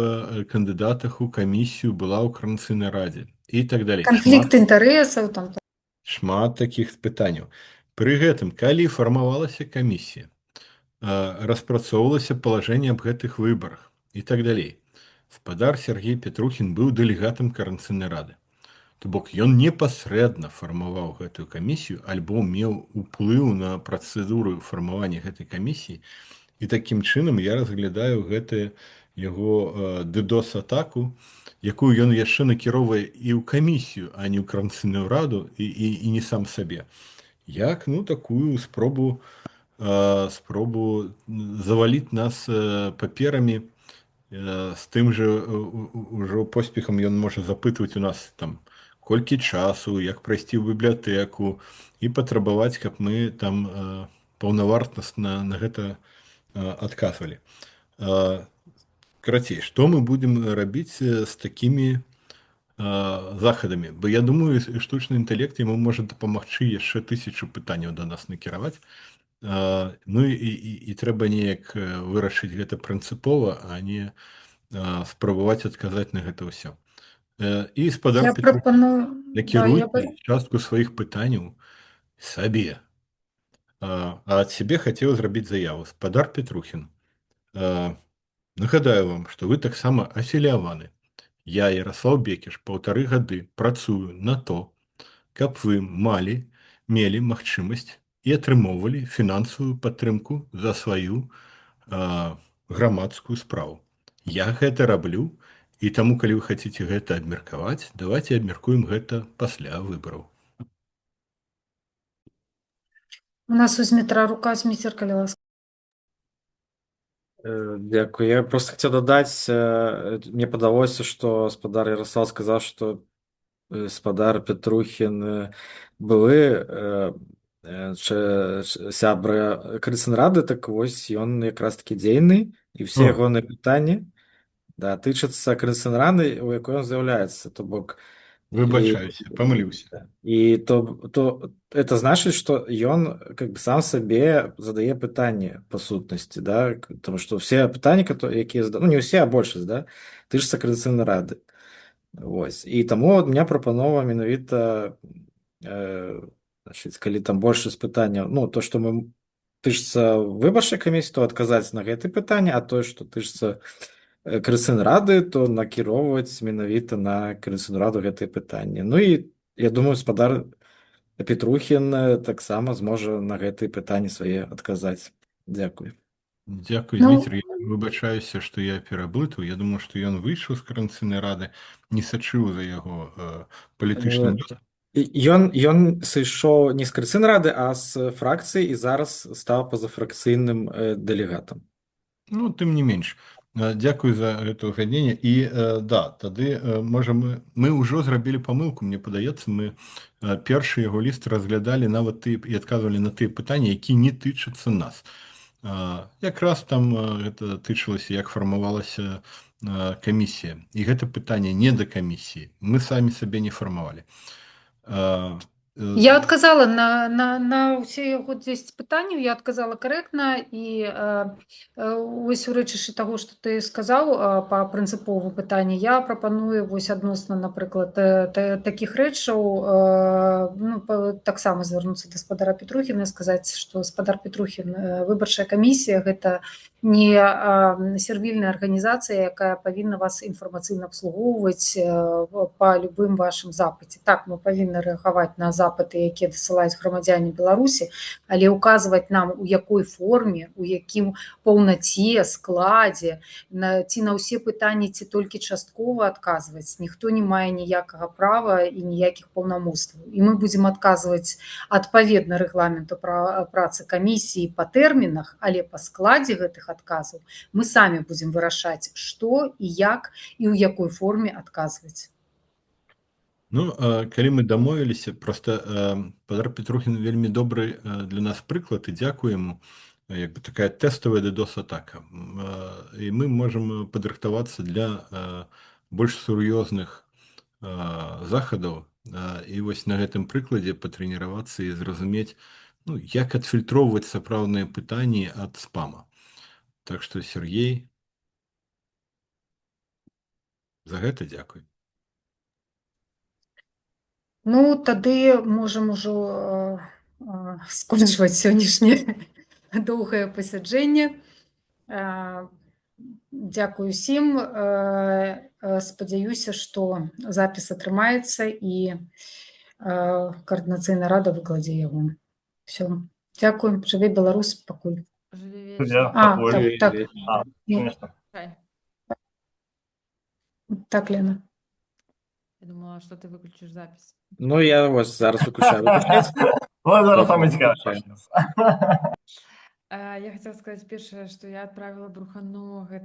кандыдатах у камісію была ў Координацыйнай радзе і так далей. Канфлікт інтарэсаў там. Шмат такіх пытанняў. Пры гэтым, калі фармавалася камісія, распрацоўвалася палажэнне аб гэтых выбарах і так далей. Спадар Сергей Петрухін быў дэлегатам Координацыйнай рады. То бок, ён непасрэдна фармаваў гэтую камісію, альбо меў уплыў на працэдуру фармавання гэтай камісіі, і такім чынам я разглядаю гэтую яго DDoS-атаку, якую ён яшчэ накіроўвае і ў камісію, а не ў Координацыйную раду, і не сам сабе. Як, ну, такую спробу заваліць нас паперамі, з тым жа ўжо поспехам ён можа запытваць у нас там колькі часу, як прайсці ў бібліятэку і патрабаваць, каб мы там паўнавартасна на гэта адказвалі. Карацей, што мы будзем рабіць з такімі захадамі? Бо я думаю, штучны інтэлект яму можа дапамагчы яшчэ 1000 пытанняў да нас накіраваць. Ну і трэба неяк вырашыць гэта прынцыпова, а не спрабаваць адказаць на гэта ўсё. І спадар Петрухін накіруе частку сваіх пытанняў сабе. А ад сябе хацеў зрабіць заяву. Спадар Петрухін, нагадаю вам, што вы таксама афіліяваны. Я, Ярослав Бекіш, 1,5 гады працую на то, каб вы мелі магчымасць і атрымоўвалі фінансавую падтрымку за сваю грамадскую справу. Я гэта раблю, і таму, калі вы хацеце гэта абмеркаваць, давайте абмеркуем гэта пасля выбараў. У нас у Змітра рука, Зміцер, калі ласка. Дякую. Я просто хотел додать, мне подалося, что спадар Ярослав сказал, что спадар Петрухін былы сябра Крыцэнрады, так вось ён якраз таки дзейны, і все ягоныя пытанні тычацца Крыцэнрады, у якой ён з'яўляецца, то бок Выбачаюся, памыліўся. и то это значит, что он как бы сам себе задае пытанне по сутнасці, да, потому что все пытанні, якія ну не ўсе, а большасць, да, тычацца Крыцэнрады рады. Вось. І таму у меня прапанова менавіта значит, калі там большасць пытанняў, ну то, што мы тычацца выбарчай камісіі, то адказаць на гэты пытанне, а тое, што тычацца Крыцэнрады, то накіроўваць менавіта на Крыцэнраду гэтыя пытанні. Ну і я думаю, спадар Петрухін таксама зможа на гэтыя пытанні свае адказаць. Дзякуй. Дзякуй, Ну, Зміцер. Я выбачаюся, што я пераблытаў. Я думаю, што ён выйшаў з Крыцэннай рады, не сачыў за яго палітычным лёсам. Ён сышоў не з Крыцэнрады, а з фракцыі і зараз стаў пазафракцыйным дэлегатам. Ну, тым не менш. Дзякуй за гэта ўгадненне. І да, тады можа мы ўжо зрабілі памылку, мне падаецца, мы першы яго ліст разглядалі нават і адказвалі на тыя пытанні, які не тычацца нас. Якраз там гэта тычылася, як фармавалася камісія. І гэта пытанне не да камісіі. Мы самі сабе не фармавалі. Я адказала на ўсе яго 10 пытанняў, я адказала карэктна, і вось у рэчышчы таго, што ты сказаў па прынцыповым пытанні, я прапаную вось адносна, напрыклад, такіх рэчаў, ну, таксама звярнуцца да спадара Петрухіна і сказаць, што спадар Петрухін, выбарчая камісія гэта не сервільная арганізацыя, якая павінна вас інфармацыйна абслугоўваць па любым вашым запыце. Так, мы павінны рэагаваць на запыты, якія дасылаюць грамадзяне Беларусі, але ўказваць нам, у якой форме, у якім паўнаце, складзе, ці на ўсе пытанні, ці толькі часткова адказваць. Ніхто не мае ніякага права і ніякіх паўнамоцтваў. І мы будзем адказваць адпаведна рэгламенту працы камісіі па тэрмінах, але па складзе гэтых адказаў мы самі будзем вырашаць, што і як і ў якой форме адказваць. Ну, калі мы дамовіліся, проста спадар Петрухін вельмі добры для нас прыклад, і дзякуем, як бы такая тэставая DDoS-атака. І мы можам падрыхтавацца для больш сур'ёзных захадаў, і вось на гэтым прыкладзе патрэніравацца і зразумець, ну, як адфільтроўваць сапраўдныя пытанні ад спама. Так што, Сергей, за гэта дзякуй. Ну, тады можам ужо скончваць сённяшняе доўгае пасяджэнне. Дзякую усім. Спадзяюся, што запіс атрымаецца і каардынацыйная рада выкладзе яго. Все. Дзякую. Жыве Беларусь, пакуль. Жыве Так. Конечно. Так, Лена. Я думала, что ты выключишь запись. Ну, я вось зараз выключаю. Выключаць? Вот зараз самое цікавае. Я хотела сказать першае, что я отправила Брухану